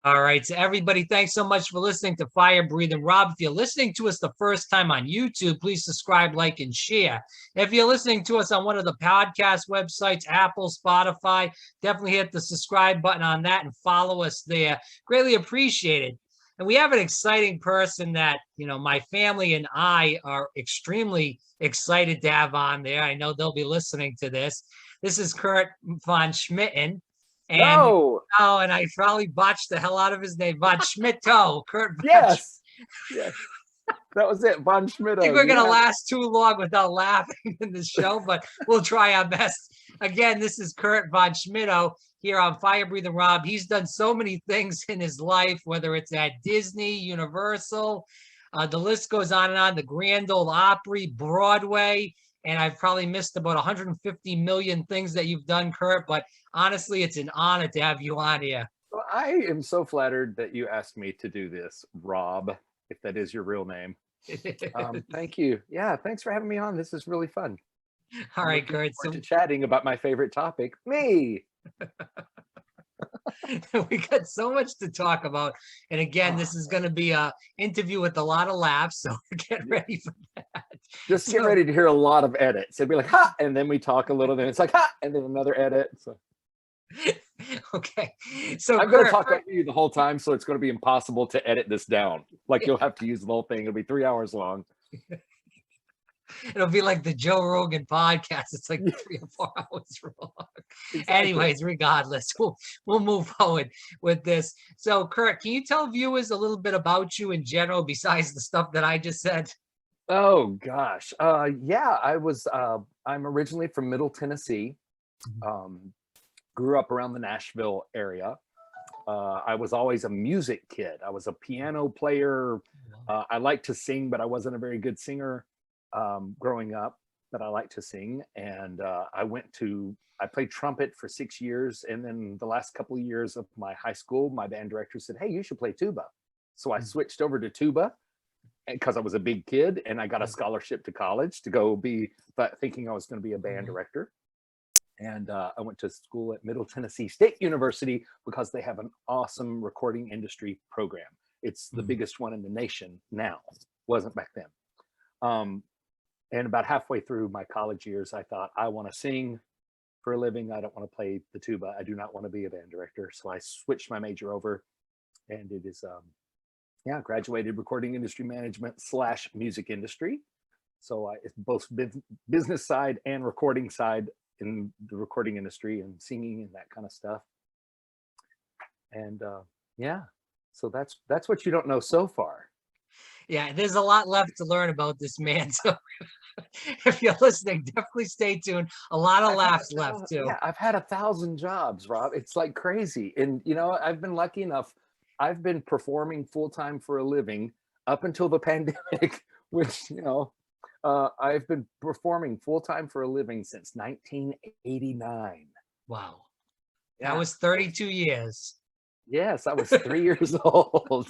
All right. So everybody, thanks so much for listening to Fire Breathing Rob. If you're listening to us the first time on YouTube, please subscribe, like, and share. If you're listening to us on one of the podcast websites, Apple, Spotify, definitely hit the subscribe button on that and follow us there. Greatly appreciated. And we have an exciting person that, my family and I are extremely excited to have on there. I know they'll be listening to this. This is Curt Von Schmidten. And No. and I probably botched the hell out of his name. Von Schmittou. Curt Von Yes. Yes. That was it. Von Schmidten. I think we're going to last too long without laughing in the show, but we'll try our best. Again, this is Curt Von Schmidten here on Fire Breathing Rob. He's done so many things in his life, whether it's at Disney, Universal, the list goes on and on, the Grand Ole Opry, Broadway, and I've probably missed about 150 million things that you've done, Curt, but honestly, it's an honor to have you on here. Well, I am so flattered that you asked me to do this, Rob, if that is your real name. Thank you. Yeah, thanks for having me on. This is really fun. All right, Curt. So chatting about my favorite topic, me. We got so much to talk about. And again, this is going to be an interview with a lot of laughs. So get ready for that. Just get ready to hear a lot of edits. It'd be like, ha, and then we talk a little, then it's like, ha, and then another edit. So. Okay. So I'm going to talk over you the whole time. So it's going to be impossible to edit this down. Like you'll have to use the whole thing. It'll be 3 hours long. It'll be like the Joe Rogan podcast. It's like 3 or 4 hours long. Exactly. Anyways, regardless, we'll move forward with this. So, Curt, can you tell viewers a little bit about you in general, besides the stuff that I just said? Oh gosh, yeah. I'm originally from Middle Tennessee. Grew up around the Nashville area. I was always a music kid. I was a piano player. I liked to sing, but I wasn't a very good singer. Growing up, that I like to sing, and I played trumpet for 6 years, and then the last couple of years of my high school, my band director said, hey, you should play tuba. So I switched over to tuba because I was a big kid, and I got a scholarship to college to go thinking I was going to be a band director. And I went to school at Middle Tennessee State University because they have an awesome recording industry program. It's the biggest one in the nation now. Wasn't back then. And about halfway through my college years, I thought, I want to sing for a living. I don't want to play the tuba. I do not want to be a band director. So I switched my major over, and it is, graduated recording industry management / music industry. So it's both business side and recording side in the recording industry and singing and that kind of stuff. And so that's what you don't know so far. Yeah, there's a lot left to learn about this man. So if you're listening, definitely stay tuned. A lot of laughs left too. Yeah, I've had 1,000 jobs, Rob. It's like crazy. And I've been lucky enough. I've been performing full-time for a living up until the pandemic, which, I've been performing full-time for a living since 1989. Wow. That was 32 years. Yes, I was 3 years old.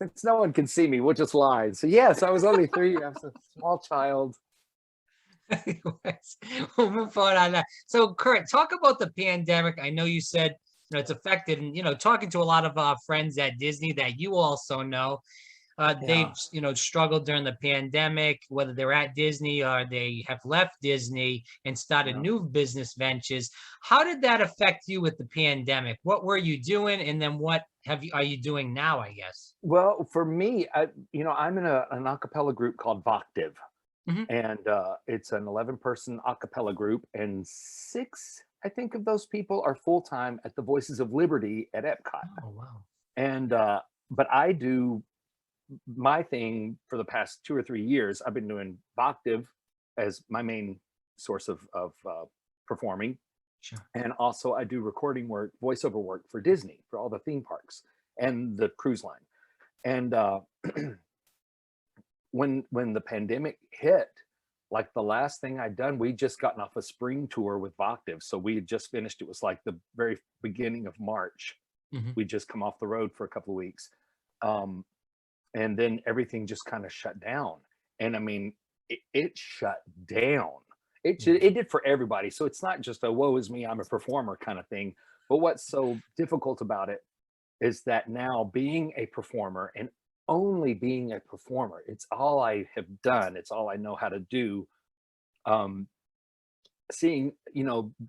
Since no one can see me, we'll just lie. So yes, I was only 3. I was a small child. Anyways, we'll move forward on that. So Curt, talk about the pandemic. I know you said, it's affected, and, talking to a lot of friends at Disney that you also know, they've, struggled during the pandemic, whether they're at Disney or they have left Disney and started new business ventures. How did that affect you with the pandemic? What were you doing? And then what are you doing now, I guess? Well, for me, I'm in an a cappella group called Voctive. And it's an 11-person a cappella group, and 6, I think, of those people are full-time at the Voices of Liberty at Epcot. Oh, wow. And but I do my thing for the past 2 or 3 years. I've been doing Voctive as my main source of performing. Sure. And also I do recording work, voiceover work for Disney, for all the theme parks and the cruise line. And when the pandemic hit, like the last thing I'd done, we'd just gotten off a spring tour with Voctive. So we had just finished. It was like the very beginning of March. We'd just come off the road for a couple of weeks. And then everything just kind of shut down. And I mean, it shut down. It did for everybody. So it's not just a woe is me, I'm a performer kind of thing. But what's so difficult about it is that now being a performer and only being a performer, it's all I have done. It's all I know how to do. Um, Seeing,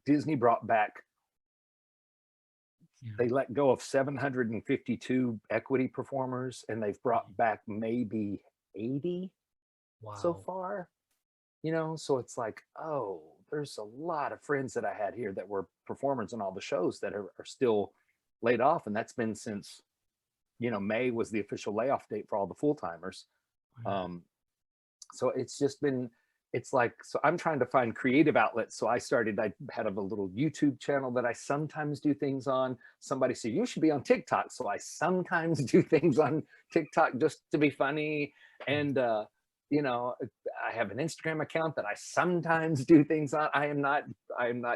Disney brought back, Yeah. they let go of 752 equity performers, and they've brought back maybe 80 so Wow. far. So it's like, oh, there's a lot of friends that I had here that were performers in all the shows that are still laid off. And that's been since, May was the official layoff date for all the full-timers. Wow. So it's just been, it's like, so I'm trying to find creative outlets. So I had a little YouTube channel that I sometimes do things on. Somebody said, you should be on TikTok. So I sometimes do things on TikTok just to be funny. And, I have an Instagram account that I sometimes do things on. I am not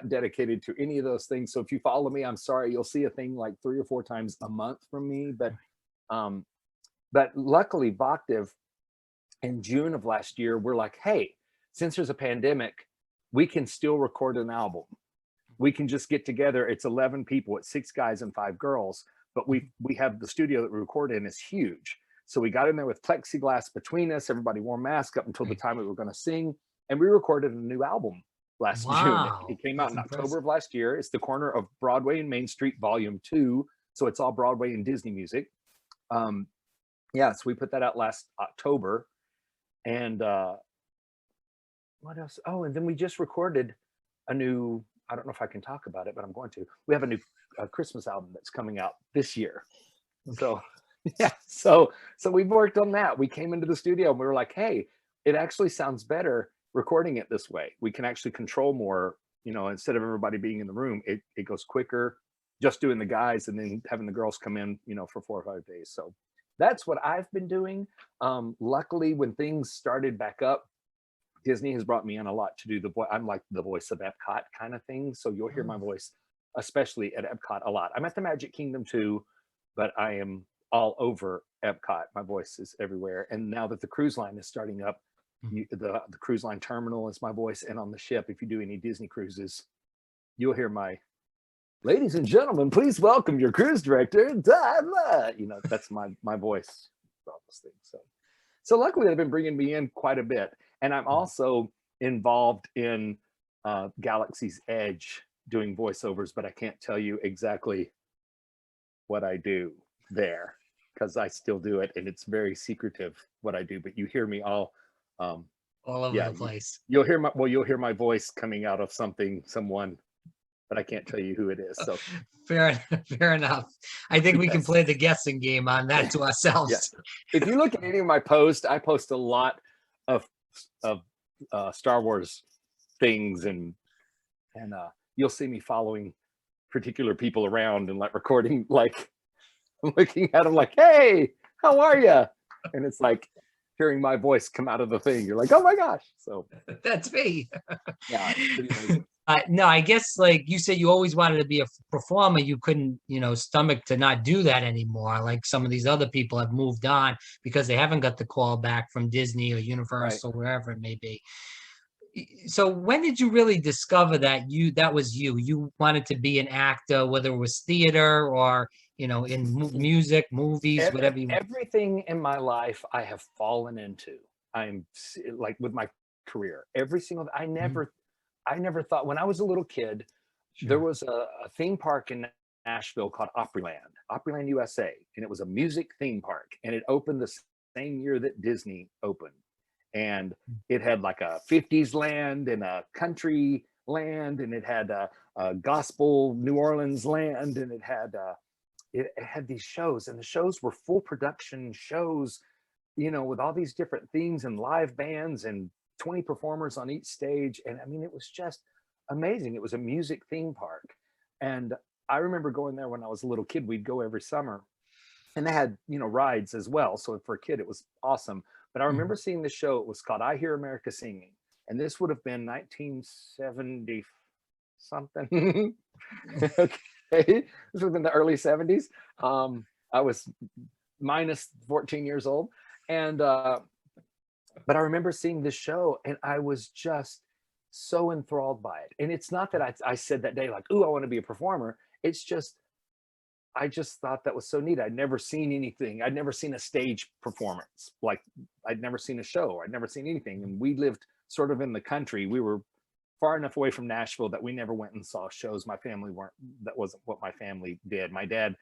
dedicated to any of those things. So if you follow me, I'm sorry, you'll see a thing like 3 or 4 times a month from me. But luckily, Bactiv, in June of last year, we're like, hey, since there's a pandemic, we can still record an album. We can just get together. It's 11 people. It's 6 guys and 5 girls. But we have the studio that we record in is huge. So we got in there with plexiglass between us. Everybody wore masks up until the time we were going to sing. And we recorded a new album last June. It came out in October of last year. It's the corner of Broadway and Main Street, Volume 2. So it's all Broadway and Disney music. So we put that out last October. And what else? Oh, and then we just recorded a new, I don't know if I can talk about it, but I'm going to. We have a new Christmas album that's coming out this year. So yeah, so we've worked on that. We came into the studio and we were like, hey, it actually sounds better recording it this way. We can actually control more, instead of everybody being in the room, it goes quicker, just doing the guys and then having the girls come in, for 4 or 5 days. So that's what I've been doing. Luckily, when things started back up, Disney has brought me in a lot to do the voice. I'm like the voice of Epcot kind of thing. So you'll hear my voice, especially at Epcot, a lot. I'm at the Magic Kingdom too, but I am all over Epcot. My voice is everywhere. And now that the cruise line is starting up, the cruise line terminal is my voice. And on the ship, if you do any Disney cruises, you'll hear my, ladies and gentlemen, please welcome your cruise director, that's my voice for all those things. So luckily they've been bringing me in quite a bit. And I'm also involved in Galaxy's Edge doing voiceovers, but I can't tell you exactly what I do there because I still do it and it's very secretive what I do, but you hear me all over the place. You'll hear my voice coming out of someone, but I can't tell you who it is. So fair enough. I think we can play the guessing game on that to ourselves. If you look at any of my posts, I post a lot of Star Wars things and you'll see me following particular people around and like recording, like looking at them like, hey, how are you? And it's like hearing my voice come out of the thing. You're like, oh my gosh. So that's me. Yeah, it's pretty amazing. No, I guess like you said, you always wanted to be a performer. You couldn't, stomach to not do that anymore. Like some of these other people have moved on because they haven't got the call back from Disney or Universal, wherever it may be. So when did you really discover that was you wanted to be an actor, whether it was theater or, in music, movies, whatever you want? Everything in my life I have fallen into. I'm like with my career, every single, I never thought when I was a little kid, there was a theme park in Nashville called Opryland, USA. And it was a music theme park. And it opened the same year that Disney opened. And it had like a 50s land and a country land. And it had a gospel New Orleans land. And it had these shows. And the shows were full production shows, with all these different themes and live bands and 20 performers on each stage. And I mean, it was just amazing. It was a music theme park. And I remember going there when I was a little kid. We'd go every summer and they had, rides as well. So for a kid, it was awesome. But I remember seeing the show. It was called I Hear America Singing. And this would have been 1970 something. Okay. This would have been the early 70s. I was minus 14 years old. And, but I remember seeing this show and I was just so enthralled by it. And it's not that I said that day, like, ooh, I want to be a performer. it's just, I just thought that was so neat. I'd never seen anything. I'd never seen a stage performance. Like I'd never seen a show. I'd never seen anything. And we lived sort of in the country. We were far enough away from Nashville that we never went and saw shows. My family weren't, that wasn't what my family did. My dad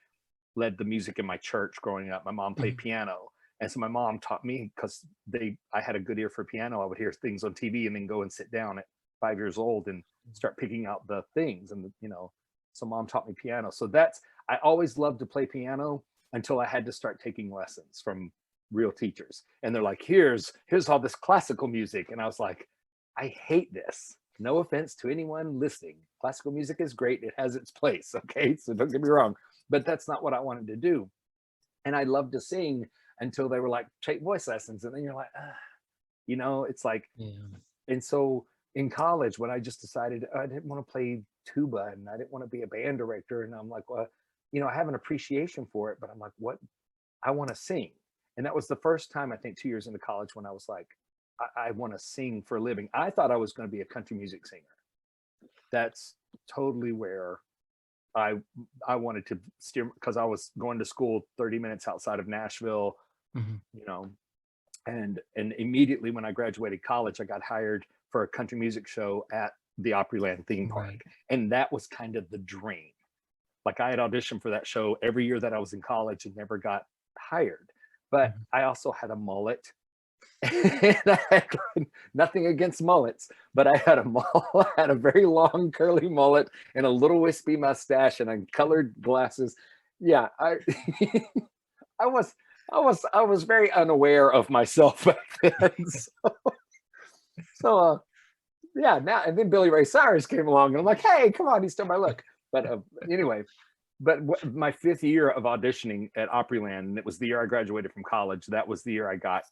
led the music in my church growing up. My mom played piano. And so my mom taught me, because I had a good ear for piano. I would hear things on TV and then go and sit down at 5 years old and start picking out the things. And, you know, so mom taught me piano. So I always loved to play piano until I had to start taking lessons from real teachers. And they're like, here's all this classical music. And I was like, I hate this. No offense to anyone listening. Classical music is great. It has its place. Okay. So don't get me wrong, but that's not what I wanted to do. And I loved to sing until they were like, take voice lessons. And then you're like, you know, it's like, and so in college, when I just decided I didn't want to play tuba and I didn't want to be a band director. And I'm like, well, you know, I have an appreciation for it, but I'm like, what? I want to sing. And that was the first time, I think 2 years into college, when I was like, I want to sing for a living. I thought I was going to be a country music singer. That's totally where I wanted to steer, because I was going to school 30 minutes outside of Nashville, you know, and immediately when I graduated college, I got hired for a country music show at the Opryland theme park. And that was kind of the dream. Like I had auditioned for that show every year that I was in college and never got hired. But I also had a mullet. And I had nothing against mullets, but I had a very long curly mullet and a little wispy mustache and colored glasses. Yeah, I was very unaware of myself back then. So yeah, now and then Billy Ray Cyrus came along and I'm like, hey, come on, he stole my look. But anyway, but my 5th year of auditioning at Opryland, and it was the year I graduated from college. That was the year I got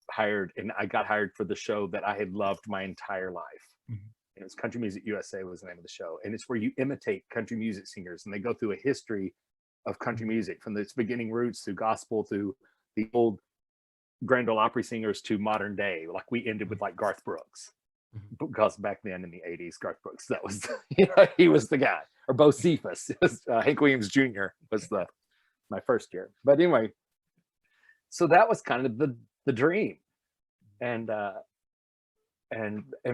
hired, and I got hired for the show that I had loved my entire life. And it was Country Music USA was the name of the show, and it's where you imitate country music singers, and they go through a history of country music from its beginning roots through gospel, through the old Grand Ole Opry singers to modern day. Like we ended with like Garth Brooks, because back then in the 80s, Garth Brooks, that was he was the guy. Or Bo Cephas, Hank Williams Jr. was my first year. But anyway, so that was kind of the dream. And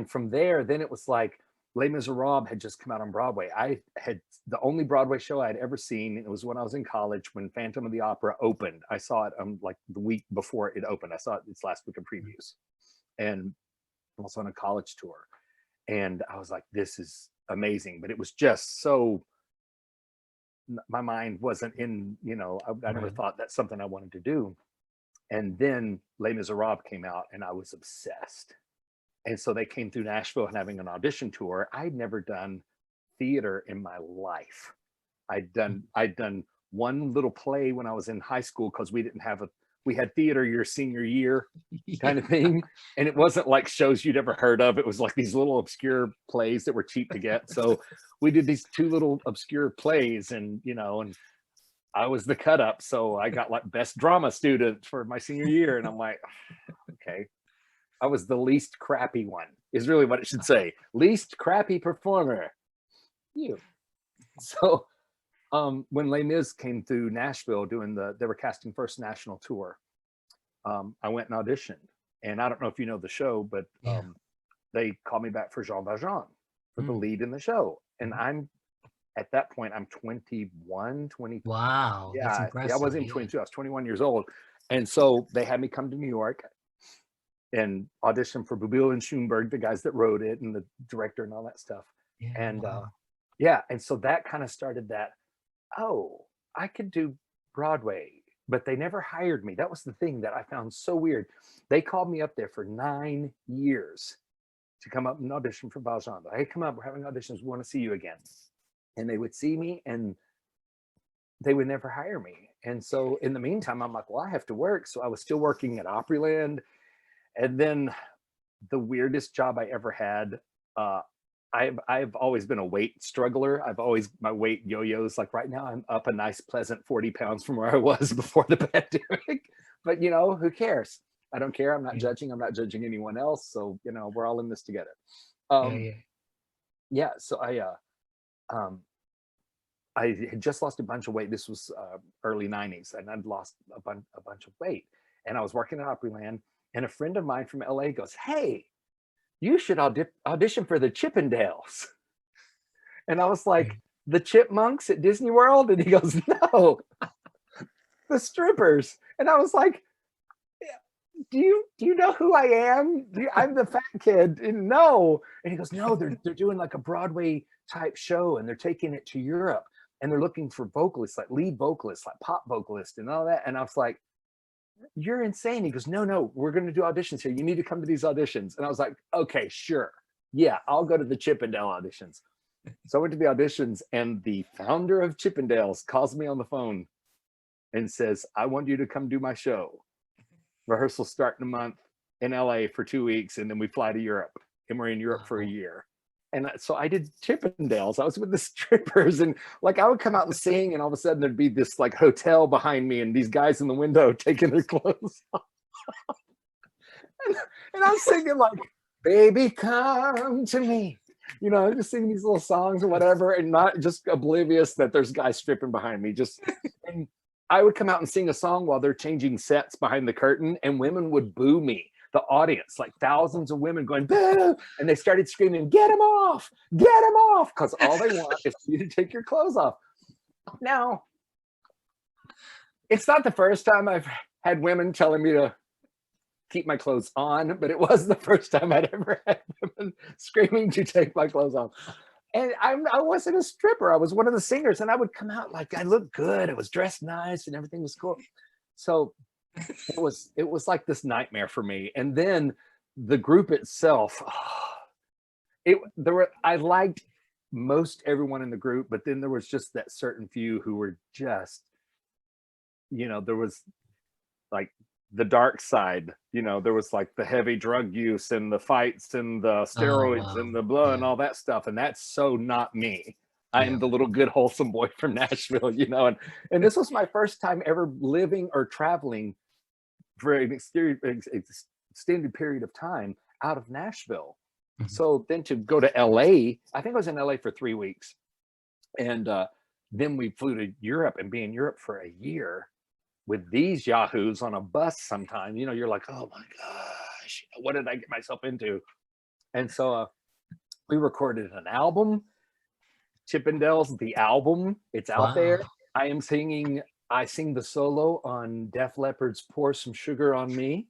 from there, then it was like Les Miserables had just come out on Broadway. I had the only Broadway show I had ever seen. It was when I was in college, when Phantom of the Opera opened. I saw it like the week before it opened. I saw it its last week of previews, and I was on a college tour. And I was like, this is amazing. But it was just so, my mind wasn't in, you know, I never thought that's something I wanted to do. And then Les Miserables came out and I was obsessed. And so they came through Nashville and having an audition tour. I'd never done theater in my life. I'd done one little play when I was in high school, because we had theater your senior year kind of thing. And it wasn't like shows you'd ever heard of. It was like these little obscure plays that were cheap to get. So we did these 2 little obscure plays, and, you know, and I was the cut up. So I got like best drama student for my senior year. And I'm like, okay, I was the least crappy one, is really what it should say. Least crappy performer. You. So when Les Mis came through Nashville they were casting first national tour, I went and auditioned. And I don't know if you know the show, but they called me back for Jean Valjean, for the lead in the show. And at that point, I'm 21, 20. Wow. Yeah, That's impressive. I wasn't even 22. I was 21 years old. And so they had me come to New York and audition for Bubil and Schoenberg, the guys that wrote it, and the director and all that stuff. And and so that kind of started that, oh, I could do Broadway, but they never hired me. That was the thing that I found so weird. They called me up there for 9 years to come up and audition for Valjean. Hey, come up, we're having auditions, we want to see you again. And they would see me and they would never hire me. And so in the meantime, I'm like, well, I have to work. So I was still working at Opryland. And then the weirdest job I ever had, I've always been a weight struggler. My weight yo-yos. Like right now I'm up a nice pleasant 40 pounds from where I was before the pandemic, but you know, who cares? I don't care. I'm not judging. I'm not judging anyone else. So, you know, we're all in this together. So I had just lost a bunch of weight. This was early 90s, and I'd lost a bunch of weight. And I was working at Opryland, and a friend of mine from LA goes, "Hey, you should audition for the Chippendales." And I was like, "The chipmunks at Disney World?" And he goes, "No, the strippers." And I was like, do you know who I am? I'm the fat kid. And no. And he goes, "No, they're doing like a Broadway type show, and they're taking it to Europe, and they're looking for vocalists, like lead vocalists, like pop vocalists and all that." And I was like, "You're insane." He goes, No, we're going to do auditions here. You need to come to these auditions." And I was like, "Okay, sure. Yeah, I'll go to the Chippendale auditions." So I went to the auditions, and the founder of Chippendales calls me on the phone and says, "I want you to come do my show. Rehearsals start in a month in LA for 2 weeks, and then we fly to Europe, and we're in Europe for a year." And so I did Chippendales. I was with the strippers, and like I would come out and sing, and all of a sudden there'd be this like hotel behind me, and these guys in the window taking their clothes off. and I'm singing like, "Baby, come to me." You know, just singing these little songs or whatever, and not just oblivious that there's guys stripping behind me. And I would come out and sing a song while they're changing sets behind the curtain, and women would boo me. The audience, like thousands of women going, "Boo!" And they started screaming, "Get him off! Get him off!" Because all they want is for you to take your clothes off. Now, it's not the first time I've had women telling me to keep my clothes on, but it was the first time I'd ever had women screaming to take my clothes off. And I wasn't a stripper. I was one of the singers, and I would come out like I looked good. I was dressed nice, and everything was cool. So it was like this nightmare for me. And then the group itself, I liked most everyone in the group, but then there was just that certain few who were just, you know, there was like the dark side, you know, there was like the heavy drug use and the fights and the steroids and the blood and all that stuff. And that's so not me. I am the little good wholesome boy from Nashville, you know, and this was my first time ever living or traveling for an extended period of time out of Nashville. Mm-hmm. So then to go to LA, I think I was in LA for 3 weeks. And then we flew to Europe and be in Europe for a year with these yahoos on a bus sometime. You know, you're like, "Oh my gosh, what did I get myself into?" And so we recorded an album, Chippendales, the album. It's out there. I sing the solo on Def Leppard's "Pour Some Sugar on Me."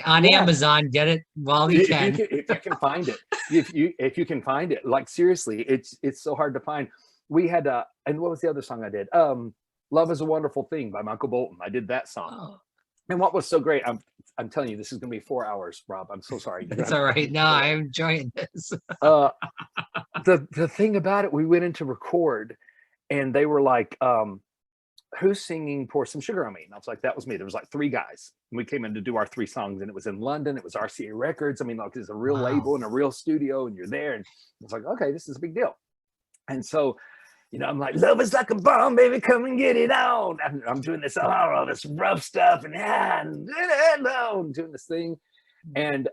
On Amazon, get it while you can. If you can find it. If you can find it. Like seriously, it's so hard to find. We had and what was the other song I did? "Love Is a Wonderful Thing" by Michael Bolton. I did that song. And what was so great, I'm telling you, this is going to be 4 hours, Rob. I'm so sorry. It's all right. No, I'm enjoying this. The thing about it, we went in to record, and they were like, "Who's singing Pour Some Sugar on Me?" And I was like, "That was me." There was like 3 guys. And we came in to do our 3 songs, and it was in London. It was RCA Records. I mean, like, it's a real label and a real studio, and you're there. And it's like, okay, this is a big deal. And so, you know, I'm like, "Love is like a bomb, baby, come and get it on." I'm doing this, all this rough stuff, and doing this thing. And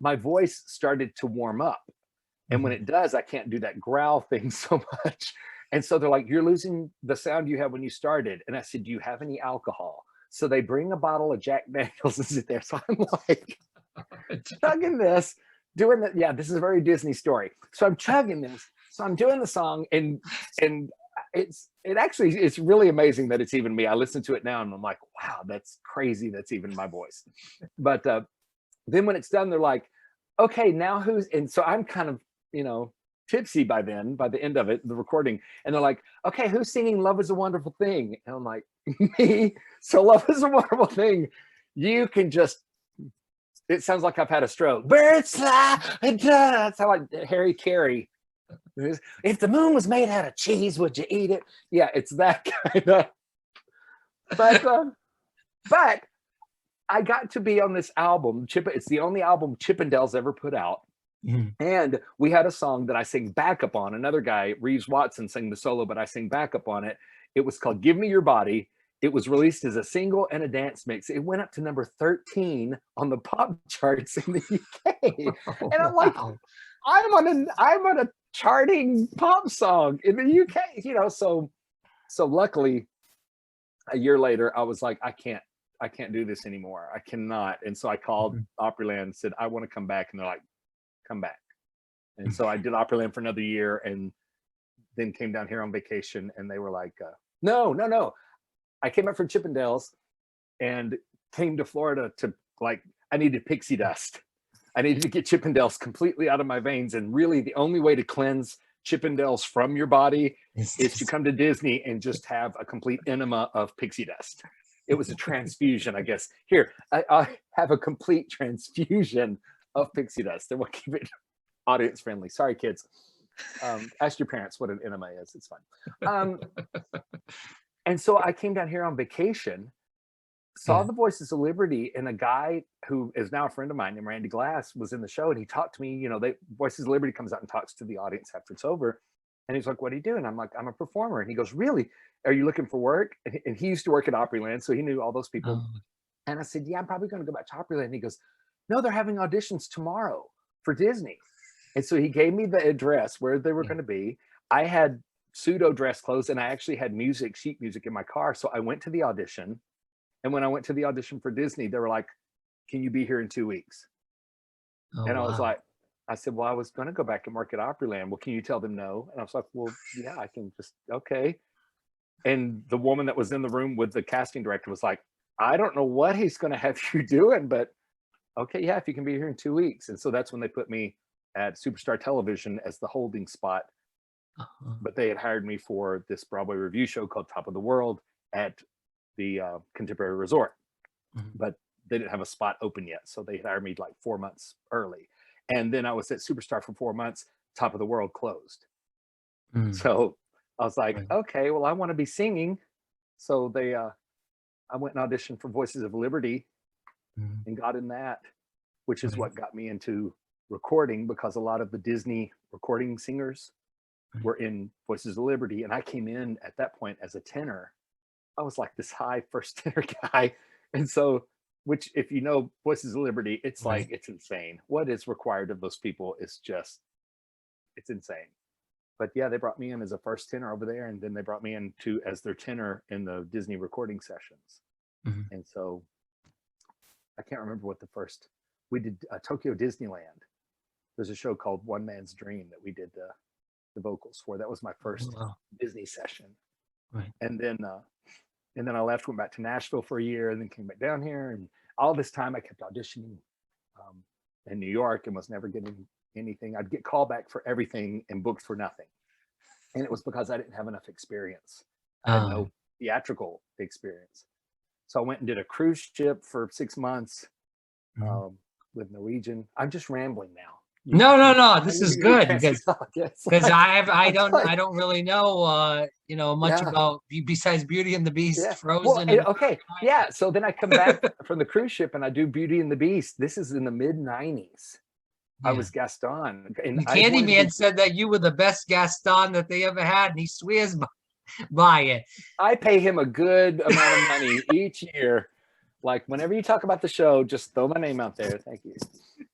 my voice started to warm up. And when it does, I can't do that growl thing so much. And so they're like, "You're losing the sound you had when you started." And I said, "Do you have any alcohol?" So they bring a bottle of Jack Daniels and sit there. So I'm like chugging this, doing that. Yeah, this is a very Disney story. So I'm chugging this. So I'm doing the song, and it's really amazing that it's even me. I listen to it now and I'm like, wow, that's crazy. That's even my voice. But then when it's done, they're like, "Okay, now who's," and so I'm kind of, you know, tipsy by the end of it, the recording. And they're like, "Okay, who's singing Love Is a Wonderful Thing?" And I'm like, "Me." So "Love Is a Wonderful Thing," you can just, it sounds like I've had a stroke. Birds fly, that's how Harry Carey. "If the moon was made out of cheese, would you eat it?" Yeah, it's that kind of. But I got to be on this album. It's the only album Chippendales ever put out. Mm-hmm. And we had a song that I sing backup on. Another guy, Reeves Watson, sang the solo, but I sing backup on it. It was called "Give Me Your Body." It was released as a single and a dance mix. It went up to number 13 on the pop charts in the UK. And I'm like, I'm on a charting pop song in the UK, you know. So luckily a year later I was like, I can't do this anymore. I cannot. And so I called Opryland and said, I want to come back. And they're like, come back. And so I did Opryland for another year and then came down here on vacation. And they were like, no. I came up from Chippendales and came to Florida to, like, I needed pixie dust. I needed to get Chippendales completely out of my veins. And really the only way to cleanse Chippendales from your body is to come to Disney and just have a complete enema of pixie dust. It was a transfusion, I guess. Here, I have a complete transfusion of pixie dust. And we'll keep it audience friendly. Sorry, kids. Ask your parents what an enema is. It's fun. And so I came down here on vacation, saw the Voices of Liberty, and a guy who is now a friend of mine named Randy Glass was in the show, and he talked to me. You know, Voices of Liberty comes out and talks to the audience after it's over. And he's like, what do you do? And I'm like, I'm a performer. And he goes, really? Are you looking for work? And he used to work at Opryland, so he knew all those people. And I said, yeah, I'm probably going to go back to Opryland. And he goes, no, they're having auditions tomorrow for Disney. And so he gave me the address where they were going to be. I had pseudo dress clothes, and I actually had sheet music in my car. So I went to the audition. And when I went to the audition for Disney, they were like, can you be here in 2 weeks? And I was like, I said, well, I was going to go back and work at Opryland. Well, can you tell them no? And I was like, well, yeah, I can just, okay. And the woman that was in the room with the casting director was like, I don't know what he's going to have you doing, but okay, yeah, if you can be here in 2 weeks. And so that's when they put me at Superstar Television as the holding spot. But they had hired me for this Broadway review show called Top of the World at the Contemporary Resort. But they didn't have a spot open yet. So they hired me like 4 months early. And then I was at Superstar for 4 months. Top of the World closed. So I was like, okay, well, I want to be singing. So I went and auditioned for Voices of Liberty and got in that, which is what got me into recording, because a lot of the Disney recording singers were in Voices of Liberty. And I came in at that point as a tenor. I was like this high first tenor guy. And so, which, if you know Voices of Liberty, it's like, it's insane. What is required of those people is just, it's insane. But yeah, they brought me in as a first tenor over there. And then they brought me in as their tenor in the Disney recording sessions. And so I can't remember what we did Tokyo Disneyland. There's a show called One Man's Dream that we did the vocals for. That was my first Disney session. And then I left, went back to Nashville for a year, and then came back down here. And all this time I kept auditioning in New York and was never getting anything. I'd get called back for everything and booked for nothing. And it was because I didn't have enough experience. I had no theatrical experience. So I went and did a cruise ship for 6 months with Norwegian. I'm just rambling now. No. This is good because I don't really know much about besides Beauty and the Beast, Frozen. Well, okay, yeah. So then I come back from the cruise ship and I do Beauty and the Beast. This is in the mid-90s. I was Gaston. And Candyman said that you were the best Gaston that they ever had, and he swears by it. I pay him a good amount of money each year. Like, whenever you talk about the show, just throw my name out there. Thank you.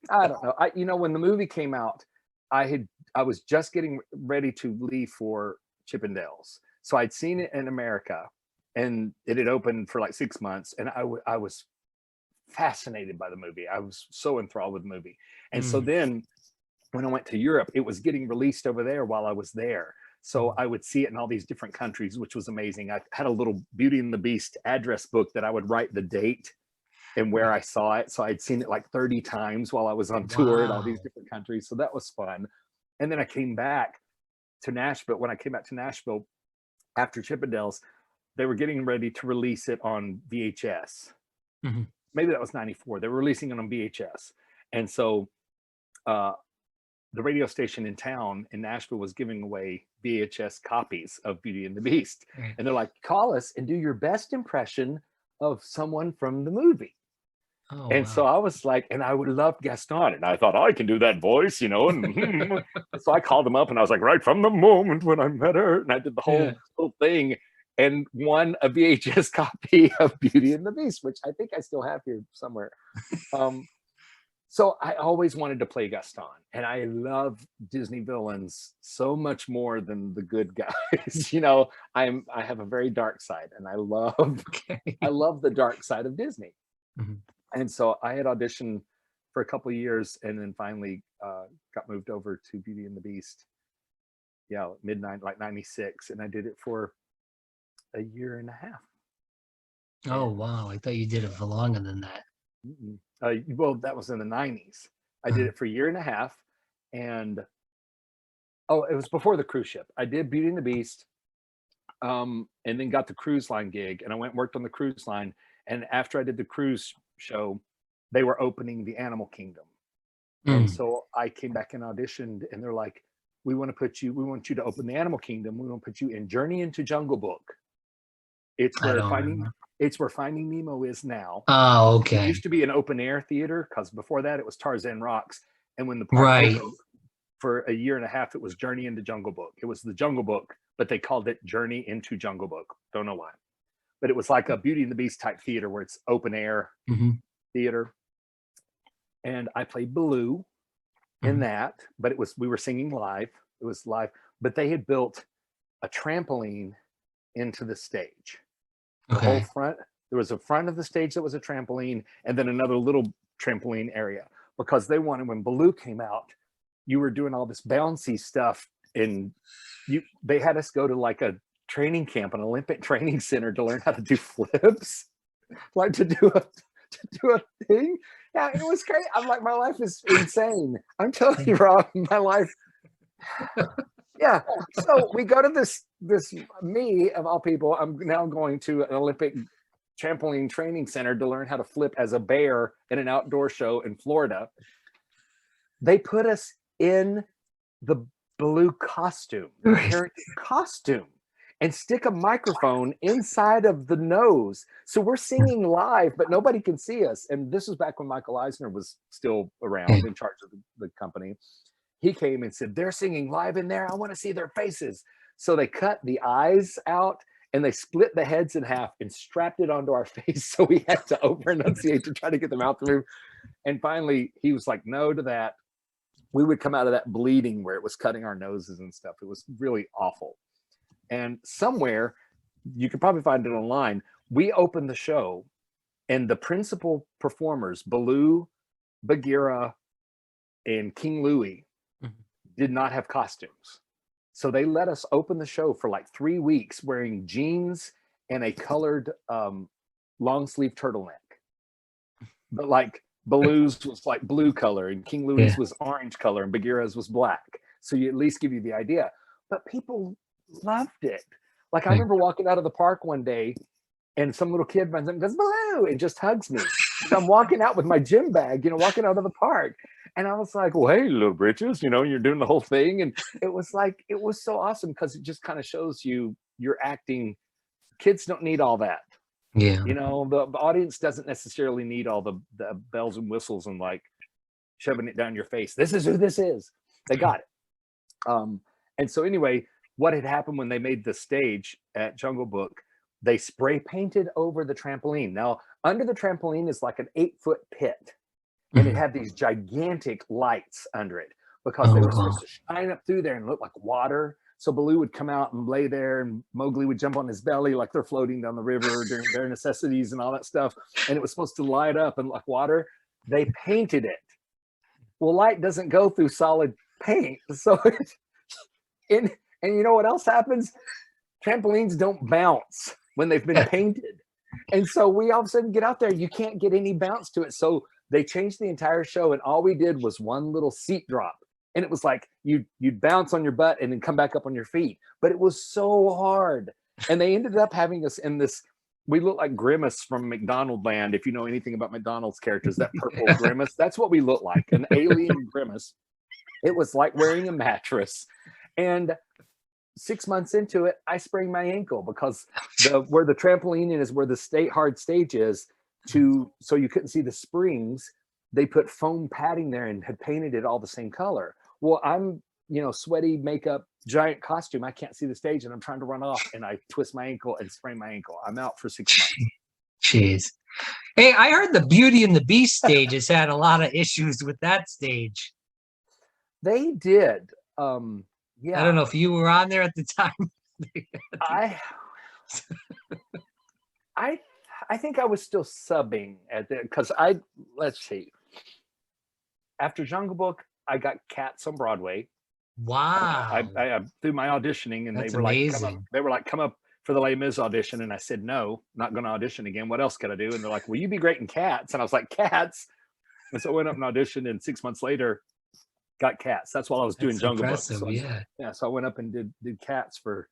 I don't know. When the movie came out, I was just getting ready to leave for Chippendales. So I'd seen it in America, and it had opened for like 6 months. And I was fascinated by the movie. I was so enthralled with the movie. And so then when I went to Europe, it was getting released over there while I was there. So I would see it in all these different countries, which was amazing. I had a little Beauty and the Beast address book that I would write the date and where I saw it. So I'd seen it like 30 times while I was on tour in all these different countries. So that was fun. And then I came back to Nashville. When I came back to Nashville after Chippendales, they were getting ready to release it on VHS. Maybe that was 94. They were releasing it on VHS. And so the radio station in town in Nashville was giving away VHS copies of Beauty and the Beast. And they're like, call us and do your best impression of someone from the movie. So I was like, and I would love Gaston. And I thought, I can do that voice, And so I called them up and I was like, right from the moment when I met her. And I did the whole thing and won a VHS copy of Beauty and the Beast, which I think I still have here somewhere. So I always wanted to play Gaston, and I love Disney villains so much more than the good guys. You know, I have a very dark side, and I love the dark side of Disney. Mhm. And so I had auditioned for a couple of years, and then finally got moved over to Beauty and the Beast. Yeah, midnight, like 96, and I did it for a year and a half. Oh, wow. I thought you did it for longer than that. Well, that was in the 90s. I did it for a year and a half, and it was before the cruise ship. I did Beauty and the Beast, and then got the cruise line gig, and I went and worked on the cruise line. And after I did the cruise show, they were opening the Animal Kingdom. And so I came back and auditioned, and they're like, we want you to open the Animal Kingdom. We want to put you in Journey into Jungle Book. It's where Finding Nemo is now. Oh, okay. It used to be an open air theater, because before that it was Tarzan Rocks. And when the park opened for a year and a half, it was Journey into Jungle Book. It was the Jungle Book, but they called it Journey into Jungle Book. Don't know why. But it was like a Beauty and the Beast type theater where it's open air theater. And I played Baloo in that, but we were singing live. It was live, but they had built a trampoline into the stage. The whole front, there was a front of the stage that was a trampoline, and then another little trampoline area, because they wanted, when Baloo came out, you were doing all this bouncy stuff, and they had us go to like a training camp, an Olympic training center, to learn how to do flips, like to do a thing. Yeah, it was great. I'm like, my life is insane. I'm telling you, Rob, my life. Yeah. So we go to this me of all people. I'm now going to an Olympic trampoline training center to learn how to flip as a bear in an outdoor show in Florida. They put us in the Baloo costume, and stick a microphone inside of the nose. So we're singing live, but nobody can see us. And this was back when Michael Eisner was still around, in charge of the company. He came and said, they're singing live in there. I want to see their faces. So they cut the eyes out, and they split the heads in half and strapped it onto our face. So we had to over enunciate to try to get them out the room. And finally, he was like, no to that. We would come out of that bleeding where it was cutting our noses and stuff. It was really awful. And somewhere, you could probably find it online, we opened the show, and the principal performers, Baloo, Bagheera, and King Louie, did not have costumes. So they let us open the show for like 3 weeks wearing jeans and a colored long sleeve turtleneck. But like Baloo's was like blue color, and King Louie's was orange color, and Bagheera's was black. So you at least give you the idea. But people loved it. Like I remember walking out of the park one day, and some little kid runs up and goes, Baloo, and just hugs me. I'm walking out with my gym bag, walking out of the park. And I was like, well, hey, little britches, you're doing the whole thing. And it was so awesome, because it just kind of shows you're acting. Kids don't need all that. Yeah. The audience doesn't necessarily need all the bells and whistles and like shoving it down your face. This is who this is. They got it. And so anyway, what had happened when they made the stage at Jungle Book, they spray painted over the trampoline. Now, under the trampoline is like an 8-foot pit. And it had these gigantic lights under it, because they were supposed to shine up through there and look like water. So Baloo would come out and lay there, and Mowgli would jump on his belly like they're floating down the river during their necessities and all that stuff. And it was supposed to light up and like water. They painted it. Well, light doesn't go through solid paint. So and you know what else happens? Trampolines don't bounce when they've been painted. And so we all of a sudden get out there, you can't get any bounce to it. So they changed the entire show, and all we did was one little seat drop. And it was like you'd bounce on your butt and then come back up on your feet. But it was so hard. And they ended up having us in this, we look like Grimace from McDonald Land. If you know anything about McDonald's characters, that purple Grimace, that's what we look like, an alien Grimace. It was like wearing a mattress. And 6 months into it, I sprained my ankle, because where the trampoline is, where the hard stage is, so you couldn't see the springs, they put foam padding there and had painted it all the same color. Well, I'm, sweaty makeup, giant costume. I can't see the stage, and I'm trying to run off, and I twist my ankle and sprain my ankle. I'm out for 6 months. Jeez. Hey, I heard the Beauty and the Beast stage has had a lot of issues with that stage. They did. I don't know if you were on there at the time. I I think I was still subbing at the, because let's see. After Jungle Book, I got Cats on Broadway. Wow. I through my auditioning, and That's they were like, amazing. come up for the Les Mis audition, and I said, no, not going to audition again. What else could I do? And they're like, will you be great in Cats? And I was like, Cats. And so I went up and auditioned, and 6 months later, got Cats. That's while I was doing That's Jungle Book. impressive, So yeah. so I went up and did Cats for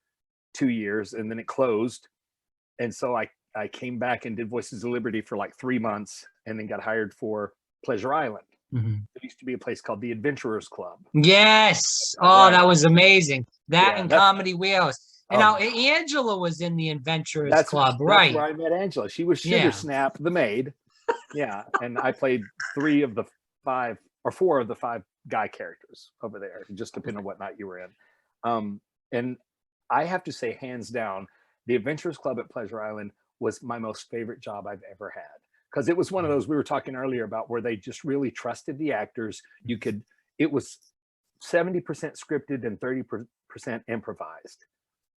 2 years, and then it closed. And so I came back and did Voices of Liberty for like 3 months, and then got hired for Pleasure Island. Mm-hmm. There used to be a place called the Adventurers Club. Yes. Oh, Right. that was amazing. That Yeah, and that's- Comedy Wheels. And now Angela was in the Adventurers Club, right? That's where I met Angela. She was Sugar Yeah. Snap, the maid. Yeah, and I played 4 of the 5 guy characters over there, just depending on what night you were in. And I have to say, hands down, the Adventurers Club at Pleasure Island was my most favorite job I've ever had, because it was one of those we were talking earlier about where they just really trusted the actors. It was 70% scripted and 30% improvised.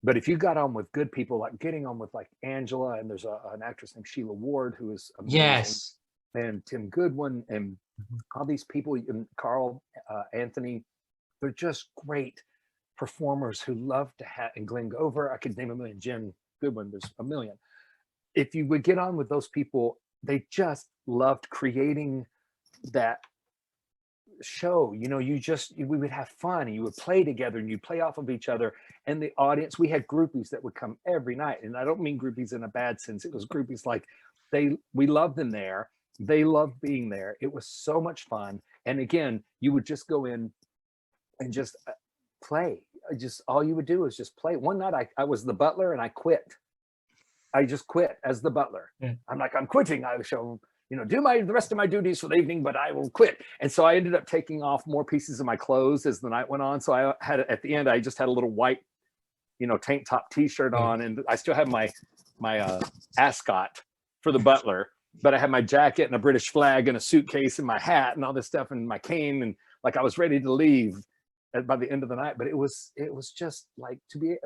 But if you got on with good people, like getting on with like Angela, and there's an actress named Sheila Ward who is amazing, Yes. and Tim Goodwin, and all these people, and Carl Anthony, they're just great performers who love to have, and Glenn Gover, I could name a million, Jen Goodwin, there's a million. If you would get on with those people, they just loved creating that show. You know, we would have fun, and you would play together, and you play off of each other. And the audience, we had groupies that would come every night, and I don't mean groupies in a bad sense. It was groupies like we loved them there, they loved being there. It was so much fun. And again, you would just go in and just play. All you would do is just play. One night I was the butler, and I quit. I just quit as the butler. Yeah. I'm like, I'm quitting. I shall, do the rest of my duties for the evening, but I will quit. And so I ended up taking off more pieces of my clothes as the night went on. So I had, at the end, I just had a little white, tank top t-shirt on, and I still have my ascot for the butler, but I had my jacket and a British flag and a suitcase and my hat and all this stuff and my cane, and like I was ready to leave by the end of the night. But it was just like,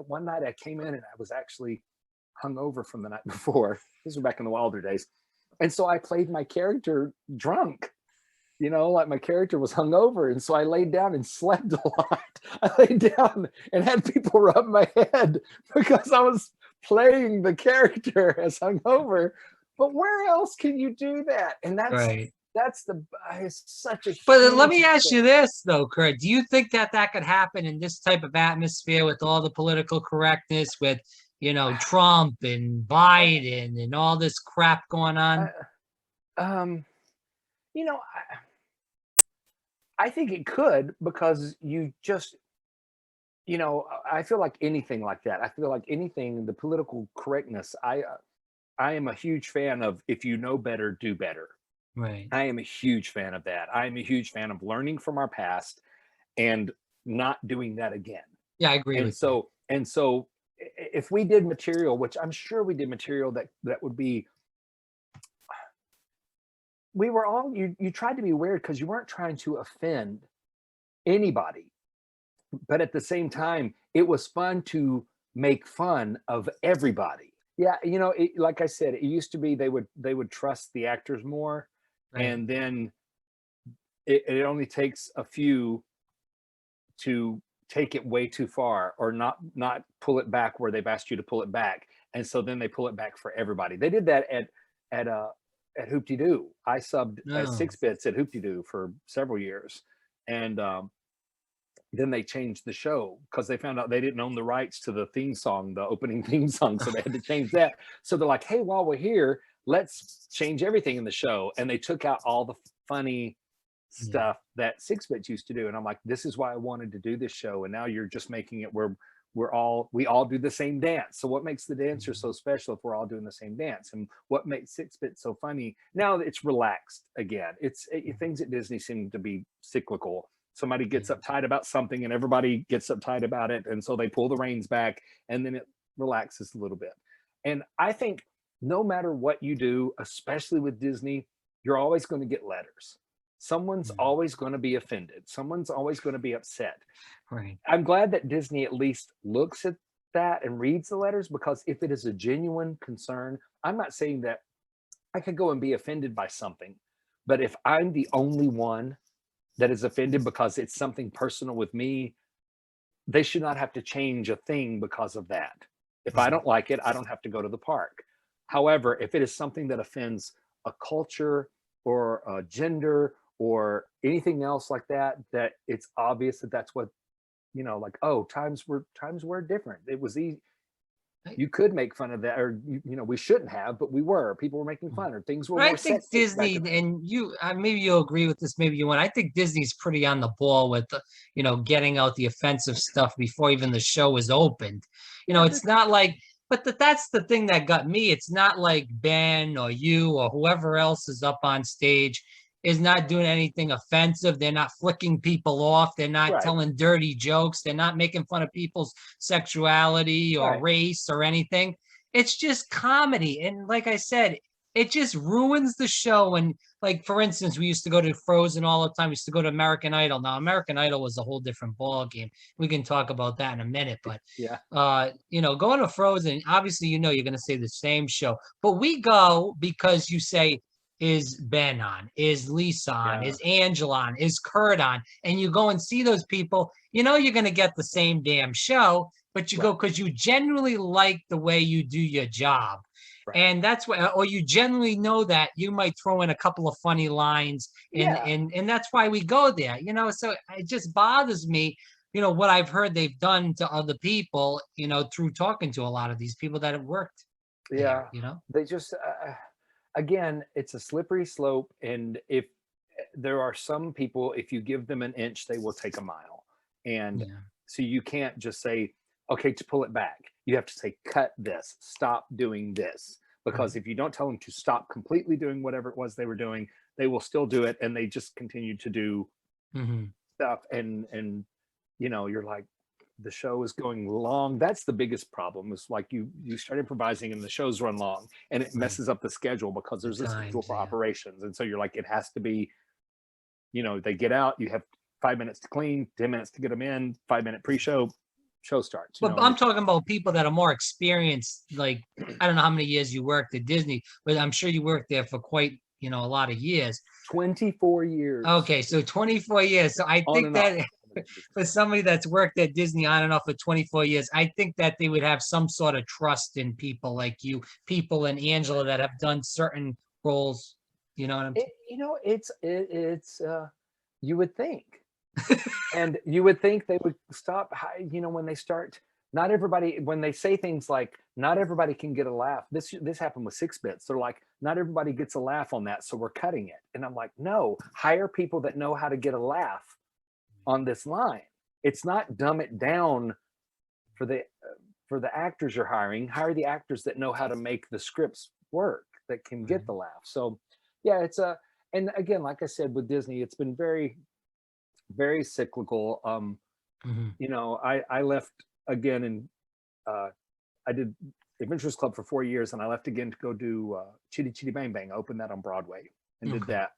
one night I came in and I was actually hungover from the night before. This was back in the Wilder days. And so I played my character drunk, like my character was hungover. And so I laid down and slept a lot. I laid down and had people rub my head because I was playing the character as hungover. But where else can you do that? And that's right. It's such a. But let me ask you this though, Curt. Do you think that could happen in this type of atmosphere with all the political correctness, with Trump and Biden and all this crap going on? I think it could, because you just, I feel like anything like that. I feel like anything, the political correctness, I am a huge fan of, if you know better, do better. Right. I am a huge fan of that. I am a huge fan of learning from our past and not doing that again. Yeah, I agree with you. And so if we did material, which I'm sure we did material that would be, we were all, you tried to be weird because you weren't trying to offend anybody. But at the same time, it was fun to make fun of everybody. Yeah, like I said, it used to be they would trust the actors more. Right. And then it only takes a few to take it way too far, or not pull it back where they've asked you to pull it back. And so then they pull it back for everybody. They did that at Hoop-Dee-Doo. I subbed as 6 bits at Hoop-Dee-Doo for several years. And then they changed the show because they found out they didn't own the rights to the theme song, the opening theme song. So they had to change that. So they're like, hey, while we're here, let's change everything in the show. And they took out all the funny stuff that 6 bits used to do. And I'm like, this is why I wanted to do this show. And now you're just making it where we all do the same dance. So what makes the dancer so special if we're all doing the same dance? And what makes 6 bits so funny? Now it's relaxed again. Things at Disney seem to be cyclical. Somebody gets uptight about something and everybody gets uptight about it. And so they pull the reins back and then it relaxes a little bit. And I think no matter what you do, especially with Disney, you're always going to get letters. Someone's Mm. always going to be offended. Someone's always going to be upset. Right. I'm glad that Disney at least looks at that and reads the letters, because if it is a genuine concern, I'm not saying that I could go and be offended by something, but if I'm the only one that is offended because it's something personal with me, they should not have to change a thing because of that. If I don't like it, I don't have to go to the park. However, if it is something that offends a culture or a gender or anything else like that, that it's obvious that that's what, you know, like, oh, times were different. It was easy. You could make fun of that, or you know, we shouldn't have, but we were. People were making fun, or things were But I more think sexist back Disney, then. and you, maybe you'll agree with this, maybe you won't. I think Disney's pretty on the ball with, you know, getting out the offensive stuff before even the show is opened. You know, Yeah, it's not like, but that's the thing that got me. It's not like Ben or you or whoever else is up on stage is not doing anything offensive. They're not flicking people off. They're not right, telling dirty jokes. They're not making fun of people's sexuality or right. race or anything. It's just comedy. And like I said, it just ruins the show. And like, for instance, we used to go to Frozen all the time. We used to go to American Idol. Now, American Idol was a whole different ball game. We can talk about that in a minute. But Yeah, you know, going to Frozen, obviously, you know, you're going to say the same show. But we go because you say, is Ben on? Is Lisa on? yeah, Is Angela on? Is Kurt on? And you go and see those people. You know, you're going to get the same damn show, but you right, go because you genuinely like the way you do your job. right. And that's what, or you generally know that you might throw in a couple of funny lines, and Yeah, that's why we go there, you know. So it just bothers me, you know, what I've heard they've done to other people, you know, through talking to a lot of these people that have worked there, yeah. you know. They just, again, it's a slippery slope, and if there are some people, if you give them an inch, they will take a mile, and Yeah. so you can't just say, okay, to pull it back. You have to say, cut this, stop doing this, Right. because if you don't tell them to stop completely doing whatever it was they were doing, they will still do it, and they just continue to do Hmm. stuff, and you know, you're like, the show is going long. That's the biggest problem, is like you start improvising and the shows run long, and it Right. messes up the schedule, because The there's a schedule times, for yeah. operations, and so you're like, it has to be, you know, they get out, you have 5 minutes to clean, 10 minutes to get them in, 5 minute pre-show, show starts, you But know, and I'm it's talking about people that are more experienced. Like, I don't know how many years you worked at Disney, but I'm sure you worked there for quite, you know, a lot of years. 24 years Okay, so 24 years. So I on think and off. that for somebody that's worked at Disney on and off for 24 years, I think that they would have some sort of trust in people like you, people and Angela that have done certain roles. You know what I'm You know, it's you would think, and you would think they would stop, you know, when they start, not everybody, when they say things like, not everybody can get a laugh. This happened with 6 bits. They're like, not everybody gets a laugh on that, so we're cutting it. And I'm like, no, hire people that know how to get a laugh on this line. It's not dumb it down for the actors you're hiring. Hire the actors that know how to make the scripts work, that can right? get the laugh. So yeah, it's a, and again, like I said, with Disney, it's been very, very cyclical. Mhm. You know, I left again, and I did Adventures Club for 4 years, and I left again to go do Chitty Chitty Bang Bang. I opened that on Broadway and did Okay. that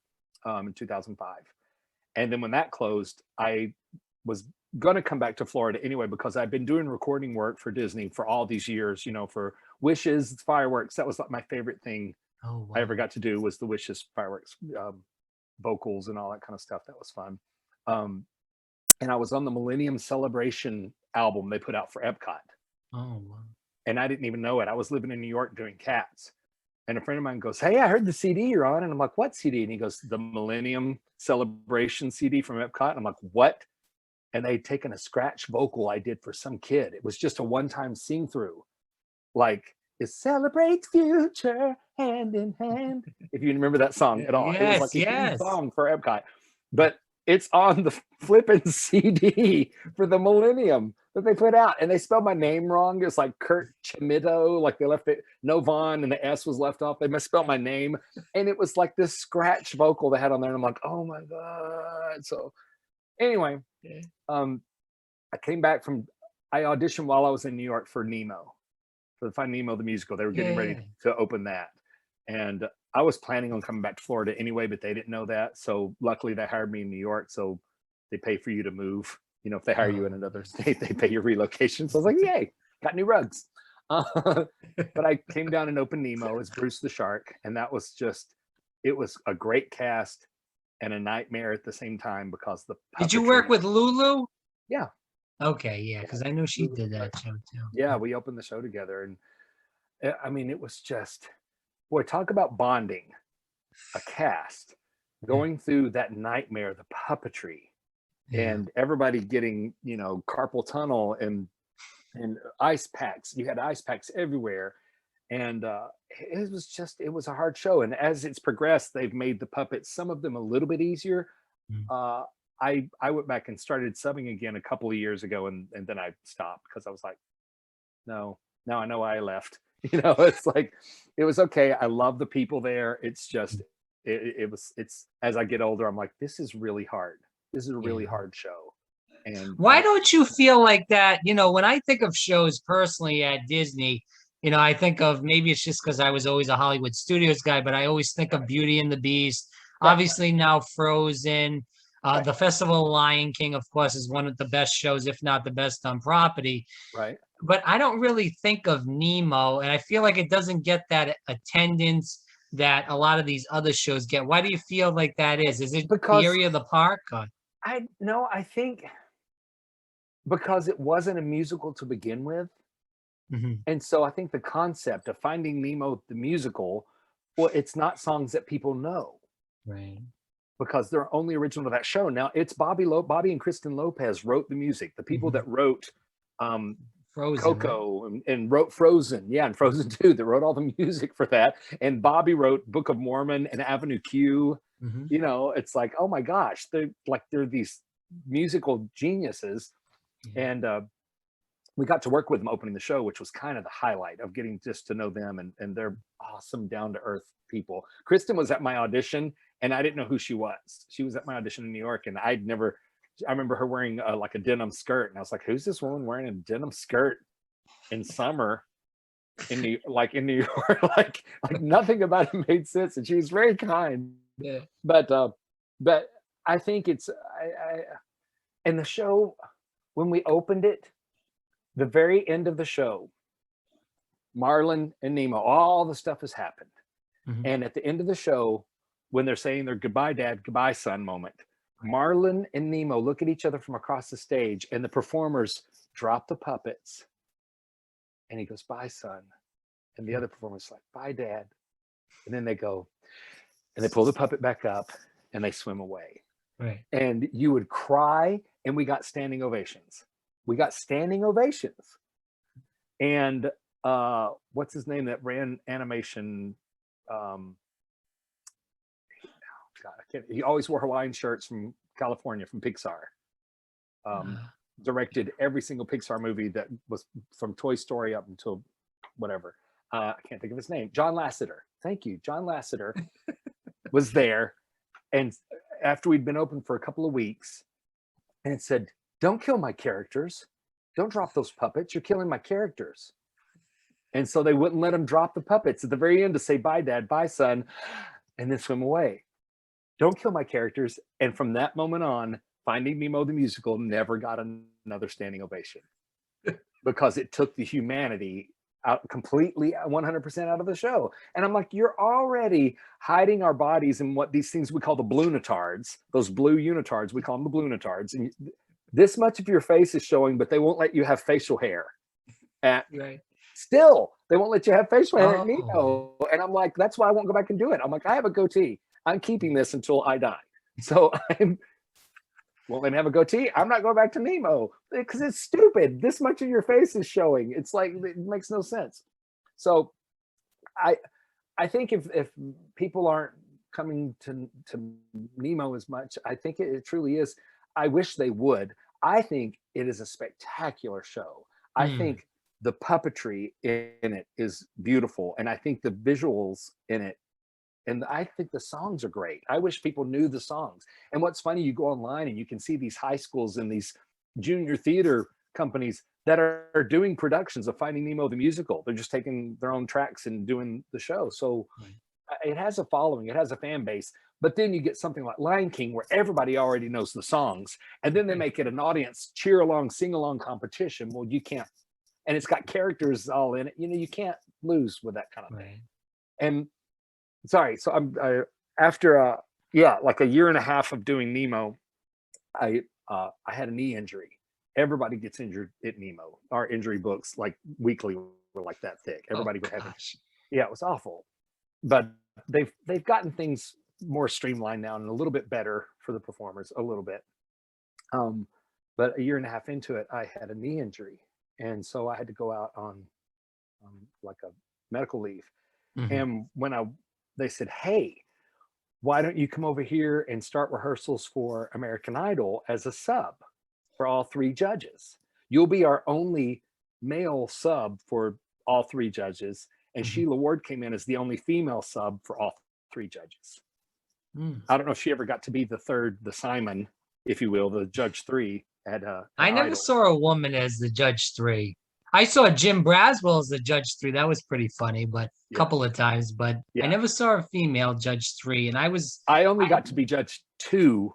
in 2005. And then when that closed, I was going to come back to Florida anyway, because I've been doing recording work for Disney for all these years, you know, for Wishes, fireworks. That was like my favorite thing Oh, I ever wow. got to do, was the Wishes fireworks, vocals and all that kind of stuff. That was fun. Um, and I was on the Millennium Celebration album they put out for Epcot, Oh, wow. and I didn't even know it. I was living in New York doing Cats, and a friend of mine goes, "Hey, I heard the CD you're on," and I'm like, "What CD?" And he goes, "The Millennium Celebration CD from Epcot." And I'm like, "What?" And they'd taken a scratch vocal I did for some kid. It was just a one-time sing through, like, it celebrates future hand in hand. If you remember that song at all, it was Yes, like a huge yes. song for Epcot, but it's on the flipping CD for the Millennium that they put out, and they spelled my name wrong. It's like Kurt Schmittou, like they left it no Von, and the S was left off. They misspelled my name, and it was like this scratch vocal they had on there, and I'm like, oh my god. So anyway, um, I came back from, I auditioned while I was in New York for Nemo, for the Finding Nemo the musical. They were getting Yeah, ready to open that, and I was planning on coming back to Florida anyway, but they didn't know that. So luckily, they hired me in New York. So they pay for you to move. You know, if they hire you in another state, they pay your relocation. So I was like, yay, got new rugs. But I came down and opened Nemo as Bruce the Shark, and that was just, it was a great cast and a nightmare at the same time because the Did you work puppetry. with Lulu? Yeah. Okay, yeah, because I know she did that show too. Yeah, we opened the show together, and I mean, it was just, boy, talk about bonding. A cast going through that nightmare, the puppetry, and everybody getting, you know, carpal tunnel and ice packs. You had ice packs everywhere, and it was just, it was a hard show. And as it's progressed, they've made the puppets, some of them a little bit easier. I went back and started subbing again a couple of years ago, and then I stopped because I was like, no, now I know why I left. You know, it's like, it was okay. I love the people there. It's just, it's as I get older, I'm like, this is really hard. This is a really hard show. And why don't you feel like that? You know, when I think of shows personally at Disney, you know, I think of, maybe it's just because I was always a Hollywood Studios guy, but I always think of Beauty and the Beast. Obviously now Frozen. The Festival of Lion King, of course, is one of the best shows, if not the best on property. Right. But I don't really think of Nemo, and I feel like it doesn't get that attendance that a lot of these other shows get. Why do you feel like that is? Is it Because the area of the park? Or? I think because it wasn't a musical to begin with. And so I think the concept of Finding Nemo, the musical, well, it's not songs that people know. Right. Because they're only original to that show. Now it's Bobby and Kristen Lopez wrote the music. The people that wrote Frozen, Coco and wrote Frozen, and Frozen 2, that wrote all the music for that. And Bobby wrote Book of Mormon and Avenue Q. You know, it's like, oh my gosh, they're these musical geniuses. And we got to work with them opening the show, which was kind of the highlight of getting just to know them, and they're awesome, down-to-earth people. Kristen was at my audition, and I didn't know who she was. She was at my audition in New York, and I remember her wearing like a denim skirt, and I was like, who's this woman wearing a denim skirt in summer in New York? like nothing about it made sense, and she was very kind. But I think it's and the show, when we opened it, the very end of the show, Marlin and Nemo, all the stuff has happened. And at the end of the show, when they're saying their goodbye, dad, goodbye, son moment, Marlin and Nemo look at each other from across the stage, and the performers drop the puppets. And he goes, bye, son. And the other performer's like, bye, dad. And then they go, and they pull the puppet back up, and they swim away. Right. And you would cry, and we got standing ovations. And what's his name that ran animation? God, I can't. He always wore Hawaiian shirts from California, from Pixar. Directed every single Pixar movie that was from Toy Story up until whatever. I can't think of his name. John Lasseter. Thank you. John Lasseter was there. And after we'd been open for a couple of weeks, and said, don't kill my characters. Don't drop those puppets. You're killing my characters. And so they wouldn't let him drop the puppets at the very end to say, bye, dad, bye, son, and then swim away. Don't kill my characters. And from that moment on, Finding Nemo the musical never got another standing ovation because it took the humanity out completely, 100% out of the show. And I'm like, you're already hiding our bodies in what these things we call the blunitards, those blue unitards, we call them the blunitards. And this much of your face is showing, but they won't let you have facial hair. Still, they won't let you have facial hair at Nemo. And I'm like, that's why I won't go back and do it. I'm like, I have a goatee. I'm keeping this until I die. So won't let me have a goatee. I'm not going back to Nemo because it's stupid. This much of your face is showing. It's like, it makes no sense. So I think if people aren't coming to Nemo as much, I think it truly is. I wish they would. I think it is a spectacular show. I think the puppetry in it is beautiful. And I think the visuals in it, and I think the songs are great. I wish people knew the songs. And what's funny, you go online and you can see these high schools and these junior theater companies that are doing productions of Finding Nemo the musical. They're just taking their own tracks and doing the show. So it has a following, it has a fan base. But then you get something like Lion King, where everybody already knows the songs, and then they make it an audience cheer along, sing along competition. Well, you can't, and it's got characters all in it. You know, you can't lose with that kind of thing. And sorry, so after like a year and a half of doing Nemo, I had a knee injury. Everybody gets injured at Nemo. Our injury books, like weekly, were like that thick. Everybody would have it. Yeah, it was awful. But they've gotten things more streamlined now and a little bit better for the performers, a little bit. But a year and a half into it, I had a knee injury, and so I had to go out on like a medical leave. And when they said, "Hey, why don't you come over here and start rehearsals for American Idol as a sub for all 3 judges? You'll be our only male sub for all 3 judges." And Sheila Ward came in as the only female sub for all 3 judges. I don't know if she ever got to be the third, the Simon, if you will, the judge 3 at I never Idol. saw a woman as the judge 3. I saw Jim Braswell as the judge 3. That was pretty funny, but a couple of times. But I never saw a female judge 3. And I only got to be judge 2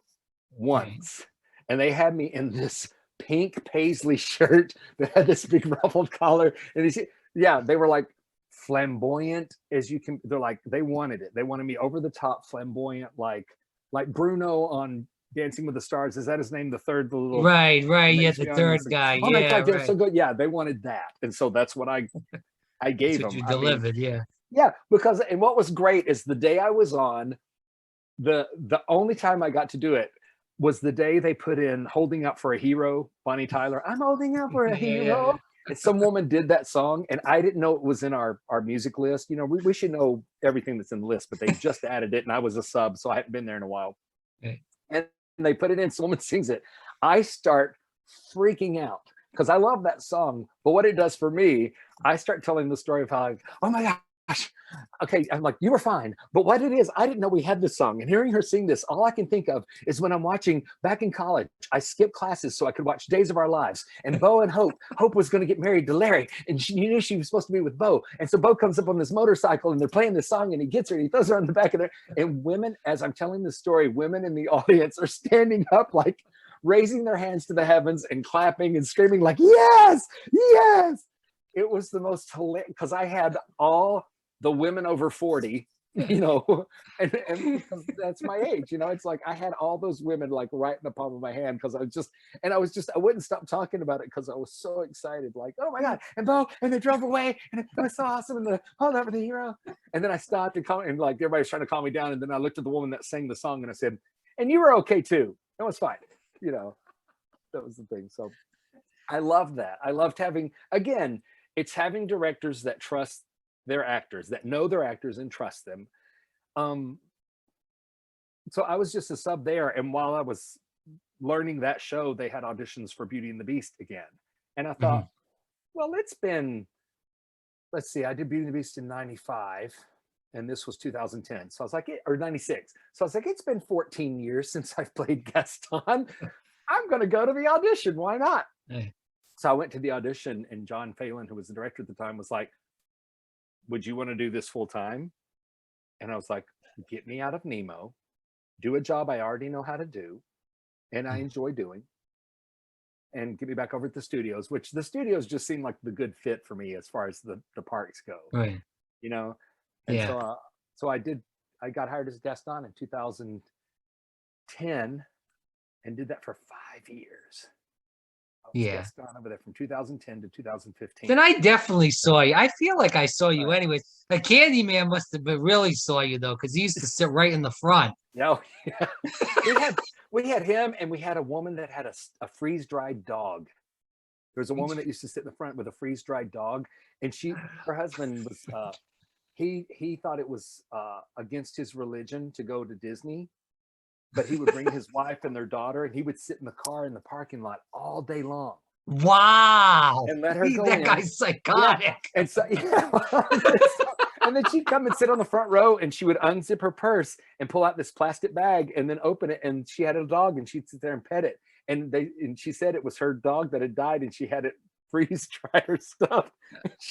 once. And they had me in this pink paisley shirt that had this big ruffled collar. And they were like flamboyant as you can. They're like, they wanted it. They wanted me over the top, flamboyant, like Bruno on Dancing with the Stars. Is that his name? The third, the little right. Yeah, the third guy. Oh my God, they're so good. Yeah, they wanted that, and so that's what I gave them. You delivered, yeah. Because and what was great is the day I was on, the only time I got to do it was the day they put in "Holding Up for a Hero." Bonnie Tyler, I'm holding up for a hero. And some woman did that song, and I didn't know it was in our music list. You know, we should know everything that's in the list, but they just added it, and I was a sub, so I hadn't been there in a while. And they put it in, so woman sings it. I start freaking out because I love that song, but what it does for me, I start telling the story of how, oh my gosh, okay, I'm like, you were fine. But what it is, I didn't know we had this song. And hearing her sing this, all I can think of is when I'm watching back in college, I skipped classes so I could watch Days of Our Lives. And Bo and Hope was going to get married to Larry. And she knew she was supposed to be with Bo. And so Bo comes up on this motorcycle and they're playing this song and he gets her and he throws her on the back of there. And women, as I'm telling the story, women in the audience are standing up, like raising their hands to the heavens and clapping and screaming like, yes, yes. It was the most hilarious because I had all the women over 40, you know, and that's my age, you know, it's like I had all those women like right in the palm of my hand because I wouldn't stop talking about it because I was so excited, like, oh my God, and Bo, and they drove away, and it was so awesome, and the hold up for the hero. And then I stopped and like everybody's trying to calm me down, and then I looked at the woman that sang the song and I said, and you were okay too. It was fine, you know, that was the thing. So I loved that. I loved having, again, it's having directors that trust their actors, that know their actors and trust them. So I was just a sub there, and while I was learning that show, they had auditions for Beauty and the Beast again, and I thought, well, it's been, let's see, I did Beauty and the Beast in '95, and this was 2010, so I was like, or '96, so I was like, it's been 14 years since I've played Gaston. I'm gonna go to the audition, why not? So I went to the audition, and John Phelan, who was the director at the time, was like, would you want to do this full time? And I was like, get me out of Nemo, do a job I already know how to do, and I enjoy doing, and get me back over at the studios, which the studios just seemed like the good fit for me as far as the parks go. Right. You know? And so I got hired as Gaston in 2010 and did that for 5 years. Gaston over there from 2010 to 2015. Then I definitely saw you. I feel like I saw you anyways. The Candyman must have really saw you though, because he used to sit right in the front. Yeah. we had him, and we had a woman that had a freeze-dried dog. There was a woman that used to sit in the front with a freeze-dried dog, and her husband was he thought it was against his religion to go to Disney. But he would bring his wife and their daughter, and he would sit in the car in the parking lot all day long. Wow. And let her go that in. Guy's psychotic. Yeah. And so, and then she'd come and sit on the front row, and she would unzip her purse and pull out this plastic bag and then open it. And she had a dog, and she'd sit there and pet it. And she said it was her dog that had died, and she had it freeze dryer stuff.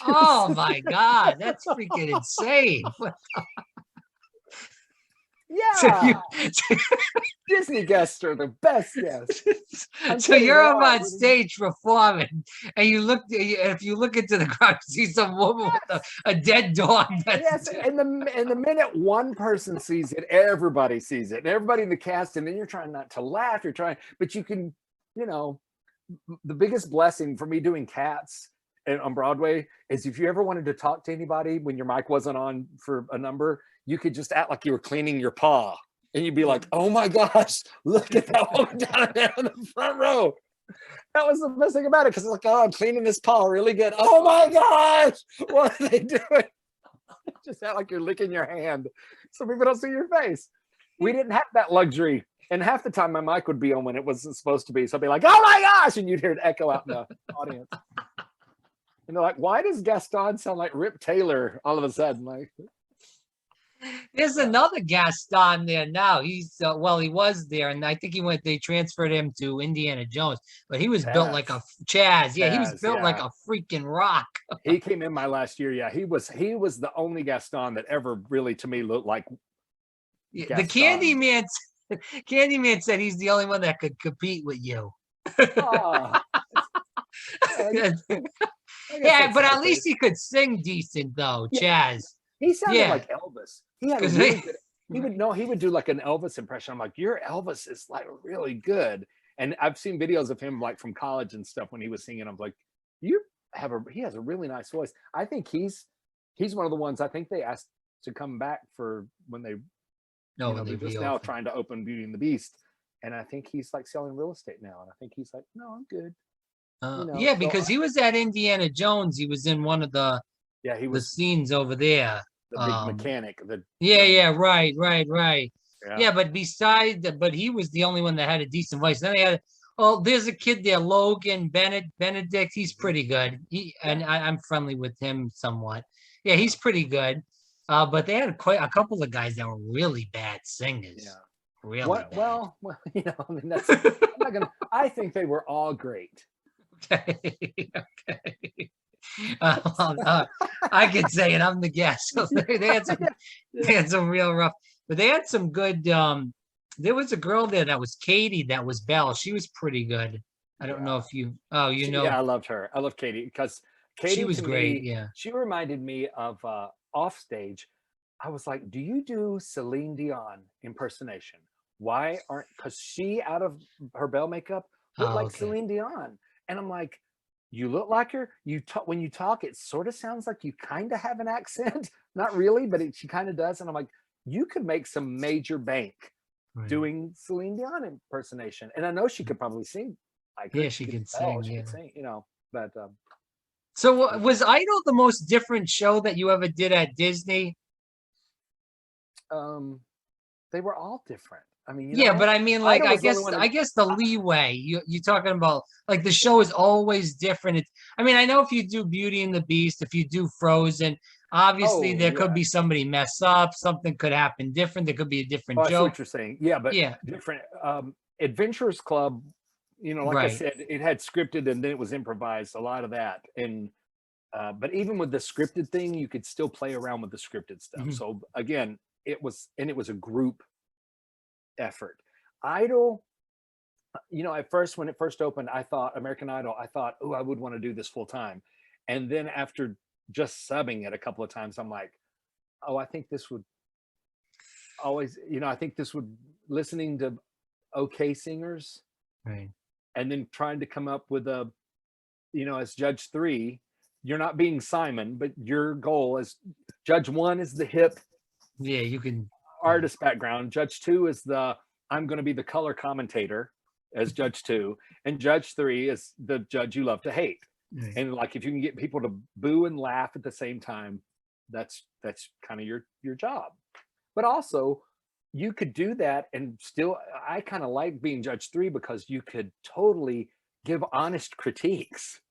Oh my God, that's freaking insane. So Yeah, Disney guests are the best guests. so you're up on stage performing, and if you look into the crowd, you see some woman with a dead dog. Yes, and the minute one person sees it, everybody sees it, and everybody in the cast, and then you're trying not to laugh. You're trying, but you can, the biggest blessing for me doing Cats and on Broadway is if you ever wanted to talk to anybody when your mic wasn't on for a number, you could just act like you were cleaning your paw, and you'd be like, "Oh my gosh, look at that woman down there in the front row." That was the best thing about it, because it's like, "Oh, I'm cleaning this paw really good. Oh my gosh, what are they doing?" Just act like you're licking your hand so people don't see your face. We didn't have that luxury. And half the time my mic would be on when it wasn't supposed to be. So I'd be like, "Oh my gosh," and you'd hear it echo out in the audience. And they're like, "Why does Gaston sound like Rip Taylor all of a sudden?" Like, there's another Gaston there now. He's he was there, and I think they transferred him to Indiana Jones, but he was built like a Chaz. Yeah, he was built like a freaking rock. He came in my last year. Yeah, he was the only Gaston that ever really to me looked like Gaston. The Candyman said he's the only one that could compete with you. Oh, yeah, but at least he could sing decent though, Chaz. He sounded like Elvis. He had he would do like an Elvis impression. I'm like, your Elvis is like really good. And I've seen videos of him like from college and stuff when he was singing. I'm like, he has a really nice voice. I think he's one of the ones I think they asked to come back for when they they're just now trying to open Beauty and the Beast. And I think he's like selling real estate now. And I think he's like, "No, I'm good." Yeah, because he was at Indiana Jones. He was in one of the scenes over there. The big mechanic. Right. Yeah, but he was the only one that had a decent voice. Then they had, there's a kid there, Logan Benedict. He's pretty good. I'm friendly with him somewhat. Yeah, he's pretty good. But they had quite a couple of guys that were really bad singers. Yeah, really bad. Well, I mean, that's. I'm not gonna. I think they were all great. Okay. I could say it. I'm the guest. So they had some real rough, but they had some good. There was a girl there that was Katie. That was Belle. She was pretty good. I don't know if you. Oh, Yeah, I loved her. I love Katie because Katie was great. Yeah, she reminded me of off stage. I was like, "Do you do Celine Dion impersonation? Why aren't?" Because she, out of her Belle makeup, looked like Celine Dion, and I'm like, "You look like her. You talk when you talk. It sort of sounds like you kind of have an accent. Not really, but she kind of does." And I'm like, "You could make some major bank doing Celine Dion impersonation." And I know she could probably sing. She could sing. She could sing. But. So was Idol the most different show that you ever did at Disney? They were all different. I mean, but I mean, like, I guess the leeway you're talking about, like, the show is always different. I mean, I know if you do Beauty and the Beast, if you do Frozen, obviously there could be somebody mess up, something could happen different. There could be a different joke. I see what you're saying. Yeah, but different. Adventurers Club, I said, it had scripted and then it was improvised. A lot of that, and but even with the scripted thing, you could still play around with the scripted stuff. Mm-hmm. So again, it was a group effort. Idol, at first when it first opened, I thought American Idol, oh, I would want to do this full time. And then after just subbing it a couple of times, I'm like, oh, I think this would always, I think this would, listening to okay singers, right, and then trying to come up with as Judge 3, you're not being Simon, but your goal is Judge 1 is the hip, you can artist background. Judge 2 is I'm going to be the color commentator as Judge 2, and Judge 3 is the judge you love to hate. Right. And like, if you can get people to boo and laugh at the same time, that's kind of your job. But also, you could do that and still, I kind of like being Judge 3 because you could totally give honest critiques,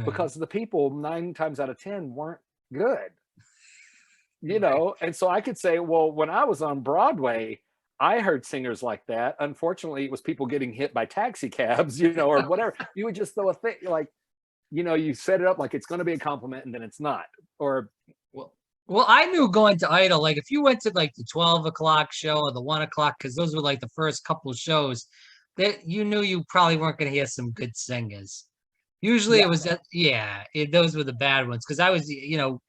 because the people 9 times out of 10 weren't good. And so I could say, well, when I was on Broadway, I heard singers like that. Unfortunately, it was people getting hit by taxi cabs, or whatever. You would just throw a thing like, you know, you set it up like it's going to be a compliment and then it's not. Or well, I knew going to Idol, like if you went to like the 12 o'clock show or the 1 o'clock, because those were like the first couple of shows, that you knew you probably weren't going to hear some good singers. Usually it was that, those were the bad ones. Because I was, you know,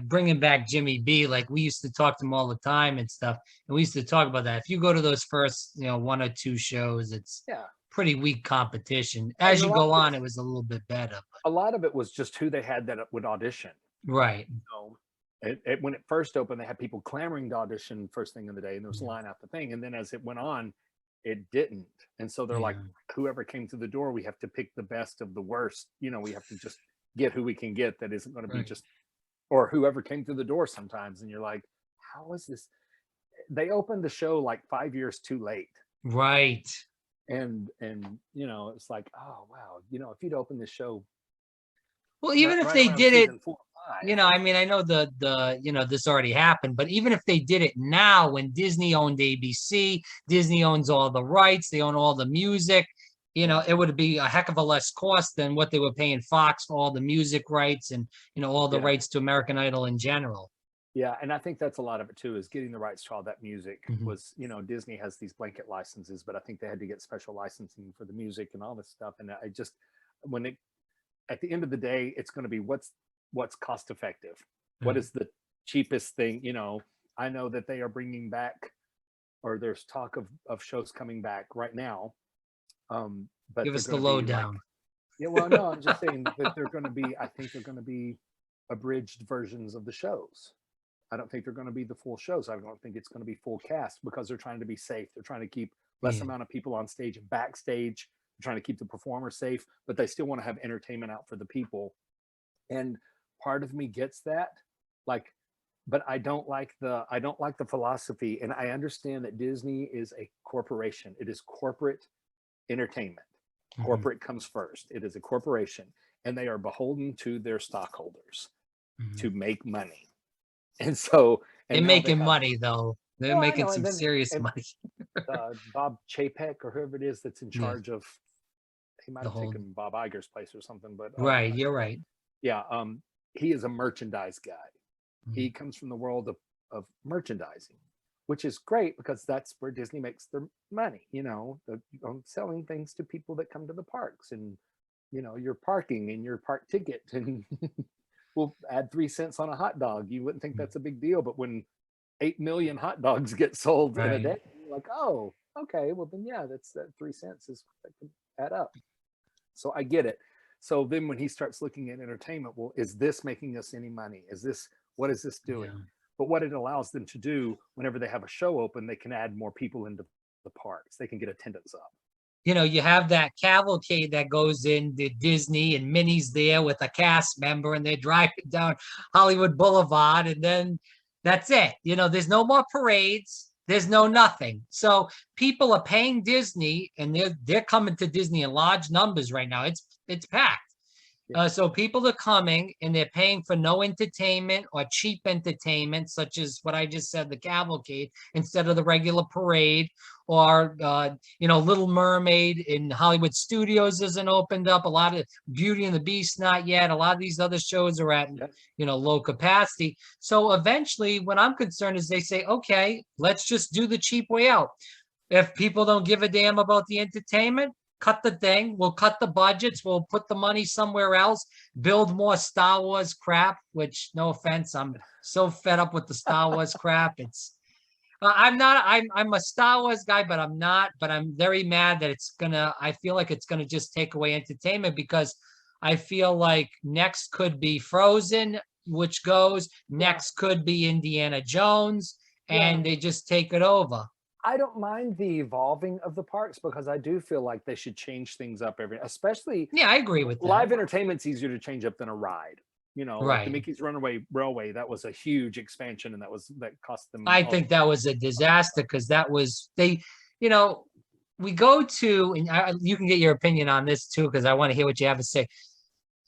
bringing back Jimmy B, like we used to talk to him all the time and stuff. And we used to talk about that. If you go to those first, you know, 1 or 2 shows, it's pretty weak competition. As you go on, it was a little bit better. A lot of it was just who they had that would audition. Right. You know, when it first opened, they had people clamoring to audition first thing in the day, and there was a line out the thing. And then as it went on, it didn't. And so they're like, whoever came through the door, we have to pick the best of the worst. You know, we have to just get who we can get that isn't going to be just, or whoever came through the door sometimes. And you're like, how is this? They opened the show like 5 years too late. Right. And you know, it's like, oh, wow. You know, if you'd opened the show. Well, even if they did it, you know, I mean, I know you know, this already happened, but even if they did it now when Disney owned ABC, Disney owns all the rights, they own all the music, you know, it would be a heck of a less cost than what they were paying Fox for all the music rights and, you know, all the rights to American Idol in general. Yeah. And I think that's a lot of it too, is getting the rights to all that music was, you know, Disney has these blanket licenses, but I think they had to get special licensing for the music and all this stuff. And I just, at the end of the day, it's going to be what's cost effective. What is the cheapest thing? You know, I know that they are bringing back, or there's talk of shows coming back right now. But give us the lowdown. Like, yeah, well, no, I'm just saying that they're going to be, I think they're going to be abridged versions of the shows. I don't think they're going to be the full shows. I don't think it's going to be full cast because they're trying to be safe. They're trying to keep less amount of people on stage and backstage. They're trying to keep the performer safe, but they still want to have entertainment out for the people. And part of me gets that, like, but I don't like the philosophy. And I understand that Disney is a corporation. It is corporate entertainment. Corporate comes first. It is a corporation, and they are beholden to their stockholders to make money. And so they're making money though. They're making some serious money. Bob Chapek or whoever it is that's in charge of, he might have taken Bob Iger's place or something, but right, you're right. Yeah, he is a merchandise guy. He comes from the world of merchandising, which is great because that's where Disney makes their money. You know, selling things to people that come to the parks, and you know, your parking and your park ticket, and we'll add 3 cents on a hot dog. You wouldn't think that's a big deal, but when 8 million hot dogs get sold in a day, you're like, oh, okay, well then that's that 3 cents that could add up. So I get it. So then when he starts looking at entertainment, well, is this making us any money? What is this doing? But what it allows them to do, whenever they have a show open, they can add more people into the parks. They can get attendance up. You know, you have that cavalcade that goes into Disney and Minnie's there with a cast member and they're driving down Hollywood Boulevard, and then that's it. You know, there's no more parades. There's no nothing. So people are paying Disney, and they're coming to Disney in large numbers right now. It's packed. So people are coming and they're paying for no entertainment or cheap entertainment, such as what I just said, the cavalcade, instead of the regular parade, or, you know, Little Mermaid in Hollywood Studios isn't opened up. A lot of Beauty and the Beast, not yet. A lot of these other shows are at, you know, low capacity. So eventually, what I'm concerned is they say, okay, let's just do the cheap way out. If people don't give a damn about the entertainment, cut the thing. We'll cut the budgets. We'll put the money somewhere else. Build more Star Wars crap, which, no offense, I'm so fed up with the Star Wars crap. It's, I'm a Star Wars guy, but I'm very mad that I feel like it's gonna just take away entertainment, because I feel like next could be Frozen, which goes, next could be Indiana Jones, and they just take it over. I don't mind the evolving of the parks, because I do feel like they should change things up especially. Yeah, I agree with that. Live entertainment's easier to change up than a ride. You know, like the Mickey's Runaway Railway, that was a huge expansion, and that cost them. I think that was a disaster, because you know, we go to, and you can get your opinion on this too, because I want to hear what you have to say.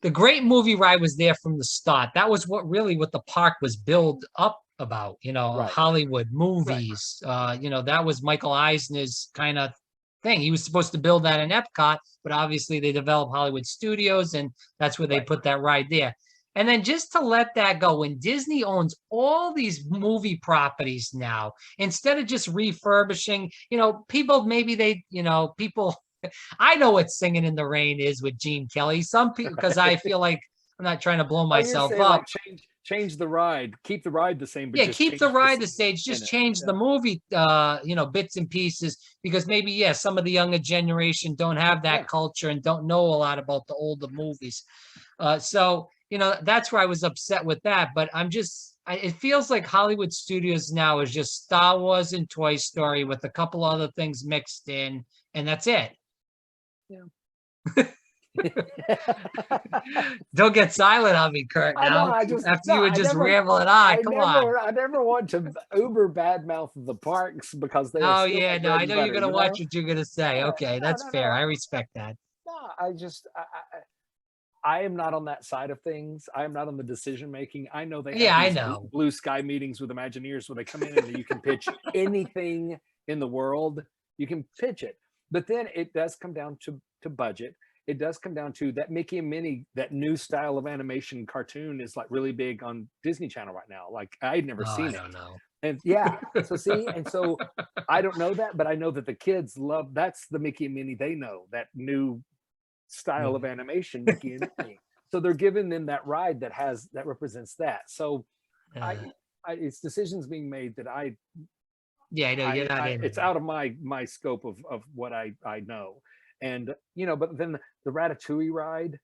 The Great Movie Ride was there from the start. That was what the park was built up about, you know, Hollywood movies. You know, that was Michael Eisner's kind of thing. He was supposed to build that in Epcot, but obviously they developed Hollywood Studios, and that's where they put that ride there. And then just to let that go, when Disney owns all these movie properties now, instead of just refurbishing, people, maybe they, people, I know what Singing in the Rain is with Gene Kelly. Some people, because I feel like I'm not trying to blow myself up. Like change the ride, keep the ride the same, but yeah, just keep the ride the same, just change the movie, bits and pieces, because maybe, some of the younger generation don't have that culture and don't know a lot about the older movies. So, that's where I was upset with that. But it feels like Hollywood Studios now is just Star Wars and Toy Story with a couple other things mixed in, and that's it. Yeah. Don't get silent on me, Curt. Now, after you were just rambling on. Come on. I never want to uber badmouth the parks because they. Oh yeah, no, I know you're gonna watch what you're gonna say. Okay, that's fair. I respect that. No, I am not on that side of things. I am not on the decision making. I know they have these blue sky meetings with Imagineers where they come in and you can pitch anything in the world. You can pitch it, but then it does come down to budget. It does come down to that Mickey and Minnie, that new style of animation cartoon is like really big on Disney Channel right now. Like I'd never seen it. I don't know. And so I don't know that, but I know that the kids love, that's the Mickey and Minnie they know, that new style of animation, Mickey and Minnie. So they're giving them that ride that represents that. So it's decisions being made that I know you're not in. It's out of my scope of what I know. And but then the Ratatouille ride.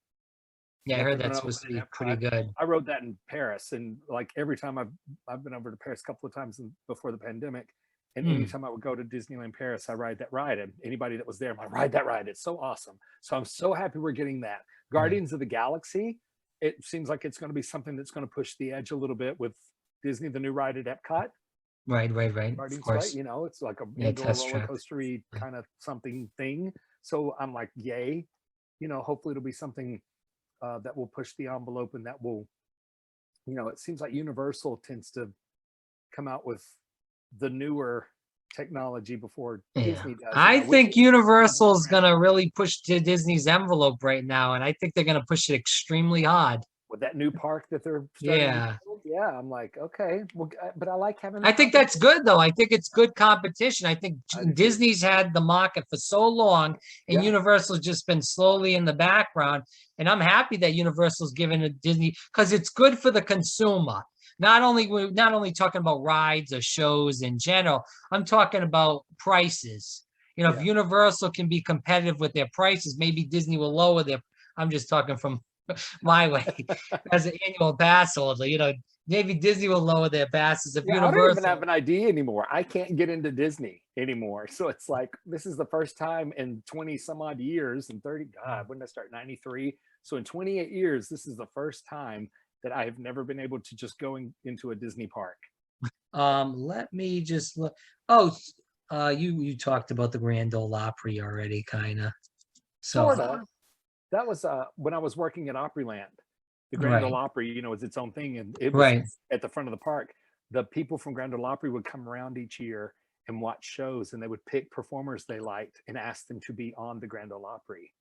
Yeah, I heard that's supposed to be pretty good. I rode that in Paris, and like every time I've been over to Paris a couple of times before the pandemic, and anytime I would go to Disneyland Paris, I ride that ride. And anybody that was there, I ride that ride. It's so awesome. So I'm so happy we're getting that. Guardians of the Galaxy. It seems like it's going to be something that's going to push the edge a little bit with Disney, the new ride at Epcot. Right. Guardians, right? It's like a indoor roller coastery kind of something thing. So I'm like, yay, hopefully it'll be something that will push the envelope, and that will, it seems like Universal tends to come out with the newer technology before Disney does. I think Universal is going to really push to Disney's envelope right now, and I think they're going to push it extremely hard. With that new park that they're starting to build, I'm like, okay, well, but I like having. I think that's good, though. I think it's good competition. I think Disney's had the market for so long, and Universal's just been slowly in the background. And I'm happy that Universal's given it Disney, because it's good for the consumer. Not only talking about rides or shows in general, I'm talking about prices. If Universal can be competitive with their prices, maybe Disney will lower their. I'm just talking from my way as an annual pass holder. Maybe Disney will lower their passes if Universal. I don't even have an idea anymore. I can't get into Disney anymore. So it's like, this is the first time in 20 some odd years, and 30, God, when did I start? 93. So in 28 years, this is the first time that I have never been able to just go into a Disney park. Let me just look. Oh, you talked about the Grand Ole Opry already, kind of. Sorta. That was when I was working at Opryland. The Grand Ole Opry, is its own thing, and it was at the front of the park. The people from Grand Ole Opry would come around each year and watch shows, and they would pick performers they liked and ask them to be on the Grand Ole Opry.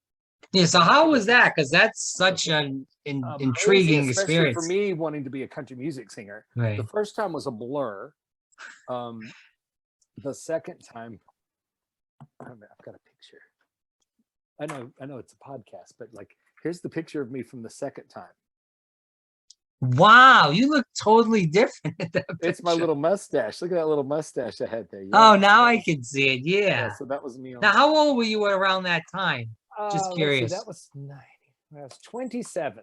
Yeah, so how was that? Because that's such an intriguing experience. For me, wanting to be a country music singer. Right. The first time was a blur. The second time, I've got a picture. I know it's a podcast, but like, here's the picture of me from the second time. Wow, you look totally different at that picture. It's my little mustache. Look at that little mustache I had there. Oh, now I can see it. Yeah. So that was me. Now, how old were you around that time? Just curious. That was 90. I was 27.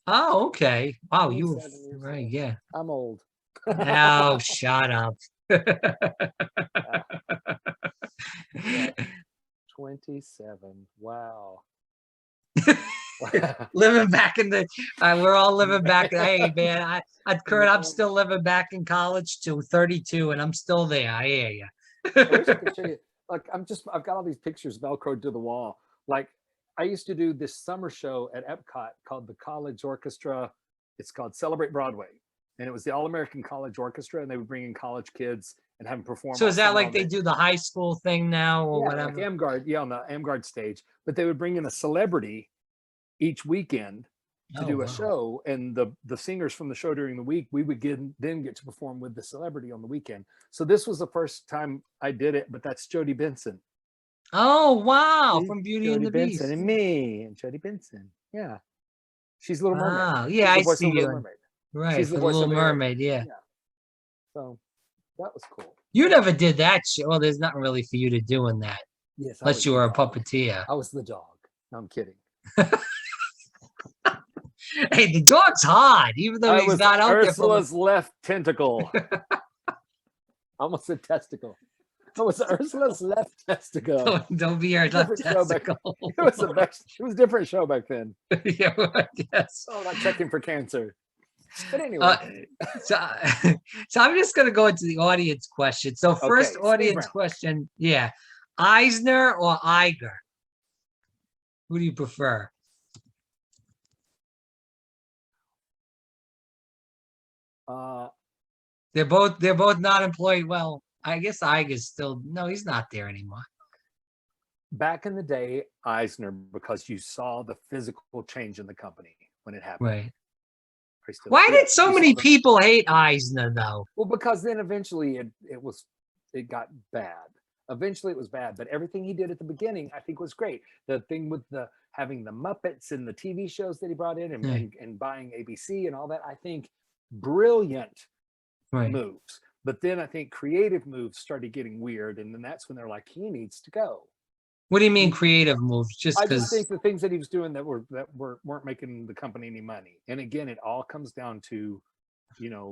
Oh, okay. Wow, you were right. Yeah. I'm old. Oh, shut up. 27. Wow. Living back in the we're all living back. Hey man, Curt, I'm still living back in college too, 32, and I'm still there. I hear you. I wish I could show you. Like, I've got all these pictures velcroed to the wall. Like, I used to do this summer show at Epcot called the College Orchestra. It's called Celebrate Broadway. and it was the All American College Orchestra, and they would bring in college kids and have them perform. So is that like they do the high school thing now or whatever? Like AmGuard, on the AmGuard stage. But they would bring in a celebrity each weekend to do a show, and the singers from the show during the week, we would then get to perform with the celebrity on the weekend. So this was the first time I did it, but that's Jodie Benson. Oh wow, from Beauty and the Beast. And me and Jodie Benson. Yeah. She's Little Mermaid. Oh, yeah, I see you. Mermaid. Right, She's the voice Little of Mermaid, yeah. So that was cool. You never did that show. Well, there's nothing really for you to do in that. Yes, unless you were a puppeteer. I was the dog. No, I'm kidding. Hey, the dog's hard, even though he's not out there. Ursula's left tentacle. Almost a testicle. I was Ursula's left testicle. Don't be her left testicle. It was a different show back then. Yeah, yes. Oh, not checking for cancer. But anyway. So I'm just going to go into the audience question. So first audience question. Yeah. Eisner or Iger? Who do you prefer? They're both not employed. Well, I guess Iger's still, no, he's not there anymore. Back in the day, Eisner, because you saw the physical change in the company when it happened. Right. Why did so many people hate Eisner though? Well, because then eventually it got bad. Eventually it was bad, but everything he did at the beginning, I think, was great. The thing with having the Muppets and the TV shows that he brought in and buying ABC and all that, I think brilliant moves. But then I think creative moves started getting weird, and then that's when they're like, he needs to go. What do you mean creative moves? I just think the things that he was doing that weren't making the company any money. And again, it all comes down to,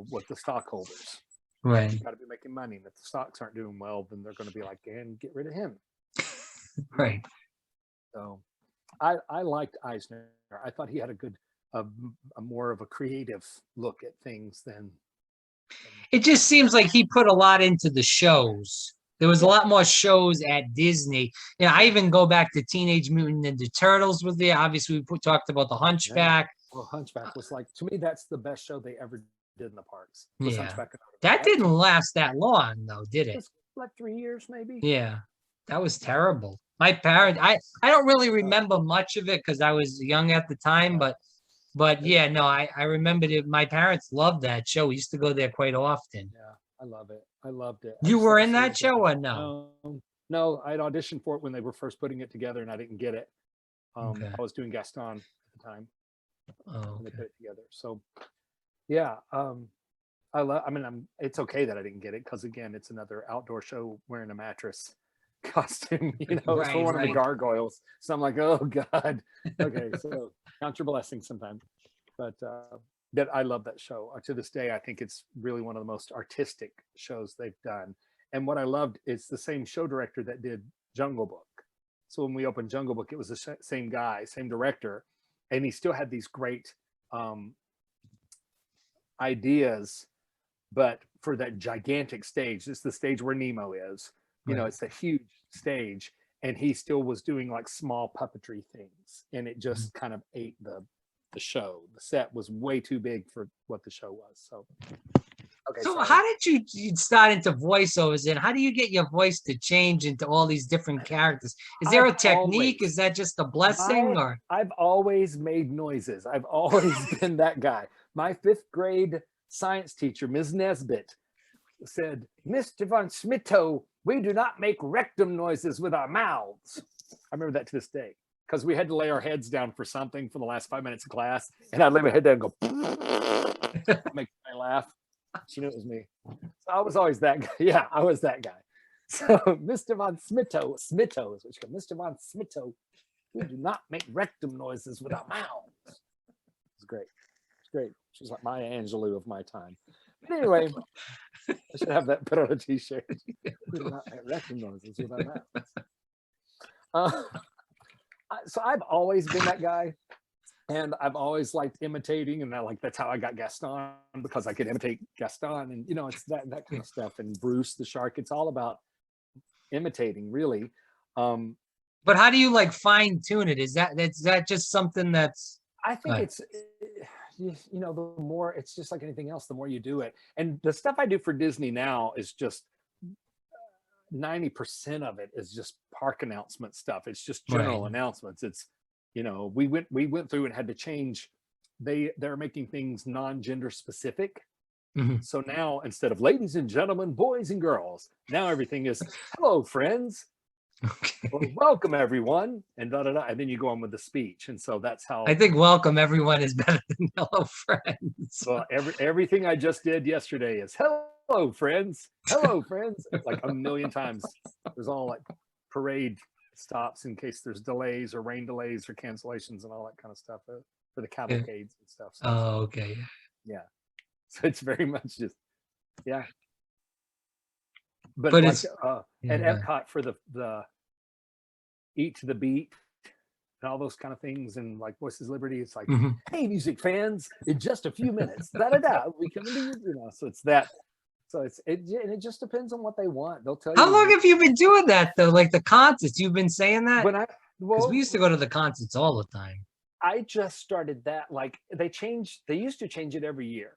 what the stockholders. Right. You got to be making money. And if the stocks aren't doing well, then they're going to be like, and get rid of him. Right. So I liked Eisner. I thought he had a more of a creative look at things than. It just seems like he put a lot into the shows. There was a lot more shows at Disney. I even go back to Teenage Mutant Ninja Turtles was there. Obviously, we talked about the Hunchback. Yeah. Well, Hunchback was to me, that's the best show they ever did in the parks. Yeah. That didn't last that long, though, did it? Like 3 years, maybe. Yeah, that was terrible. My parents, I don't really remember much of it because I was young at the time, but yeah, no, I remembered it. My parents loved that show. We used to go there quite often. Yeah, I love it. I loved it. You were in that show or no? No, I'd auditioned for it when they were first putting it together, and I didn't get it. I was doing Gaston at the time. Oh, when they put it together. So, yeah, it's okay that I didn't get it because again, it's another outdoor show wearing a mattress costume. It's for one of the gargoyles. So I'm like, oh God. Okay, so count your blessings sometimes. But I love that show. To this day, I think it's really one of the most artistic shows they've done. And what I loved, it's the same show director that did Jungle Book. So when we opened Jungle Book, it was the same guy, same director, and he still had these great ideas, but for that gigantic stage. It's the stage where Nemo is. It's a huge stage, and he still was doing like small puppetry things, and it just kind of ate the show. The set was way too big for what the show was. So how did you start into voiceovers, and how do you get your voice to change into all these different characters? Is there a technique? Is that just a blessing? Or I've always made noises. I've always been that guy. My 5th grade science teacher, Ms. Nesbitt, said, "Mr. Von Schmidten, we do not make rectum noises with our mouths." I remember that to this day, because we had to lay our heads down for something for the last 5 minutes of class, and I'd lay my head down and go, make me laugh. She knew it was me. So I was always that guy. Yeah, I was that guy. So Mr. Von Schmidten is what she called. Mr. Von Schmidten, we do not make rectum noises with our mouths. It's great. It's great. She's like Maya Angelou of my time. But anyway, I should have that put on a t-shirt. We do not make rectum noises with our mouths. So I've always been that guy. And I've always liked imitating, and that's how I got Gaston, because I could imitate Gaston, and it's that kind of stuff. And Bruce the Shark, it's all about imitating, really. But how do you fine tune it? Is that just something that's? I think you know, the more, it's just like anything else, the more you do it. And the stuff I do for Disney now is just 90% of it is just park announcement stuff. It's just general announcements. It's, you know, we went through and had to change. They're making things non-gender specific. So now, instead of ladies and gentlemen, boys and girls, now everything is hello friends. Well, welcome everyone, and da da da, and then you go on with the speech. And so that's how I think welcome everyone is better than hello friends. Well, everything I just did yesterday is hello friends, hello friends, like a million times. There's all like parade stops in case there's delays or rain delays or cancellations and all that kind of stuff for the cavalcades and stuff. So, oh, okay. Yeah. So it's very much just, yeah. But But like, it's at Epcot for the Eat to the Beat and all those kind of things, and like Voices of Liberty, it's like, hey, music fans, in just a few minutes, da da da, we come into you know. So it's that. So it just depends on what they want. They'll tell you. How long have you been doing that though? Like the concerts, you've been saying that? Because we used to go to the concerts all the time. I just started that. Like they used to change it every year.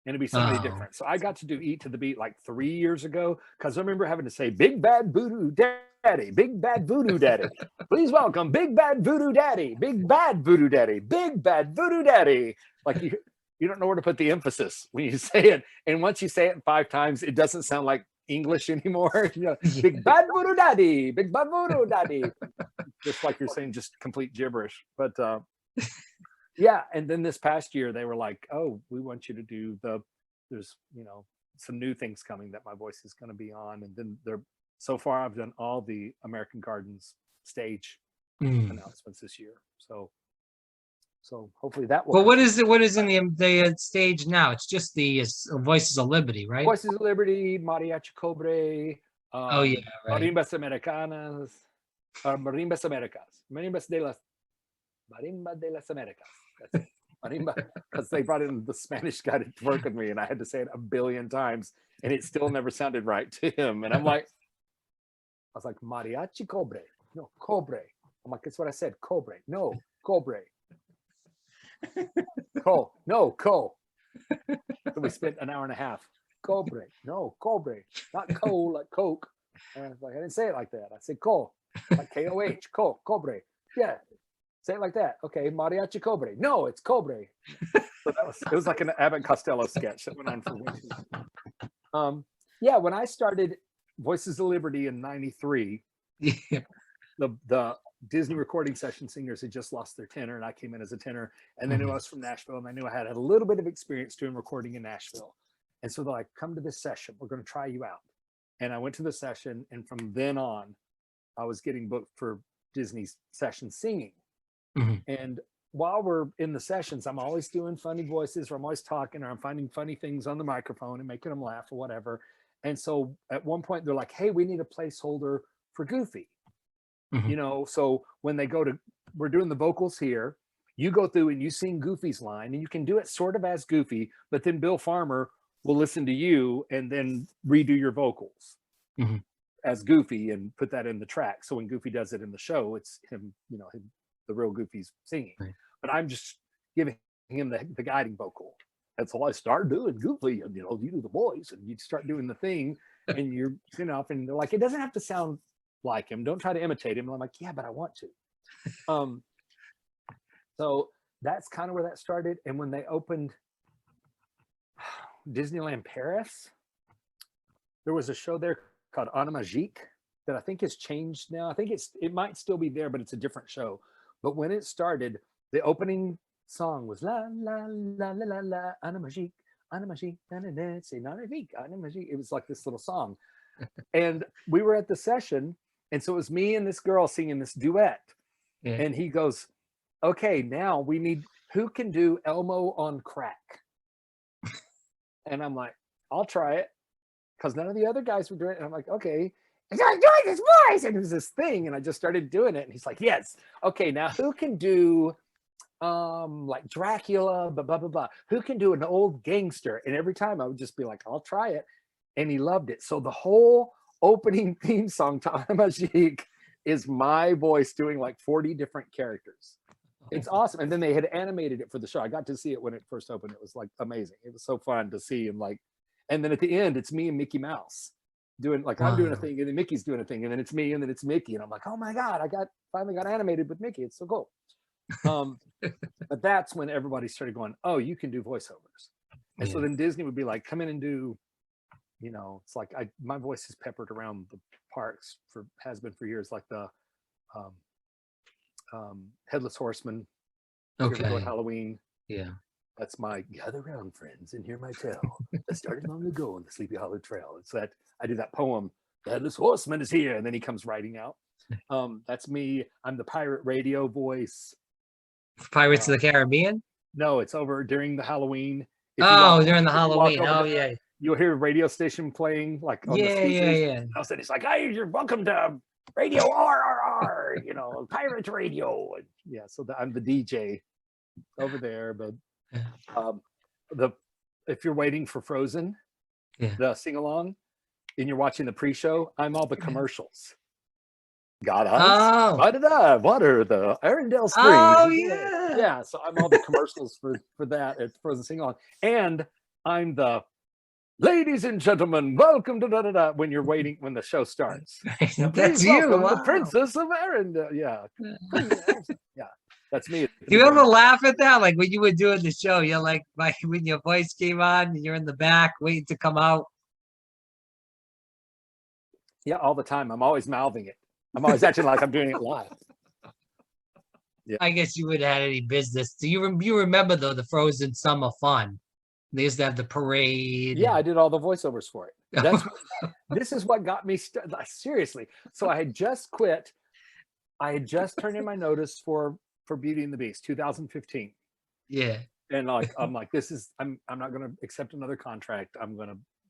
And it'd be somebody different. So I got to do Eat to the Beat like 3 years ago, because I remember having to say, Big Bad Voodoo Daddy, Big Bad Voodoo Daddy. Please welcome Big Bad Voodoo Daddy, Big Bad Voodoo Daddy, Big Bad Voodoo Daddy. Like you don't know where to put the emphasis when you say it. And once you say it 5 times, it doesn't sound like English anymore. You know, Big Bad Voodoo Daddy, Big Bad Voodoo Daddy. Just like you're saying, just complete gibberish. But yeah, and then this past year they were like, "Oh, we want you to do there's, you know, some new things coming that my voice is going to be on." And then so far I've done all the American Gardens stage announcements this year. So hopefully that will. Well, what is in the stage now? It's just the Voices of Liberty, right? Voices of Liberty, Mariachi Cobre, oh yeah, right. Marimbas Americanas, Marimbas Americas, Marimbas de las Americas. That's it. Marimba, because they brought in the Spanish guy to work with me, and I had to say it a billion times, and it still never sounded right to him. And I was like, Mariachi Cobre, no, Cobre. I'm like, that's what I said, Cobre, no, Cobre. No, Co. So we spent an hour and a half. Cobre, no, Cobre, not Co like Coke. And I was like, I didn't say it like that. I said Co, like K-O-H, Co, Cobre. Yeah. Say it like that. Okay, Mariachi Cobre. No, it's Cobre. So it was like an Abbott Costello sketch that went on for weeks. Yeah, when I started Voices of Liberty in '93, the Disney recording session singers had just lost their tenor, and I came in as a tenor, and they knew I was from Nashville, and they knew I had a little bit of experience doing recording in Nashville. And so they're like, come to this session. We're going to try you out. And I went to the session, and from then on, I was getting booked for Disney's session singing. And while we're in the sessions, I'm always doing funny voices, or I'm always talking, or I'm finding funny things on the microphone and making them laugh or whatever. And so at one point they're like, hey, we need a placeholder for Goofy. You know, so when we're doing the vocals here, you go through and you sing Goofy's line, and you can do it sort of as Goofy, but then Bill Farmer will listen to you and then redo your vocals as Goofy and put that in the track. So when Goofy does it in the show, it's him, you know, the real Goofy's singing, but I'm just giving him the guiding vocal. That's all I start doing, Goofy, and you know, you do the voice, and you start doing the thing, and you're, you know, and they're like, it doesn't have to sound like him. Don't try to imitate him. And I'm like, yeah, but I want to. So that's kind of where that started. And when they opened Disneyland Paris, there was a show there called Anna Magique that I think has changed now. I think it might still be there, but it's a different show. But when it started, the opening song was la la la la la la Anna Magique, Anna Magique, c'est magnifique, Anna Magique. It was like this little song. And we were at the session, and so it was me and this girl singing this duet. And he goes, okay, now we need, who can do Elmo on crack? And I'm like, I'll try it, because none of the other guys were doing it. And I'm like, okay. And I'm doing this voice, and it was this thing, and I just started doing it. And he's like, yes. Okay, now who can do like Dracula, blah, blah, blah, blah. Who can do an old gangster? And every time I would just be like, I'll try it. And he loved it. So the whole opening theme song to Anna Magique is my voice doing like 40 different characters. It's awesome. And then they had animated it for the show. I got to see it when it first opened. It was like amazing. It was so fun to see him like, and then at the end, it's me and Mickey Mouse doing like, I'm doing a thing and then Mickey's doing a thing and then it's me and then it's Mickey. And I'm like, oh my God, finally got animated with Mickey. It's so cool. But that's when everybody started going, oh, you can do voiceovers. And so then Disney would be like, come in and do, it's like my voice is peppered around the parks has been for years, like the Headless Horseman. Okay. Go at Halloween. Yeah. That's my gather round, friends, and hear my tale that started long ago on the Sleepy Hollow Trail. It's that I do that poem, the Headless Horseman is here, and then he comes riding out. That's me. I'm the pirate radio voice. Pirates of the Caribbean? No, it's over during the Halloween. During the Halloween. Oh, there, yeah. You'll hear a radio station playing like on the speakers. Yeah. And all of a sudden it's like, hey, you're welcome to Radio RRR, pirate radio. Yeah, so I'm the DJ over there. But if you're waiting for Frozen, the sing along, and you're watching the pre-show, I'm all the commercials. Got us. Why did I water the Arendelle Spring? Oh yeah. Yeah. So I'm all the commercials for that at Frozen Sing Along, and I'm the ladies and gentlemen, welcome to when you're waiting when the show starts. That's you, the Princess of Arendelle. Yeah. Yeah. That's me. Do you ever laugh at that? Like when you were doing the show, you're like, when your voice came on, and you're in the back waiting to come out. Yeah, all the time. I'm always mouthing it. I'm always acting like I'm doing it live. Yeah. I guess you would have had any business. Do you remember though the Frozen Summer Fun? They used to have the parade. Yeah, I did all the voiceovers for it. This is what got me seriously. So I had just quit. I had just turned in my notice for Beauty and the Beast, 2015. Yeah. And I'm like, I'm not going to accept another contract.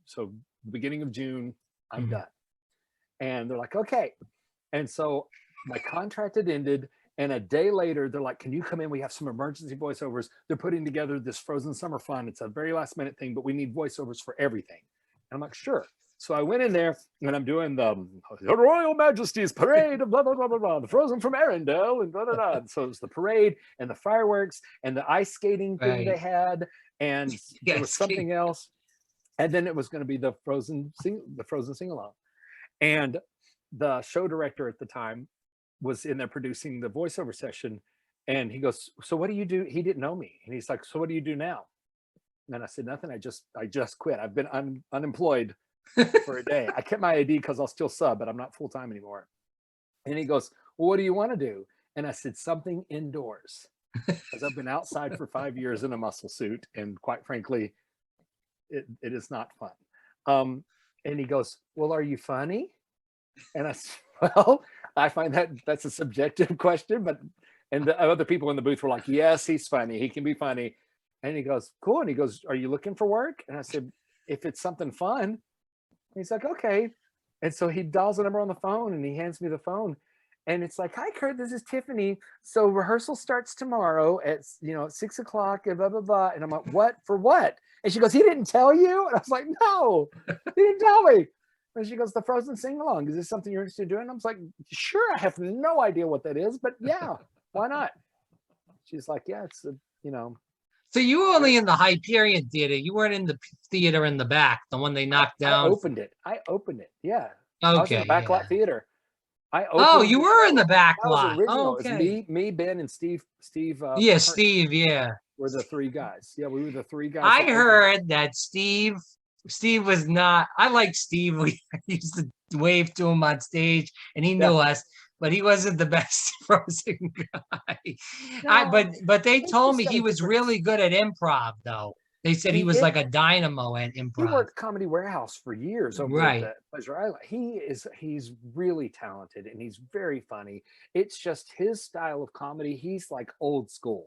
So beginning of June, I'm done. And they're like, okay. And so my contract had ended. And a day later, they're like, can you come in? We have some emergency voiceovers. They're putting together this Frozen Summer Fun. It's a very last minute thing, but we need voiceovers for everything. And I'm like, sure. So I went in there and I'm doing the Royal Majesty's Parade of blah, blah, blah, blah, blah, the Frozen from Arendelle and blah, blah, blah. So it was the parade and the fireworks and the ice skating thing they had. And there was something else. And then it was going to be the Frozen sing-along. And the show director at the time was in there producing the voiceover session, and he goes, so what do you do? He didn't know me. And he's like, so what do you do now? And I said, nothing. I just quit. I've been unemployed for a day. I kept my ID because I'll still sub, but I'm not full-time anymore. And he goes, well, what do you want to do? And I said, something indoors, because I've been outside for 5 years in a muscle suit. And quite frankly, it is not fun. And he goes, well, are you funny? And I said, well, I find that's a subjective question, and the other people in the booth were like, yes, he's funny. He can be funny. And he goes, cool. And he goes, are you looking for work? And I said, if it's something fun. And he's like, okay. And so he dials the number on the phone and he hands me the phone. And it's like, hi, Curt, this is Tiffany. So rehearsal starts tomorrow at 6 o'clock and blah, blah, blah. And I'm like, what? For what? And she goes, he didn't tell you? And I was like, no, he didn't tell me. And she goes, the Frozen sing-along. Is this something you're interested in doing? I was like, sure, I have no idea what that is, but yeah, why not? She's like, yeah, it's So you were only in the Hyperion Theater. You weren't in the theater in the back, the one they knocked down. I opened it. Yeah. Okay. I was in the backlot theater. You were in the back lot. Okay. It was me, Ben, and Steve. Steve. Yeah. We're the three guys. Yeah, we were the three guys. I heard that Steve was not. I like Steve. We used to wave to him on stage, and he knew us, but he wasn't the best Frozen guy. No, but they told me he was really good at improv, though. They said he was like a dynamo at improv. He worked Comedy Warehouse for years over at Pleasure Island. He's really talented and he's very funny. It's just his style of comedy. He's like old school.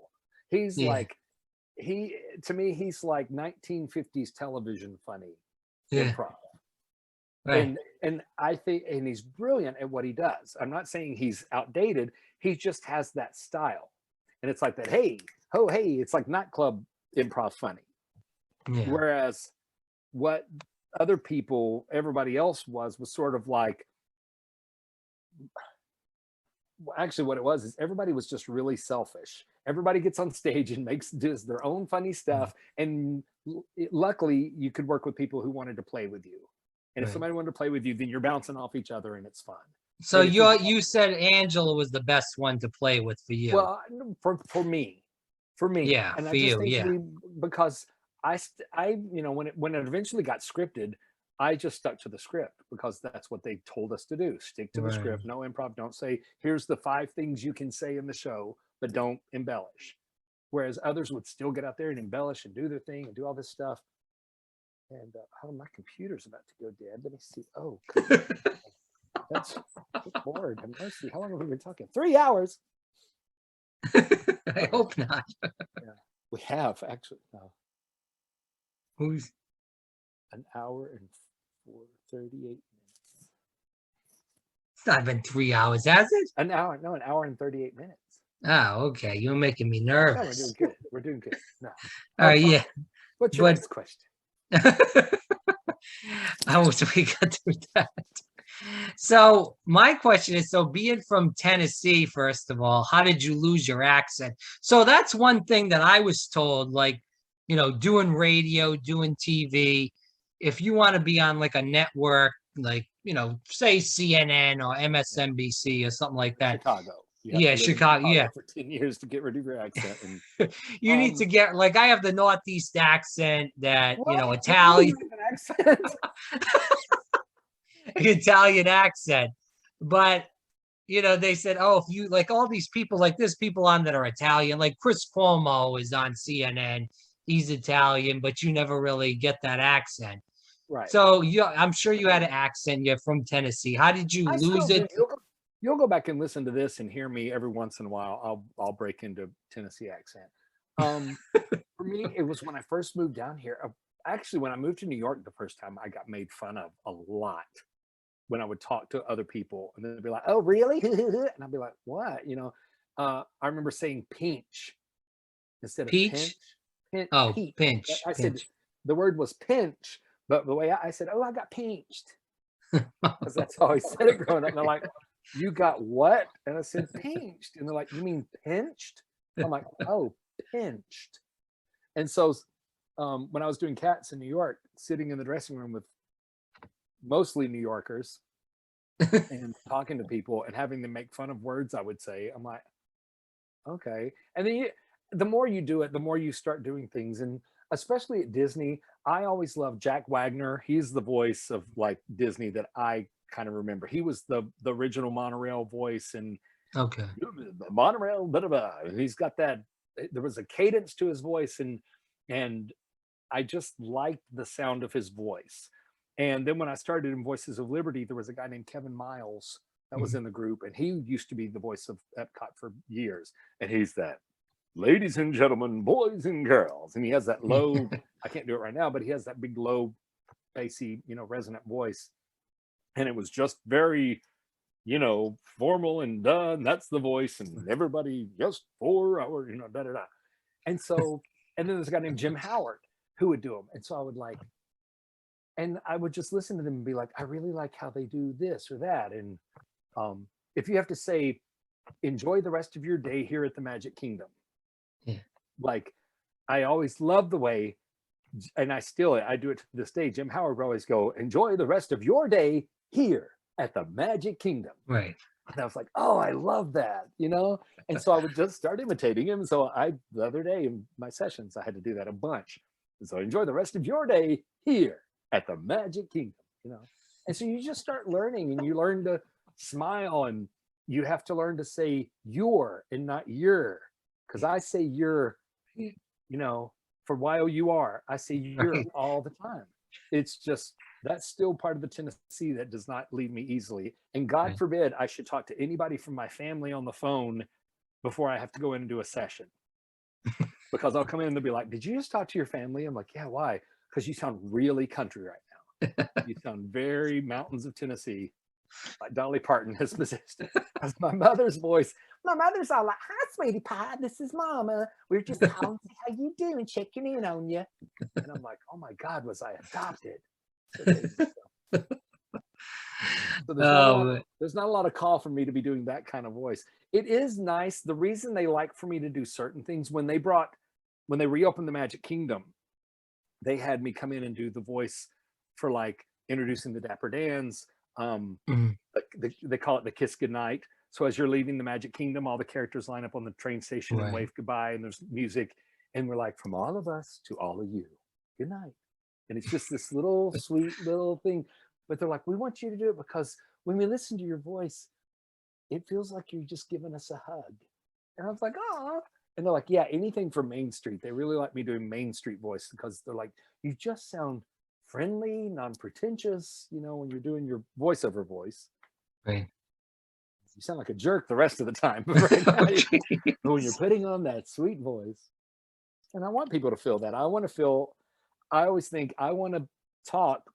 He's like to me, he's like 1950s television funny improv. Right. And I think, and he's brilliant at what he does. I'm not saying he's outdated. He just has that style. And it's like that, hey, it's like nightclub improv funny. Yeah. Whereas what other people, everybody else was sort of like, actually what it was is everybody was just really selfish. Everybody gets on stage and does their own funny stuff, and luckily you could work with people who wanted to play with you. And if somebody wanted to play with you, then you're bouncing off each other and it's fun. So you said Angela was the best one to play with for you. Well, for me, Yeah, and for I just you, think because I you know, when it eventually got scripted, I just stuck to the script because that's what they told us to do. Stick to the script, no improv. Don't say, here's the 5 things you can say in the show, but don't embellish. Whereas others would still get out there and embellish and do their thing and do all this stuff. And oh, my computer's about to go dead. Let me see. Oh, that's bored. Mercy. How long have we been talking? 3 hours. I hope not. Yeah, we have actually. No. Who's an hour and 38 minutes. It's not been 3 hours, has it? An hour and 38 minutes. Oh, okay. You're making me nervous. No, we're doing good. We're doing good. No. All right, yeah. What's your next question? I wish we got through that. So my question is, so being from Tennessee, first of all, how did you lose your accent? So that's one thing that I was told, like, you know, doing radio, doing TV, if you want to be on like a network, like, you know, say CNN or MSNBC or something like that. Chicago. Yeah, Chicago. Yeah. For 10 years to get rid of your accent. And, you need to get, like, I have the Northeast accent that, what? You know, Italian. Italian accent. But, you know, they said, oh, if you like all these people, like there's people on that are Italian, like Chris Cuomo is on CNN. He's Italian, but you never really get that accent. Right. So I'm sure you had an accent. You're from Tennessee. How did you lose it? You'll go back and listen to this and hear me every once in a while. I'll break into Tennessee accent. For me, it was when I first moved down here. Actually, when I moved to New York the first time, I got made fun of a lot when I would talk to other people, and they'd be like, "Oh, really?" and I'd be like, "What?" You know, I remember saying "pinch" instead of peach. Pinch. Oh, peach. pinch. I said the word was pinch, but the way I said, "Oh, I got pinched," because that's how I said it growing up. And they're like, "You got what?" And I said, "Pinched." And they're like, "You mean pinched?" I'm like, "Oh, pinched." And so when I was doing Cats in New York, sitting in the dressing room with mostly New Yorkers and talking to people and having them make fun of words I would say, I'm like, okay. And then the more you do it, the more you start doing things. And especially at Disney, I always loved Jack Wagner. He's the voice of like Disney that I kind of remember. He was the original monorail voice, and okay, monorail, blah, blah, blah. He's got that, there was a cadence to his voice, and I just liked the sound of his voice. And then when I started in Voices of Liberty, there was a guy named Kevin Miles that was in the group, and he used to be the voice of Epcot for years. And he's that, ladies and gentlemen, boys and girls. And he has that low, I can't do it right now, but he has that big, low, bassy, you know, resonant voice. And it was just very, you know, formal and done. That's the voice. And everybody just 4 hours, you know, da da da. And so, and then there's a guy named Jim Howard who would do them. And so I would like, and I would just listen to them and be like, I really like how they do this or that. And if you have to say, enjoy the rest of your day here at the Magic Kingdom. Yeah. Like, I always love the way, and I do it to this day. Jim Howard would always go, enjoy the rest of your day here at the Magic Kingdom. Right. And I was like, oh, I love that, you know? And so I would just start imitating him. So the other day in my sessions, I had to do that a bunch. And so enjoy the rest of your day here at the Magic Kingdom, you know? And so you just start learning, and you learn to smile, and you have to learn to say your and not your. Because I say your, you know, for Y-O-U-R, I say your all the time. It's just, that's still part of the Tennessee that does not leave me easily. And God forbid I should talk to anybody from my family on the phone before I have to go in and do a session. Because I'll come in and they'll be like, did you just talk to your family? I'm like, yeah, why? Because you sound really country right now. You sound very mountains of Tennessee, like Dolly Parton has possessed. Because my mother's voice, my mother's all like, hi, sweetie pie, this is Mama. We're just calling to see how you doing, checking in on you. And I'm like, oh my God, was I adopted? So Oh, there's not a lot of call for me to be doing that kind of voice. It is nice. The reason they like for me to do certain things, when they reopened the Magic Kingdom, they had me come in and do the voice for like introducing the Dapper Dans. mhm, They call it the Kiss Goodnight. So as you're leaving the Magic Kingdom, all the characters line up on the train station and right. wave goodbye, and there's music, and we're like, from all of us to all of you, good night. And it's just this little sweet little thing. But they're like, we want you to do it because when we listen to your voice, it feels like you're just giving us a hug. And I was like, oh. And they're like, yeah, anything from Main Street. They really like me doing Main Street voice because they're like, you just sound friendly, non-pretentious, when you're doing your voiceover voice. Right. You sound like a jerk the rest of the time. But right now, when you're putting on that sweet voice, and I want people to feel that. I always think I want to talk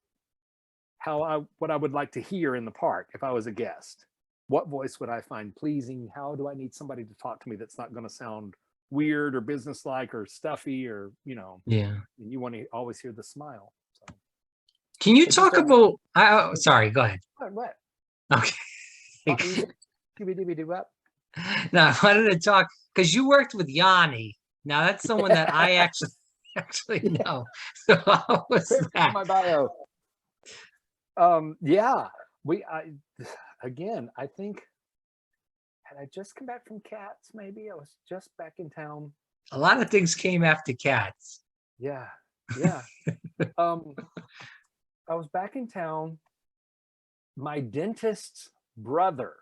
what I would like to hear in the park if I was a guest. What voice would I find pleasing? How do I need somebody to talk to me that's not going to sound weird or businesslike or stuffy or, Yeah. and you want to always hear the smile. So Can you talk about, sorry, go ahead. what? Okay. What? Now, I wanted to talk, because you worked with Yanni. Now, that's someone that I actually know. So how was that? My bio. Yeah. I think, had I just come back from Cats, maybe I was just back in town. A lot of things came after Cats. Yeah. I was back in town. My dentist's brother.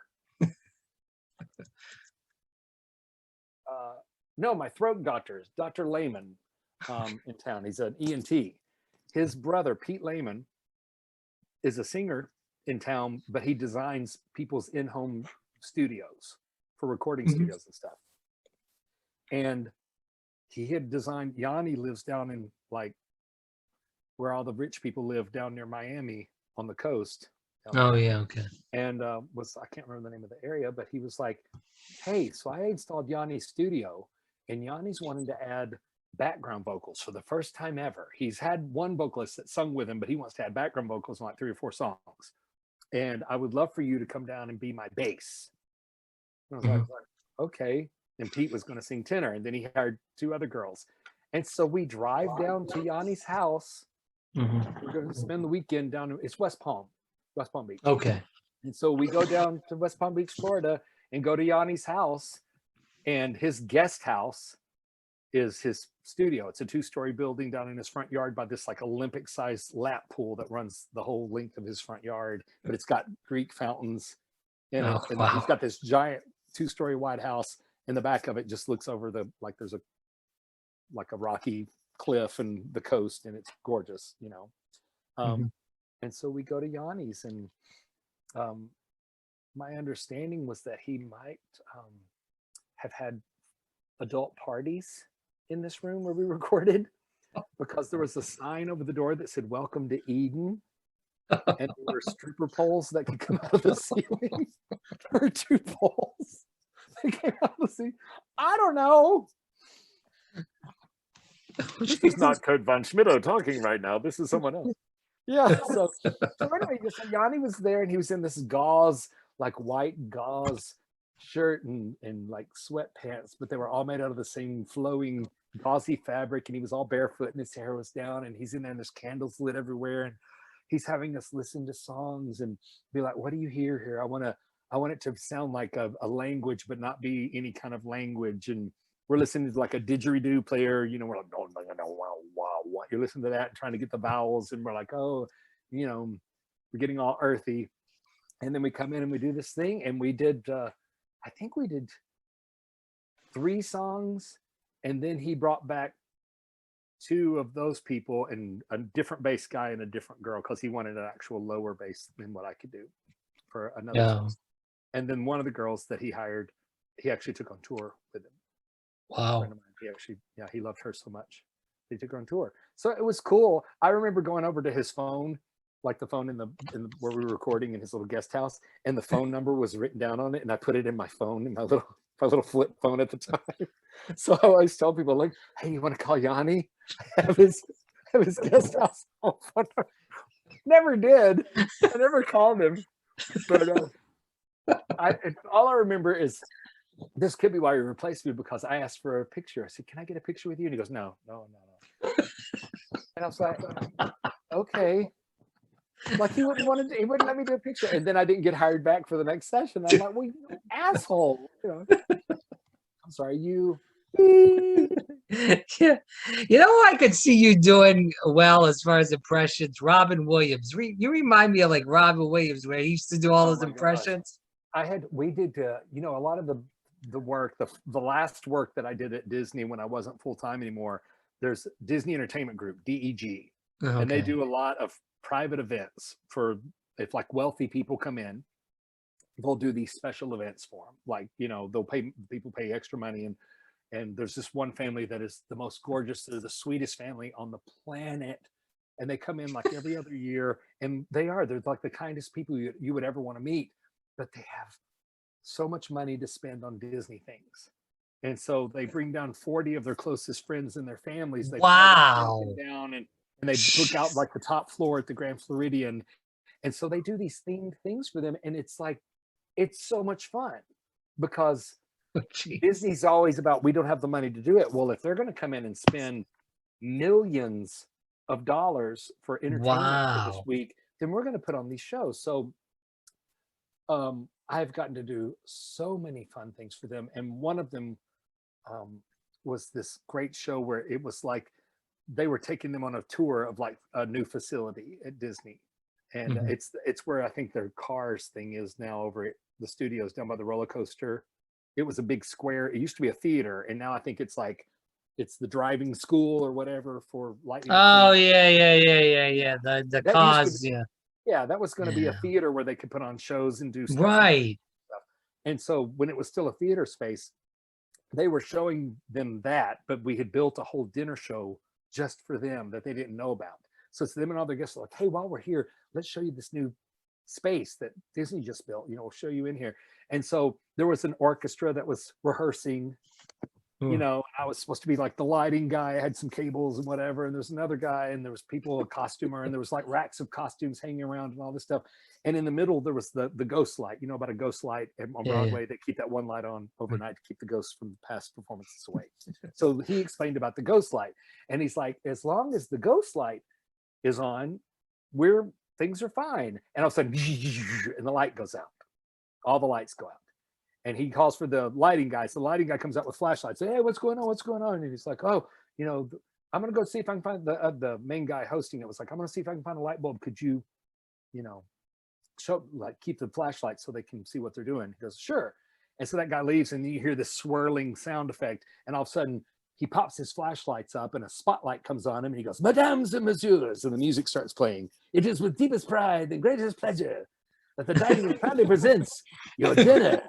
No, my throat doctor, Dr. Lehman, in town. He's an ENT. His brother, Pete Lehman, is a singer in town, but he designs people's in-home studios for recording studios and stuff. And he had designed, Yanni lives down in like where all the rich people live down near Miami on the coast. Oh, yeah, okay. And I can't remember the name of the area, but he was like, hey, so I installed Yanni's studio, and Yanni's wanting to add background vocals for the first time ever. He's had one vocalist that sung with him, but he wants to add background vocals in like 3 or 4 songs. And I would love for you to come down and be my bass. And I was like, okay. And Pete was going to sing tenor, and then he hired 2 other girls. And so we drive down to Yanni's house. We're going to spend the weekend down. It's West Palm Beach. Okay. And so we go down to West Palm Beach, Florida, and go to Yanni's house. And his guest house is his studio. It's a 2-story building down in his front yard by this like Olympic-sized lap pool that runs the whole length of his front yard. But it's got Greek fountains in it. And he's got this giant 2-story wide house. In the back of it just looks over there's a rocky cliff and the coast, and it's gorgeous, And so we go to Yanni's, and my understanding was that he might have had adult parties in this room where we recorded, because there was a sign over the door that said "Welcome to Eden," and there were stripper poles that could come out of the ceiling. There were 2 poles that came out of the ceiling. I don't know. This is not Curt Von Schmidten talking right now. This is someone else. Yeah. So anyway, Yanni was there, and he was in this white gauze shirt and like sweatpants, but they were all made out of the same flowing gauzy fabric, and he was all barefoot and his hair was down, and he's in there and there's candles lit everywhere, and he's having us listen to songs and be like, what do you hear here? I want it to sound like a language, but not be any kind of language. And we're listening to like a didgeridoo player, we're like, oh, no, wow. You're listening to that and trying to get the vowels, and we're like, oh, we're getting all earthy. And then we come in and we do this thing, and we did, I think we did 3 songs, and then he brought back 2 of those people and a different bass guy and a different girl, because he wanted an actual lower bass than what I could do for another song. And then one of the girls that he hired, he actually took on tour with him. Wow. He loved her so much. He took her on tour. So it was cool. I remember going over to his phone, like the phone in the where we were recording in his little guest house, and the phone number was written down on it, and I put it in my phone, in my little flip phone at the time. So I always tell people, like, hey, you want to call Yanni? I have his guest house phone number. Never did. I never called him. But all I remember is, this could be why he replaced me, because I asked for a picture. I said, "Can I get a picture with you?" And he goes, "No, no, no, no." And I was like, "Okay." Like he wouldn't let me do a picture. And then I didn't get hired back for the next session. I'm like, "Well, you asshole." I'm sorry, you. Yeah. You know who I could see you doing well as far as impressions? Robin Williams. You remind me of like Robin Williams, where he used to do all Oh those my gosh. impressions. We did, a lot of the work, the last work that I did at Disney when I wasn't full-time anymore. There's Disney Entertainment Group, DEG, and they Okay. do a lot of private events for, if like wealthy people come in, they'll do these special events for them. Like, people pay extra money, and there's this one family that is the most gorgeous, they're the sweetest family on the planet, and they come in like every other year, and they're like the kindest people you would ever want to meet, but they have so much money to spend on Disney things. And so they bring down 40 of their closest friends and their families. They fly them down, and they book out like the top floor at the Grand Floridian. And so they do these themed things for them. And it's like, it's so much fun, because Disney's always about, we don't have the money to do it. Well, if they're going to come in and spend millions of dollars for entertainment for this week, then we're going to put on these shows. So I've gotten to do so many fun things for them. And one of them was this great show where it was like they were taking them on a tour of like a new facility at Disney. And it's where I think their Cars thing is now, over at the studios down by the roller coaster. It was a big square. It used to be a theater, and now I think it's the driving school or whatever for Lightning Oh, McQueen. yeah. The cause, yeah. Yeah, that was going to be a theater where they could put on shows and do stuff. Right. And so when it was still a theater space, they were showing them that, but we had built a whole dinner show just for them that they didn't know about. So it's them and all their guests are like, "Hey, while we're here, let's show you this new space that Disney just built. We'll show you in here." And so there was an orchestra that was rehearsing. I was supposed to be like the lighting guy. I had some cables and whatever. And there's another guy, and there was people, a costumer, and there was like racks of costumes hanging around and all this stuff. And in the middle, there was the ghost light. You know about a ghost light on Broadway? They keep that one light on overnight to keep the ghosts from past performances away. So he explained about the ghost light. And he's like, as long as the ghost light is on, things are fine. And all of a sudden, and the light goes out. All the lights go out. And he calls for the lighting guy. So the lighting guy comes out with flashlights. Hey, what's going on? What's going on? And he's like, "Oh, I'm going to go see if I can find the main guy hosting it was like, I'm going to see if I can find a light bulb. Could you, keep the flashlight so they can see what they're doing?" He goes, "Sure." And so that guy leaves, and you hear this swirling sound effect. And all of a sudden, he pops his flashlights up, and a spotlight comes on him. And he goes, "Mesdames and messieurs," and the music starts playing. "It is with deepest pride and greatest pleasure that the dining room proudly presents your dinner."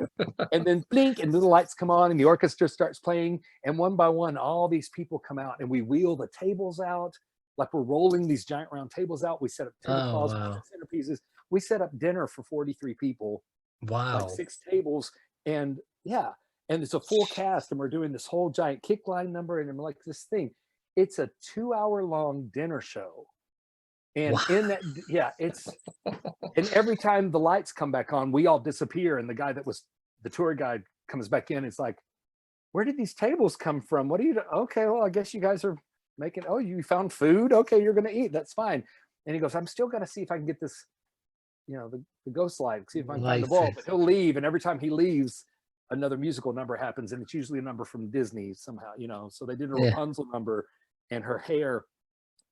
And then blink, and little lights come on, and the orchestra starts playing. And one by one, all these people come out, and we wheel the tables out, like we're rolling these giant round tables out. We set up tablecloths, centerpieces. We set up dinner for 43 people. Wow. Like 6 tables. And and it's a full cast, and we're doing this whole giant kick line number, and I'm like, this thing, it's a 2-hour-long dinner show. And in that, and every time the lights come back on, we all disappear. And the guy that was the tour guide comes back in. It's like, "Where did these tables come from? What are you Okay, well, I guess you guys are making, you found food. Okay, you're going to eat. That's fine." And he goes, "I'm still going to see if I can get this, the ghost light, see if I can find the bulb." But he'll leave. And every time he leaves, another musical number happens. And it's usually a number from Disney somehow, So they did a Rapunzel number, and her hair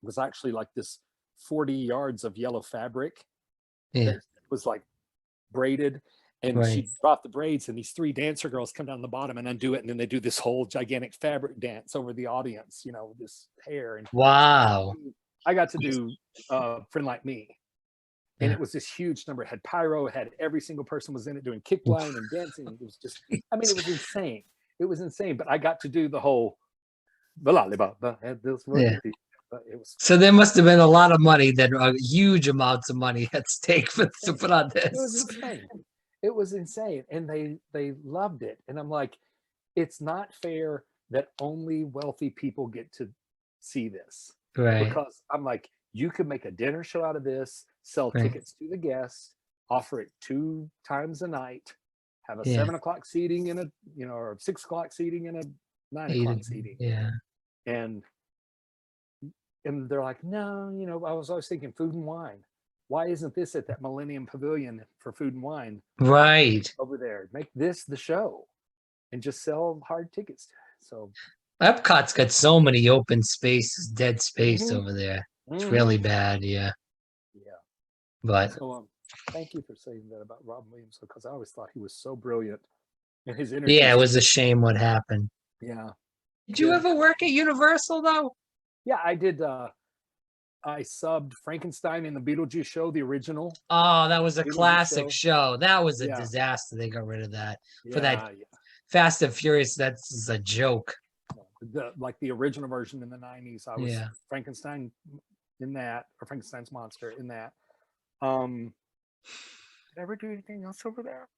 was actually like this 40 yards of yellow fabric that was like braided, and she dropped the braids, and these 3 dancer girls come down the bottom and undo it, and then they do this whole gigantic fabric dance over the audience, with this hair. And I got to do Friend Like Me, and it was this huge number. It had pyro, it had every single person was in it doing kick line and dancing. It was just, it was insane. It was insane. But I got to do the whole So there must have been a lot of money, huge amounts of money at stake to put on this. It was insane. It was insane. And they loved it. And I'm like, it's not fair that only wealthy people get to see this. Right. Because I'm like, you could make a dinner show out of this, sell tickets to the guests, offer it 2 times a night, have a Yeah. 7 o'clock seating and a, or 6 o'clock seating and a 9 o'clock seating. Yeah. And they're like, no, I was always thinking food and wine. Why isn't this at that Millennium Pavilion for food and wine? Right. Over there. Make this the show and just sell hard tickets to it. So Epcot's got so many open spaces, dead space Mhm. over there. It's Mhm. really bad. Yeah. Yeah. But So thank you for saying that about Robin Williams, because I always thought he was so brilliant in his energy. yeah, it was a shame what happened. Yeah. Did you ever work at Universal though? Yeah, I did. I subbed Frankenstein in the Beetlejuice show, the original. Oh, that was a Beetlejuice classic show. That was a Yeah. disaster. They got rid of that. Yeah, For that Fast and Furious, that's a joke. like the original version in the 90s. I was Yeah. Frankenstein in that, or Frankenstein's monster in that. Did I ever do anything else over there?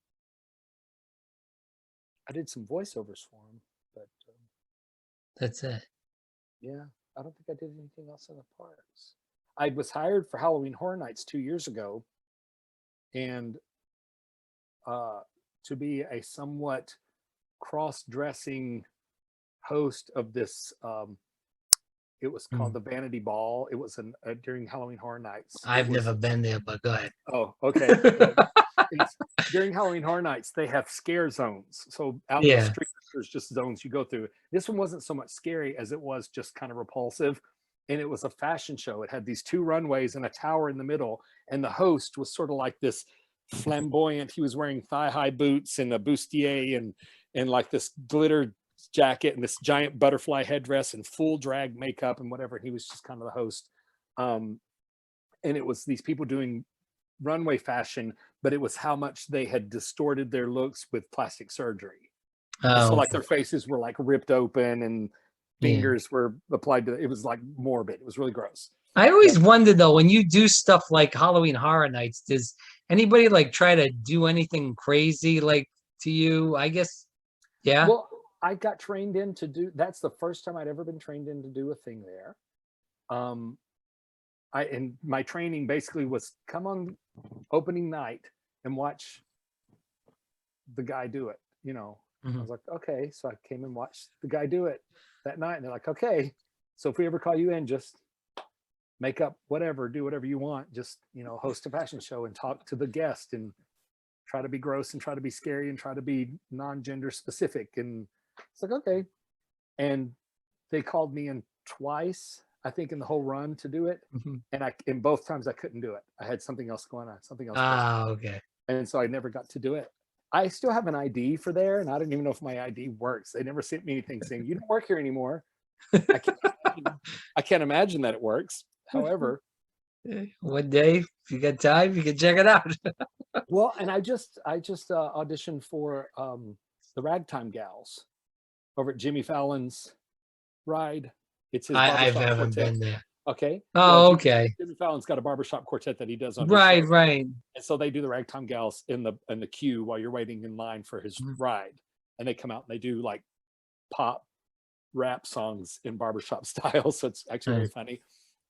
I did some voiceovers for him, but That's it. yeah, I don't think I did anything else in the parks. I was hired for Halloween Horror Nights 2 years ago, and to be a somewhat cross-dressing host of this. It was called the Vanity Ball. It was during Halloween Horror Nights. I've never been there, but go ahead. Oh, okay. During Halloween Horror Nights, they have scare zones. So out in the street, there's just zones you go through. This one wasn't so much scary as it was just kind of repulsive. And it was a fashion show. It had these 2 runways and a tower in the middle. And the host was sort of like this flamboyant. He was wearing thigh-high boots and a bustier and like this glitter jacket and this giant butterfly headdress and full drag makeup and whatever. He was just kind of the host. And it was these people doing runway fashion, but it was how much they had distorted their looks with plastic surgery. So like their faces were like ripped open and fingers were applied to it. Was like morbid. It was really gross. I always wonder though, when you do stuff like Halloween Horror Nights, does anybody like try to do anything crazy like to you? I guess, yeah. Well, I got trained in to do. That's the first time I'd ever been trained in to do a thing there. And my training basically was come on opening night and watch the guy do it. I was like, okay. So I came and watched the guy do it that night, and they're like, okay. So if we ever call you in, just make up whatever, do whatever you want. Just host a fashion show and talk to the guest and try to be gross and try to be scary and try to be non-gender specific. And it's like, okay. And they called me in twice, I think, in the whole run to do it. And in both times I couldn't do it. I had something else going on, Okay. And so I never got to do it. I still have an ID for there, and I don't even know if my ID works. They never sent me anything saying, you don't work here anymore. I can't imagine that it works. However, one day, if you get time, you can check it out. Well, and I just auditioned for the Ragtime Gals over at Jimmy Fallon's ride. It's his I barbershop haven't quartet. been there. Okay. Oh, okay. Jimmy Fallon's got a barbershop quartet that he does on Right, his show. right. And so they do the Ragtime Gals in the queue while you're waiting in line for his ride. And they come out and they do like pop rap songs in barbershop style. So it's actually very funny.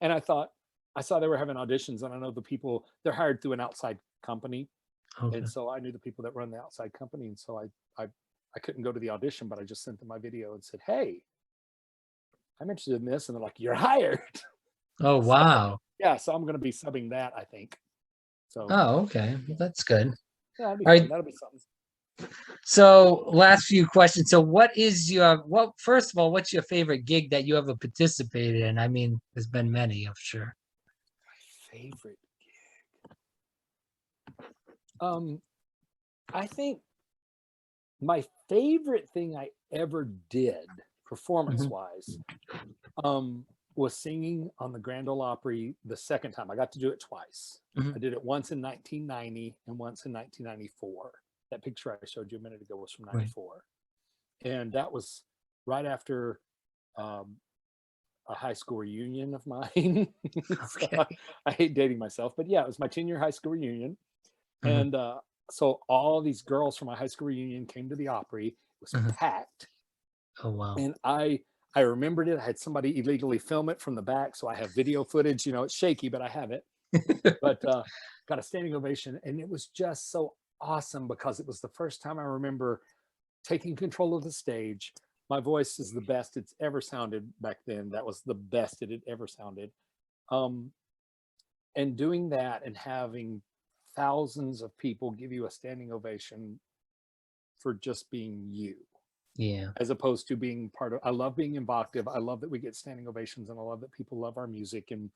And I saw they were having auditions, and I know the people, they're hired through an outside company. And so I knew the people that run the outside company. And so I couldn't go to the audition, but I just sent them my video and said, hey, I'm interested in this. And they're like, you're hired. Oh, wow. So I'm going to be subbing that, I think. So. Oh, okay. That's good. Yeah, that'll be something. So last few questions. So first of all, what's your favorite gig that you ever participated in? I mean, there's been many, I'm sure. My favorite gig. I think my favorite thing I ever did performance-wise was singing on the Grand Ole Opry the second time. I got to do it twice. I did it once in 1990 and once in 1994. That picture I showed you a minute ago was from 94. And that was right after a high school reunion of mine. So I hate dating myself, but yeah, it was my 10-year high school reunion. And so all these girls from my high school reunion came to the Opry. It was packed. Oh, wow. And I remembered it. I had somebody illegally film it from the back. So I have video footage, it's shaky, but I have it. but got a standing ovation, and it was just so awesome because it was the first time I remember taking control of the stage. My voice is the best it's ever sounded back then. That was the best it had ever sounded. And doing that and having thousands of people give you a standing ovation for just being you. Yeah. As opposed to being part of, I love being invocative. I love that we get standing ovations, and I love that people love our music, and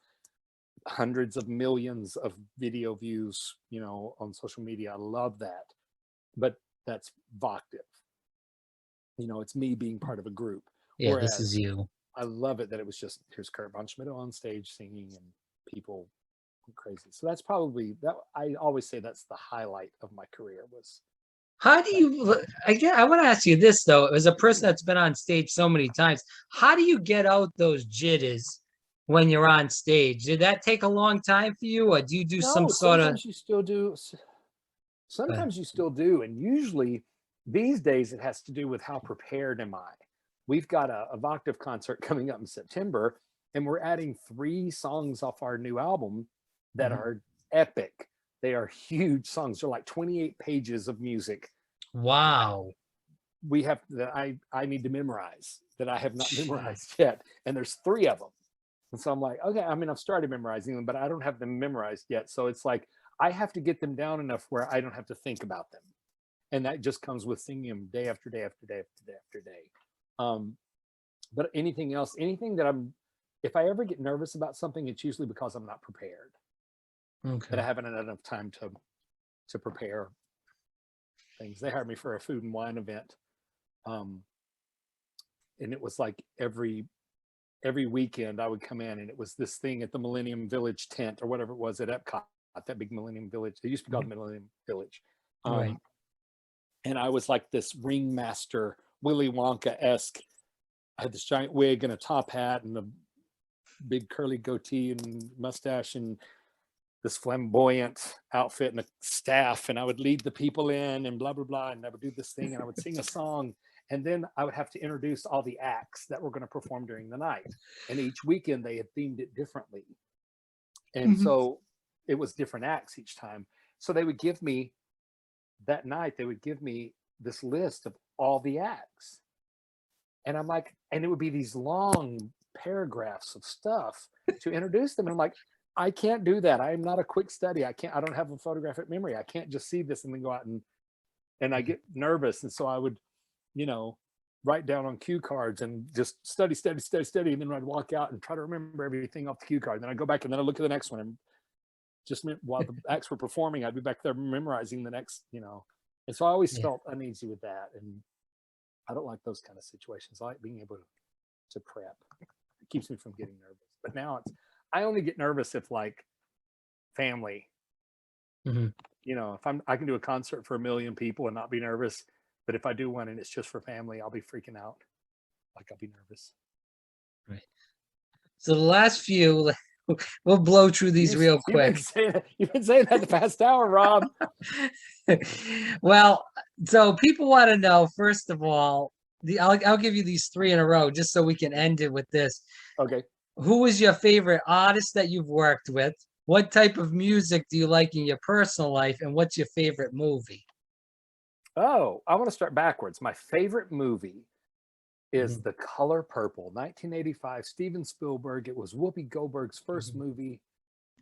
hundreds of millions of video views, you know, on social media. I love that. But that's vocative. You know, it's me being part of a group. Yeah, Whereas this is you. I love it that it was just, here's Curt Von Schmidten on stage singing, and people went crazy. So that's probably that. I always say that's the highlight of my career was. How do you, I want to ask you this though, as a person that's been on stage so many times, how do you get out those jitters when you're on stage? Did that take a long time for you, or do you do some sort of? Sometimes you still do. Sometimes you still do. And usually these days it has to do with how prepared am I. We've got a vocative concert coming up in September, and we're adding 3 songs off our new album that are epic. They are huge songs. They're like 28 pages of music. Wow. We have that I need to memorize that I have not memorized yet. And there's 3 of them. And so I'm like, okay, I mean, I've started memorizing them, but I don't have them memorized yet. So it's like, I have to get them down enough where I don't have to think about them. And that just comes with singing them day after day after day after day after day. But anything else, anything that if I ever get nervous about something, it's usually because I'm not prepared. Okay. That I haven't had enough time to prepare things. They hired me for a food and wine event. And it was like every weekend I would come in, and it was this thing at the Millennium Village tent or whatever it was at Epcot, that big Millennium Village. They used to be called Millennium Village. Right. And I was like this ringmaster, Willy Wonka-esque. I had this giant wig and a top hat and a big curly goatee and mustache and this flamboyant outfit and a staff. And I would lead the people in and blah, blah, blah. And I would do this thing, and I would sing a song. And then I would have to introduce all the acts that were going to perform during the night. And each weekend they had themed it differently. And so it was different acts each time. So they would give me, that night, they would give me this list of all the acts. And I'm like, and it would be these long paragraphs of stuff to introduce them. And I'm like, I can't do that. I'm not a quick study. I don't have a photographic memory. I can't just see this and then go out and I get nervous. And so I would, you know, write down on cue cards and just study. And then I'd walk out and try to remember everything off the cue card. And then I'd go back and then I'd look at the next one. And just while the acts were performing, I'd be back there memorizing the next, you know. And so I always felt uneasy with that. And I don't like those kind of situations. I like being able to prep. It keeps me from getting nervous. But now I only get nervous if like family, you know, if I can do a concert for 1 million people and not be nervous. But if I do one and it's just for family, I'll be freaking out. Like I'll be nervous. Right. So the last few, we'll blow through these real quick. You've been saying that the past hour, Rob. Well, so people want to know, first of all, I'll give you these 3 in a row just so we can end it with this. Okay. Who was your favorite artist that you've worked with? What type of music do you like in your personal life? And what's your favorite movie? Oh, I want to start backwards. My favorite movie is The Color Purple, 1985, Steven Spielberg. It was Whoopi Goldberg's first movie.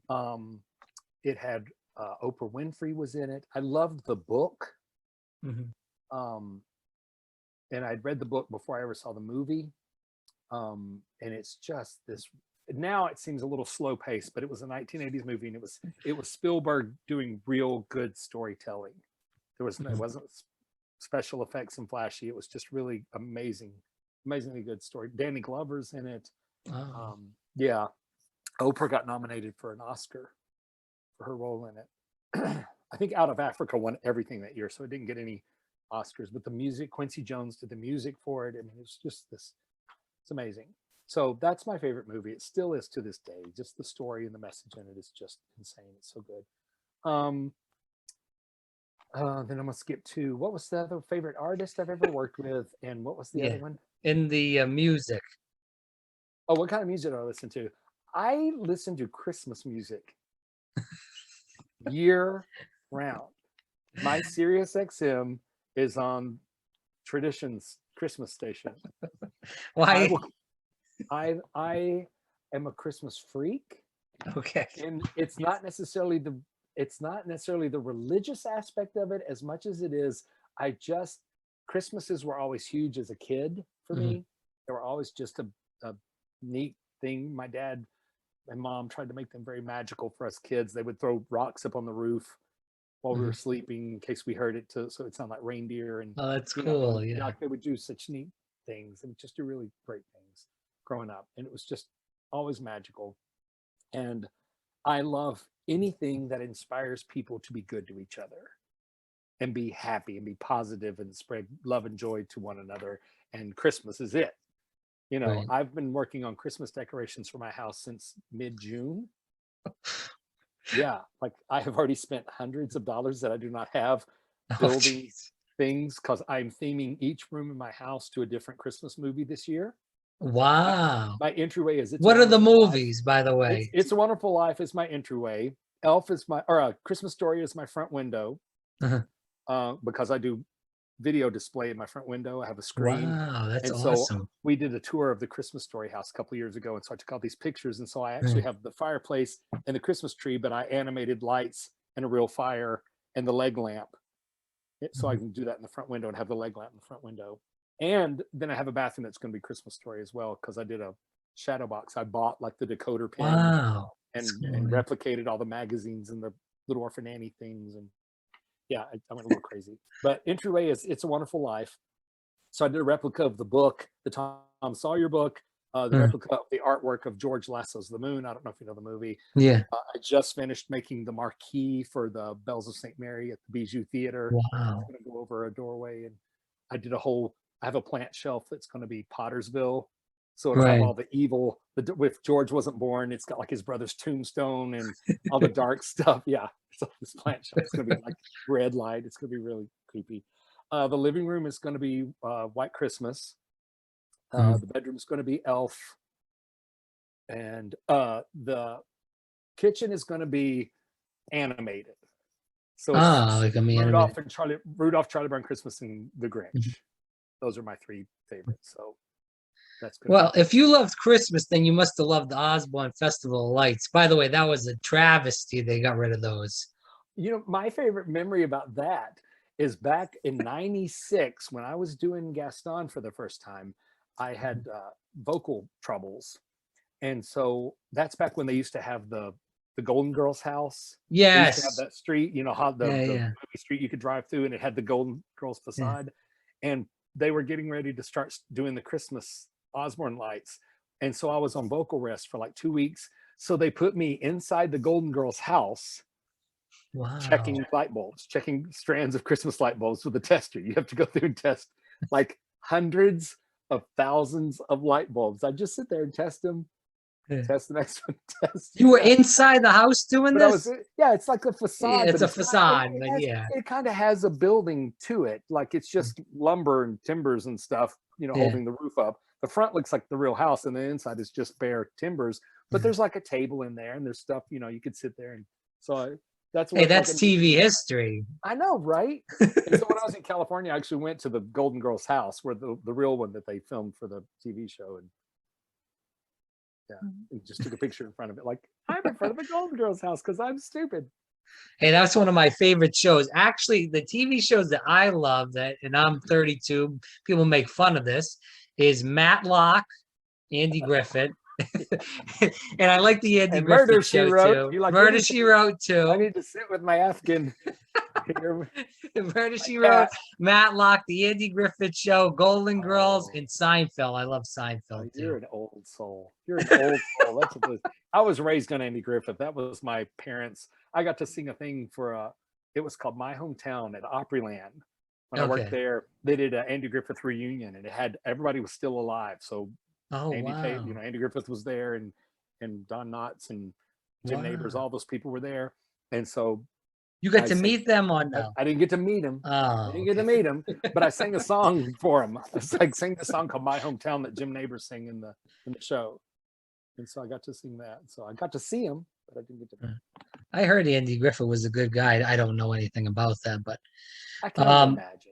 It had Oprah Winfrey was in it. I loved the book. And I'd read the book before I ever saw the movie. And it's just this, now it seems a little slow paced, but it was a 1980s movie, and it was Spielberg doing real good storytelling. It wasn't special effects and flashy. It was just really amazingly good story. Danny Glover's in it. Yeah. Oprah got nominated for an Oscar for her role in it. I think Out of Africa won everything that year, so it didn't get any Oscars. But the music, Quincy Jones did the music for it. I mean, it's just this. It's amazing. So that's my favorite movie. It still is to this day. Just the story and the message in it is just insane. It's so good. Then I'm gonna skip to, what was the other favorite artist I've ever worked with, and what was the other one? In the music. Oh, what kind of music do I listen to? I listen to Christmas music. year round. My Sirius XM is on Tradition's Christmas station. Why? I am a Christmas freak. Okay. And it's not necessarily the religious aspect of it as much as it is Christmases were always huge as a kid for me. They were always just a neat thing. My dad and mom tried to make them very magical for us kids. They would throw rocks up on the roof while we were sleeping in case we heard it so it sounded like reindeer. And Oh, that's cool. Yeah. like they would do such neat things and just do really great things growing up. And it was just always magical. And I love anything that inspires people to be good to each other and be happy and be positive and spread love and joy to one another. And Christmas is it. Right. I've been working on Christmas decorations for my house since mid-June. Yeah, like I have already spent hundreds of dollars that I do not have building things because I'm theming each room in my house to a different Christmas movie this year. Wow. My entryway is What are the movies, by the way? It's a Wonderful Life is my entryway. Elf is Christmas Story is my front window. Because I do video display in my front window. I have a screen. Wow, that's and awesome. So we did a tour of the Christmas Story house a couple of years ago. And so I took all these pictures. And so I actually have the fireplace and the Christmas tree, but I animated lights and a real fire and the leg lamp. So I can do that in the front window and have the leg lamp in the front window. And then I have a bathroom that's going to be Christmas Story as well, because I did a shadow box. I bought like the decoder pin and replicated all the magazines and the Little Orphan Annie things. And yeah, I went a little crazy. But entryway is It's a Wonderful Life. So I did a replica of the book, the Tom Sawyer book, the replica of the artwork of George Lasso's The Moon. I don't know if you know the movie. Yeah. I just finished making the marquee for the Bells of St. Mary at the Bijou Theater. Wow. I'm going to go over a doorway. And I have a plant shelf that's going to be Pottersville. So it'll have all the evil, if George wasn't born, it's got like his brother's tombstone and all the dark stuff. Yeah. So this plant shelf is going to be like red light. It's going to be really creepy. The living room is going to be White Christmas. The bedroom is going to be Elf. And the kitchen is going to be animated. So like Rudolph, Charlie Brown Christmas, and The Grinch. Those are my three favorites. So that's good. Well, if you loved Christmas, then you must have loved the Osborne Festival of Lights. By the way, that was a travesty. They got rid of those. My favorite memory about that is back in '96 when I was doing Gaston for the first time. I had vocal troubles, and so that's back when they used to have the Golden Girls house. Yes. They used to have that street, how the movie street you could drive through, and it had the Golden Girls facade. And they were getting ready to start doing the Christmas Osborne lights. And so I was on vocal rest for like 2 weeks. So they put me inside the Golden Girls house, checking light bulbs, checking strands of Christmas light bulbs with a tester. You have to go through and test like hundreds of thousands of light bulbs. I just sit there and test them. Test the next one. Test. You were inside the house doing this? It's like a facade. It's a facade, it kind of has a building to it. Like it's just lumber and timbers and stuff, holding the roof up. The front looks like the real house, and the inside is just bare timbers. But there's like a table in there, and there's stuff, you could sit there. And so that's TV history. I know, right? And so when I was in California, I actually went to the Golden Girls house, where the real one that they filmed for the TV show, and and just took a picture in front of it, like I'm in front of the Golden Girls house because I'm stupid. Hey, that's one of my favorite shows. Actually, the TV shows that I love, and I'm 32, people make fun of this, is Matlock, Andy Griffith. And I like the Andy Griffith show too. Murder, She Wrote too. I need to sit with my Afghan. Murder, She Wrote, Matlock, the Andy Griffith Show, Golden Girls, and Seinfeld. I love Seinfeld too. You're an old soul. You're an old soul. I was raised on Andy Griffith. That was my parents. I got to sing a thing for it was called My Hometown at Opryland. When I worked there, they did an Andy Griffith reunion, and everybody was still alive. So Andy Griffith was there, and Don Knotts and Jim Neighbors, all those people were there. And so you got to meet them on no? I didn't get to meet him. I didn't get to meet him, but I sang a song for him. I sang the song called My Hometown that Jim Neighbors sang in the show. And so I got to sing that. So I got to see him. but I didn't get to. I heard Andy Griffith was a good guy. I don't know anything about that, but I can only imagine.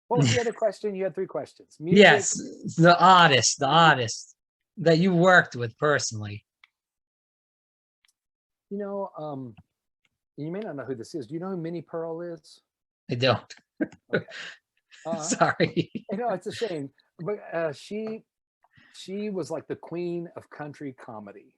What was the other question? You had 3 questions. Music? Yes, the artist that you worked with personally. You know, you may not know who this is. Do you know who Minnie Pearl is? I don't. Okay. Sorry. I know it's a shame, but she was like the queen of country comedy,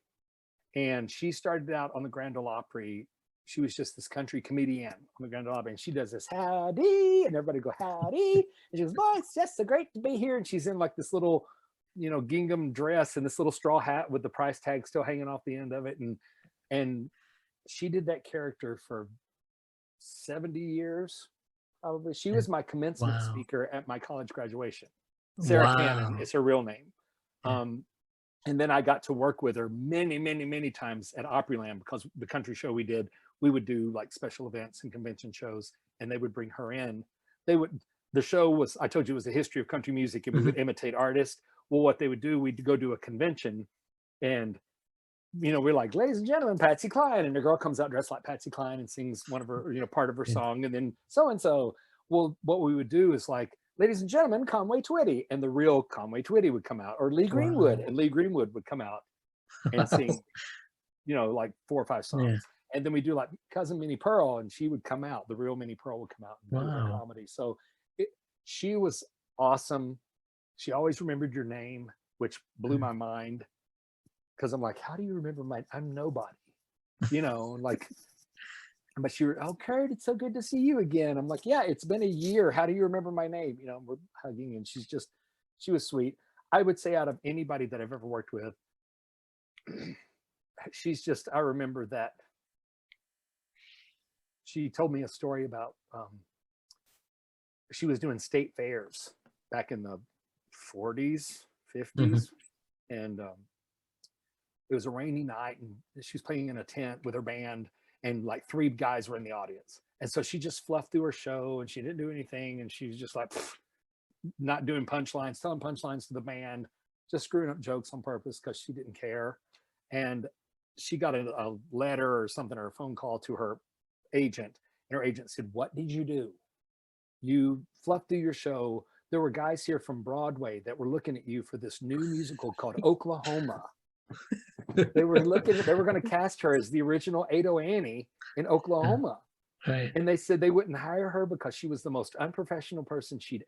and she started out on the Grand Ole Opry. She was just this country comedian on the Grand Ole Opry, and she does this howdy, and everybody go howdy, and she goes, "Boy, it's just so great to be here." And she's in like this little, you know, gingham dress and this little straw hat with the price tag still hanging off the end of it, and she did that character for 70 years. Probably. She was my commencement speaker at my college graduation. Sarah Cannon is her real name. And then I got to work with her many, many, many times at Opryland, because the country show we did, we would do like special events and convention shows, and they would bring her in. The show was, I told you, it was a history of country music, and we would imitate artists. Well, what they would do, we'd go to a convention, and you know, we're like, "Ladies and gentlemen, Patsy Cline," and the girl comes out dressed like Patsy Cline and sings one of her, you know, part of her song, and then so and so. Well, what we would do is like, "Ladies and gentlemen, Conway Twitty," and the real Conway Twitty would come out, or Lee Greenwood, and Lee Greenwood would come out and sing, you know, like 4 or 5 songs. And then we do like Cousin Minnie Pearl, and she would come out. The real Minnie Pearl would come out and do her comedy. So she was awesome. She always remembered your name, which blew my mind. Because I'm like, how do you remember I'm nobody, you know, like, but she were, "Oh, Curt, it's so good to see you again." I'm like, "Yeah, it's been a year. How do you remember my name?" You know, we're hugging, and she was sweet. I would say out of anybody that I've ever worked with, I remember that she told me a story about, she was doing state fairs back in the 40s, 50s. And, it was a rainy night, and she was playing in a tent with her band, and like 3 guys were in the audience. And so she just fluffed through her show, and she didn't do anything. And she was just like, not doing punchlines, telling punchlines to the band, just screwing up jokes on purpose because she didn't care. And she got a letter or something, or a phone call to her agent. And her agent said, "What did you do? You fluffed through your show. There were guys here from Broadway that were looking at you for this new musical called Oklahoma." They were going to cast her as the original Ado Annie in Oklahoma. Right. And they said they wouldn't hire her because she was the most unprofessional person they'd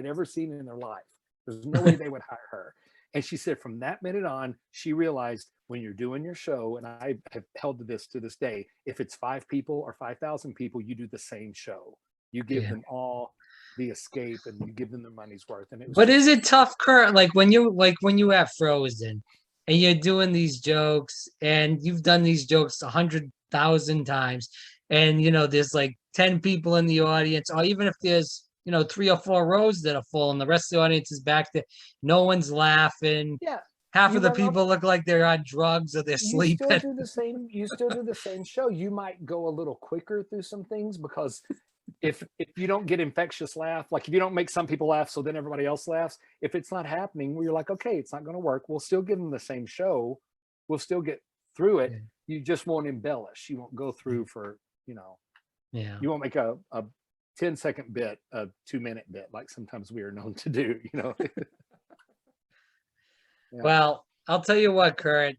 ever seen in their life. There's no way they would hire her. And she said from that minute on, she realized, when you're doing your show, and I have held to this day, if it's 5 people or 5,000 people, you do the same show. You give them all the escape, and you give them their money's worth. And but is it tough, Curt? Like when you have Frozen, and you're doing these jokes, and you've done these jokes 100,000 times, and you know there's like 10 people in the audience, or even if there's, you know, 3 or 4 rows that are full, and the rest of the audience is back there, no one's laughing. Yeah, half of the people look like they're on drugs or they're sleeping. You still do the same show. You might go a little quicker through some things, because if you don't get infectious laugh, like if you don't make some people laugh so then everybody else laughs, if it's not happening, you're like, okay, it's not going to work. We'll still give them the same show. We'll still get through it. You just won't embellish. You won't go through for, you know, you won't make a 10-second bit, a 2-minute bit, like sometimes we are known to do, you know. Well, I'll tell you what, Curt,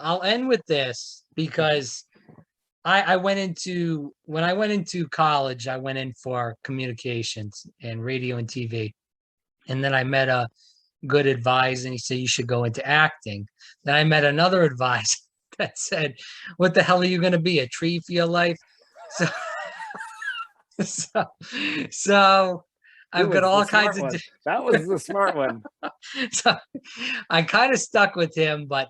I'll end with this, because when I went into college, I went in for communications and radio and TV. And then I met a good advisor, and he said, "You should go into acting." Then I met another advisor that said, "What the hell are you going to be, a tree for your life?" So I've got all kinds of. That was the smart one. So I kind of stuck with him, but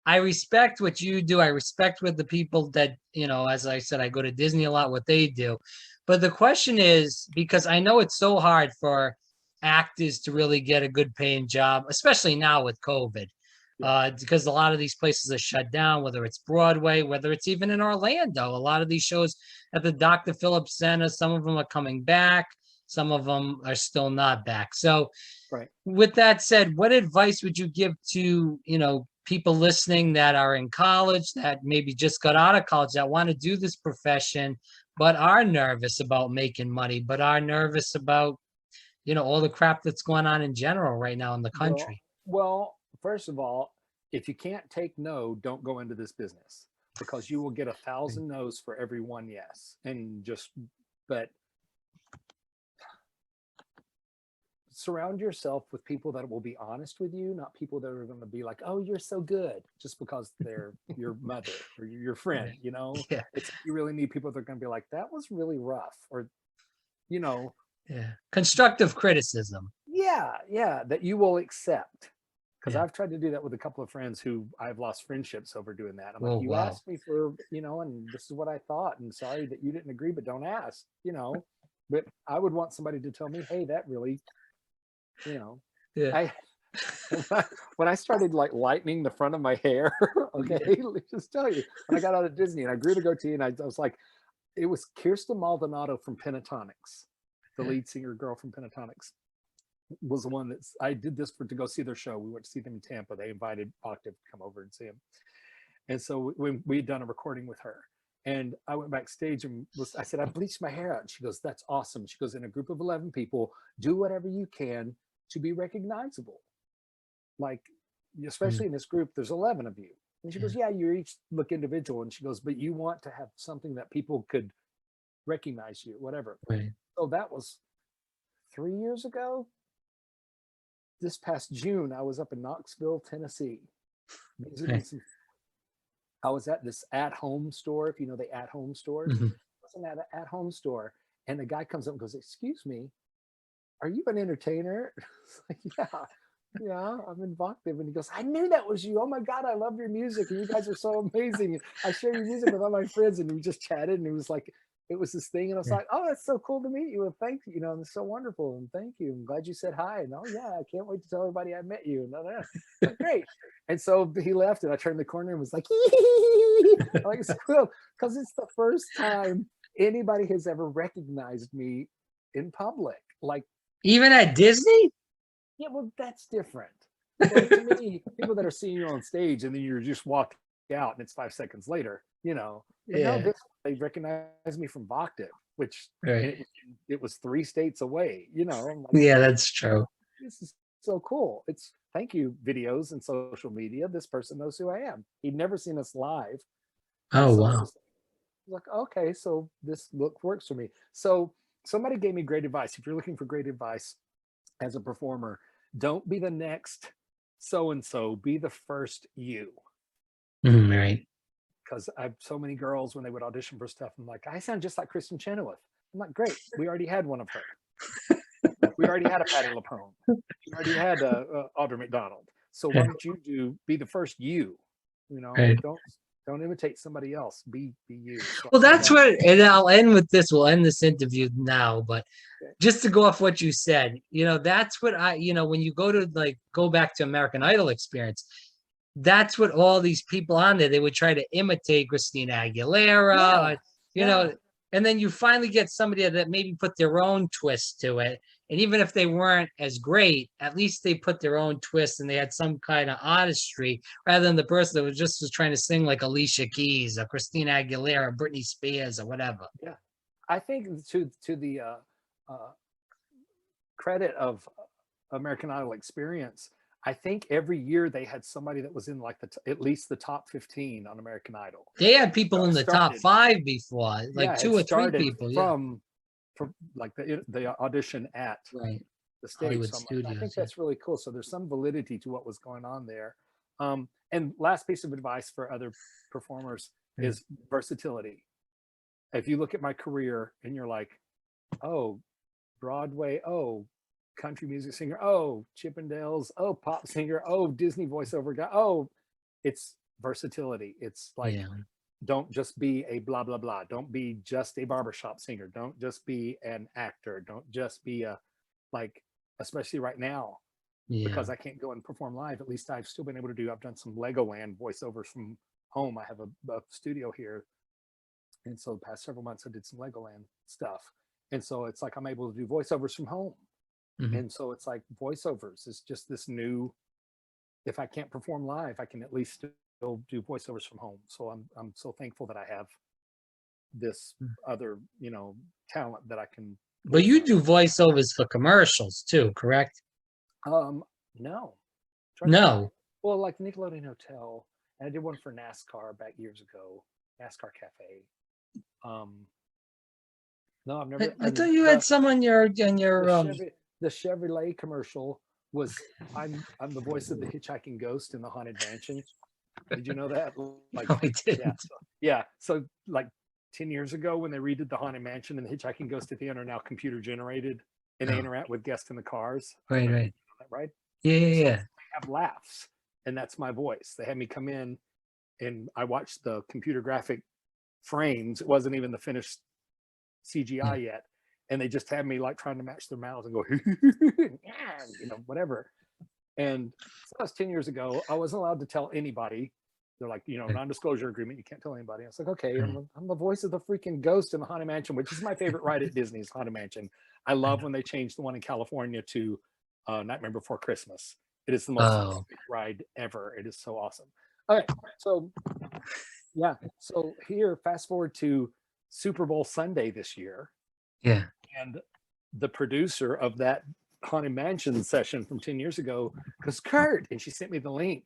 I respect what you do. I respect what the people that, you know, as I said, I go to Disney a lot, what they do. But the question is, because I know it's so hard for actors to really get a good paying job, especially now with COVID, because a lot of these places are shut down, whether it's Broadway, whether it's even in Orlando. A lot of these shows at the Dr. Phillips Center, some of them are coming back. Some of them are still not back. So with that said, what advice would you give to, you know, people listening that are in college, that maybe just got out of college, that want to do this profession, but are nervous about making money, but are nervous about, all the crap that's going on in general right now in the country? Well, first of all, if you can't take no, don't go into this business, because you will get 1,000 no's for every one yes. But surround yourself with people that will be honest with you, not people that are going to be like, oh, you're so good, just because they're your mother or your friend, Yeah. It's, you really need people that are going to be like, that was really rough, or, Yeah. Constructive criticism. yeah, that you will accept. Because Yeah. I've tried to do that with a couple of friends who I've lost friendships over doing that. I'm Oh, like, you wow. asked me for, and this is what I thought, and sorry that you didn't agree, but don't ask, But I would want somebody to tell me, hey, that really, Yeah. when I started like lightening the front of my hair, okay, let me just tell you, when I got out of Disney and I grew the goatee, and I was like, it was Kirsten Maldonado from Pentatonics, the lead singer girl from Pentatonics, was the one that I did this to go see their show. We went to see them in Tampa. They invited Octave to come over and see him. And so we had done a recording with her. And I went backstage and I said, I bleached my hair out. And she goes, that's awesome. She goes, in a group of 11 people, do whatever you can to be recognizable. Like, especially in this group, there's 11 of you. And she goes, yeah, you each look individual. And she goes, but you want to have something that people could recognize you, whatever. Right. So that was 3 years ago. This past June, I was up in Knoxville, Tennessee. I was at this at-home store, if you know the at-home stores. I was in that at-home store, and the guy comes up and goes, excuse me, are you an entertainer? Like, yeah, I'm in Voctave. And he goes, I knew that was you. Oh my God, I love your music. And you guys are so amazing. I share your music with all my friends. And we just chatted, and it was like, it was this thing. And I was like, oh, that's so cool to meet you. And thank you. And it's so wonderful. And thank you. I'm glad you said hi. And oh yeah, I can't wait to tell everybody I met you. And like, great. And so he left, and I turned the corner and was like, like, it's cool. Because it's the first time anybody has ever recognized me in public. Like, even at Disney? Yeah, well, that's different. Like, to me, people that are seeing you on stage and then you're just walking out and it's 5 seconds later, But no, they recognize me from Voctave, which it was 3 states away, I'm like, yeah, that's true. This is so cool. It's thank you, videos and social media. This person knows who I am. He'd never seen us live. Oh, so wow. Like, okay, so this look works for me. So somebody gave me great advice. If you're looking for great advice as a performer, don't be the next so-and-so, be the first you. Right. Because I have so many girls, when they would audition for stuff, I'm like, I sound just like Kristen Chenoweth. I'm like, great, we already had one of her. We already had a Patti LuPone. We already had Audra McDonald. So why don't you be the first you? Right. Don't imitate somebody else. Be you. So well, that's what, and I'll end with this. We'll end this interview now, but just to go off what you said, that's what when you go back to American Idol experience, that's what all these people on there, they would try to imitate Christina Aguilera, and then you finally get somebody that maybe put their own twist to it. And even if they weren't as great, at least they put their own twist and they had some kind of artistry, rather than the person that was trying to sing like Alicia Keys or Christina Aguilera, Britney Spears or whatever. Yeah. I think to the credit of American Idol experience, I think every year they had somebody that was in like at least the top 15 on American Idol. They had people in the top 5 before, like 2 or 3 people. From like the audition at the stage. So I think that's really cool. So there's some validity to what was going on there. And last piece of advice for other performers is versatility. If you look at my career and you're like, oh, Broadway, oh, country music singer, oh, Chippendales, oh, pop singer, oh, Disney voiceover guy, oh, it's versatility. It's like, don't just be a blah, blah, blah. Don't be just a barbershop singer. Don't just be an actor. Don't just be especially right now, because I can't go and perform live. At least I've still been able to do, I've done some Legoland voiceovers from home. I have a studio here. And so the past several months I did some Legoland stuff. And so it's like, I'm able to do voiceovers from home. And so it's like voiceovers is just this new if I can't perform live, I can at least still do voiceovers from home. So I'm so thankful that I have this other, talent that I can But voice you on. do voiceovers for commercials too, correct? No. No. Well, like Nickelodeon Hotel, and I did one for NASCAR back years ago, NASCAR Cafe. No, I've never. I thought you had some on your The Chevrolet commercial was I'm the voice of the hitchhiking ghost in the haunted mansion. Did you know that? Like, No, I didn't. yeah. So like 10 years ago, when they redid the haunted mansion and the hitchhiking ghost at the end are now computer generated, and they interact with guests in the cars. Right. You know that, right? Yeah. They have laughs, and that's my voice. They had me come in, and I watched the computer graphic frames. It wasn't even the finished CGI yet, and they just had me like trying to match their mouths and go, whatever. And so that was 10 years ago. I wasn't allowed to tell anybody. They're like, non-disclosure agreement. You can't tell anybody. I was like, okay, I'm the voice of the freaking ghost in the Haunted Mansion, which is my favorite ride at Disney's Haunted Mansion. I love when they changed the one in California to Nightmare Before Christmas. It is the most epic ride ever. It is so awesome. Okay, so yeah. So here, fast forward to Super Bowl Sunday this year. Yeah. And the producer of that Haunted Mansion session from 10 years ago goes, Curt, and she sent me the link.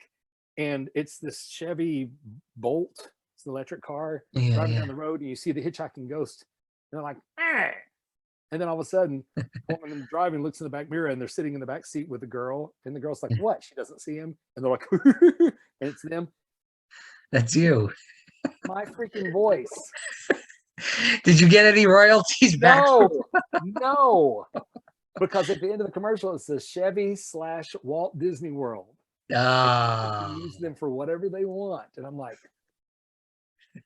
And it's this Chevy Bolt, it's an electric car, driving down the road, and you see the hitchhiking ghost. And they're like, ah. And then all of a sudden, the woman in the driving looks in the back mirror, and they're sitting in the back seat with the girl. And the girl's like, what? She doesn't see him. And they're like, and it's them. That's you. My freaking voice. Did you get any royalties back? No. Because at the end of the commercial, it says Chevy / Walt Disney World. They can use them for whatever they want. And I'm like,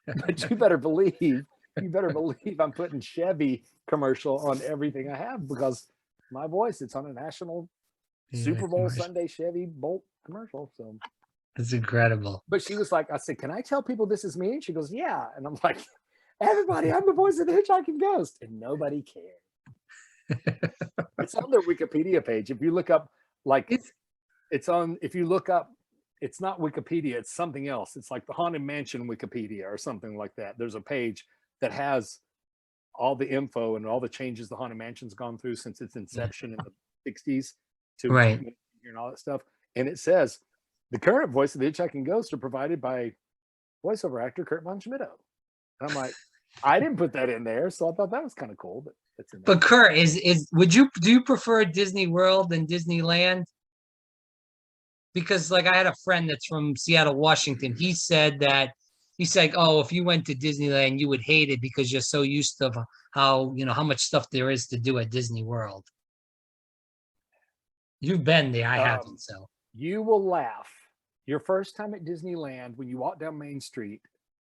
but you better believe I'm putting Chevy commercial on everything I have, because my voice, it's on a national Super Bowl Sunday Chevy Bolt commercial. So that's incredible. But she was like, I said, can I tell people this is me? And she goes, yeah. And I'm like, everybody, I'm the voice of the hitchhiking ghost. And nobody cared. It's on their Wikipedia page. If you look up, like, it's on, if you look up, it's not Wikipedia, it's something else. It's like the Haunted Mansion Wikipedia or something like that. There's a page that has all the info and all the changes the Haunted Mansion's gone through since its inception in the 60s to and all that stuff. And it says, the current voice of the hitchhiking ghost are provided by voiceover actor Curt Von Schmidten. And I'm like, I didn't put that in there, so I thought that was kind of cool. But that's in there. But Curt, do you prefer Disney World than Disneyland? Because like I had a friend that's from Seattle, Washington. He said, oh, if you went to Disneyland, you would hate it because you're so used to how much stuff there is to do at Disney World. You've been there, I haven't. So you will laugh. Your first time at Disneyland, when you walk down Main Street,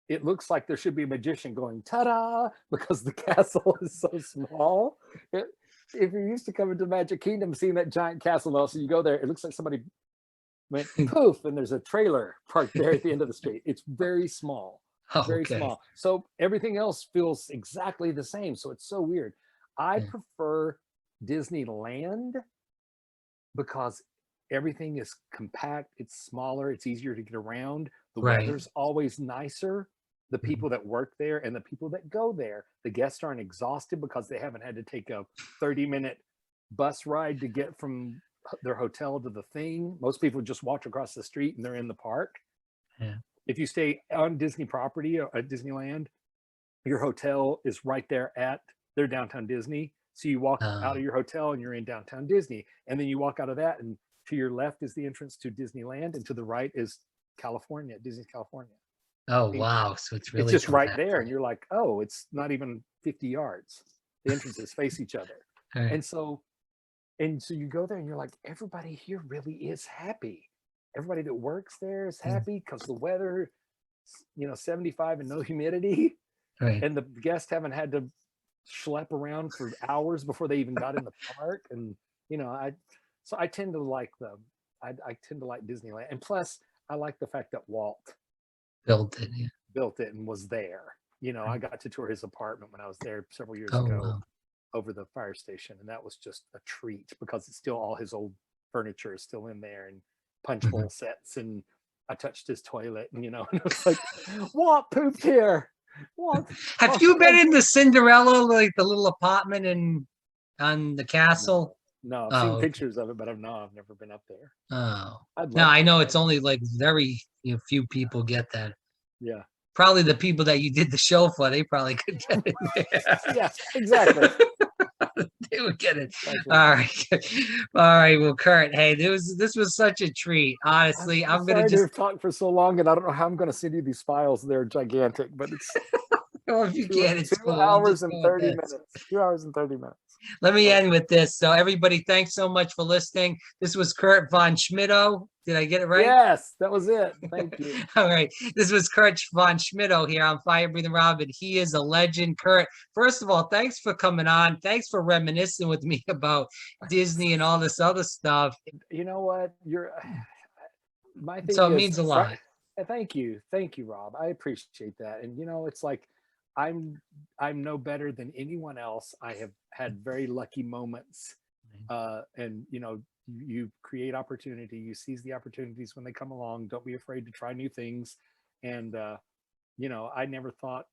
it looks like there should be a magician going ta-da, because the castle is so small. If you're used to coming to Magic Kingdom, seeing that giant castle, also you go there, it looks like somebody went poof, and there's a trailer parked there at the end of the street. It's very small, very small. So everything else feels exactly the same. So it's so weird. I prefer Disneyland because everything is compact, it's smaller, it's easier to get around. The weather's always nicer. The people that work there and the people that go there, the guests aren't exhausted because they haven't had to take a 30-minute bus ride to get from their hotel to the thing. Most people just walk across the street and they're in the park. Yeah. If you stay on Disney property or at Disneyland, your hotel is right there at their downtown Disney. So you walk out of your hotel and you're in downtown Disney. And then you walk out of that, and to your left is the entrance to Disneyland, and to the right is California, Disney's California. Oh, wow. So it's really just right there. And you're like, oh, it's not even 50 yards. The entrances face each other. Right. And so you go there and you're like, everybody here really is happy. Everybody that works there is happy because the weather, 75 and no humidity. Right. And the guests haven't had to schlep around for hours before they even got in the park. And, I tend to like I tend to like Disneyland. And plus, I like the fact that Walt built it and was there. I got to tour his apartment when I was there several years ago over the fire station, and that was just a treat because it's still all his old furniture is still in there, and punch bowl sets, and I touched his toilet, and and it was like, what pooped here? What? Have you been in the Cinderella, like the little apartment on the castle? No, I've seen pictures of it, but I've never been up there. Oh, I'd no, love I to, know though. it's only like very few people get that. Yeah. Probably the people that you did the show for, they probably could get it there. Yeah, exactly. They would get it. Exactly. All right. All right. Well, Curt, hey, this was such a treat. Honestly, I'm gonna sorry to just have talked for so long, and I don't know how I'm gonna send you these files. They're gigantic, but it's well, if you can, it's 2 cool. We'll hours just and go with 30 this. minutes. 2 hours and 30 minutes. Let me end with this. So everybody, thanks so much for listening. This was Curt Von Schmidten. Did I get it right? Yes, that was it. Thank you. All right. This was Curt Von Schmidten here on Fire Breathing Rob, and he is a legend. Curt, first of all, thanks for coming on. Thanks for reminiscing with me about Disney and all this other stuff. You know what? My thing So it is, means a lot. Thank you, Rob. I appreciate that. And it's like I'm no better than anyone else. I have had very lucky moments, and you create opportunity. You seize the opportunities when they come along. Don't be afraid to try new things. And I never thought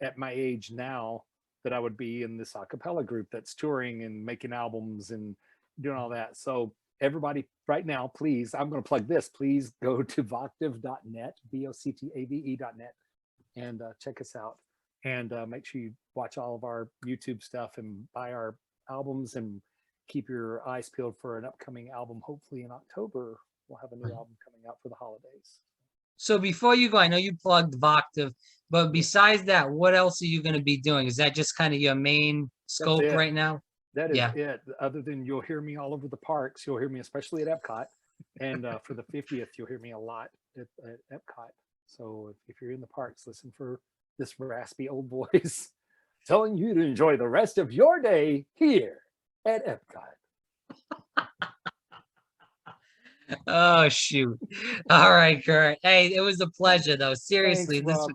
at my age now that I would be in this a cappella group that's touring and making albums and doing all that. So everybody right now, please, I'm going to plug this. Please go to voctave.net, voctave.net, and check us out. And make sure you watch all of our YouTube stuff and buy our albums, and keep your eyes peeled for an upcoming album. Hopefully in October, we'll have a new album coming out for the holidays. So before you go, I know you plugged Voctave, but besides that, what else are you going to be doing? Is that just kind of your main scope right now? That is it. Other than you'll hear me all over the parks, you'll hear me especially at Epcot, and for the 50th, you'll hear me a lot at Epcot. So if you're in the parks, listen for this raspy old voice telling you to enjoy the rest of your day here at Epcot. Oh, shoot. All right, Curt. Hey, it was a pleasure, though. Seriously, Thanks, Rob.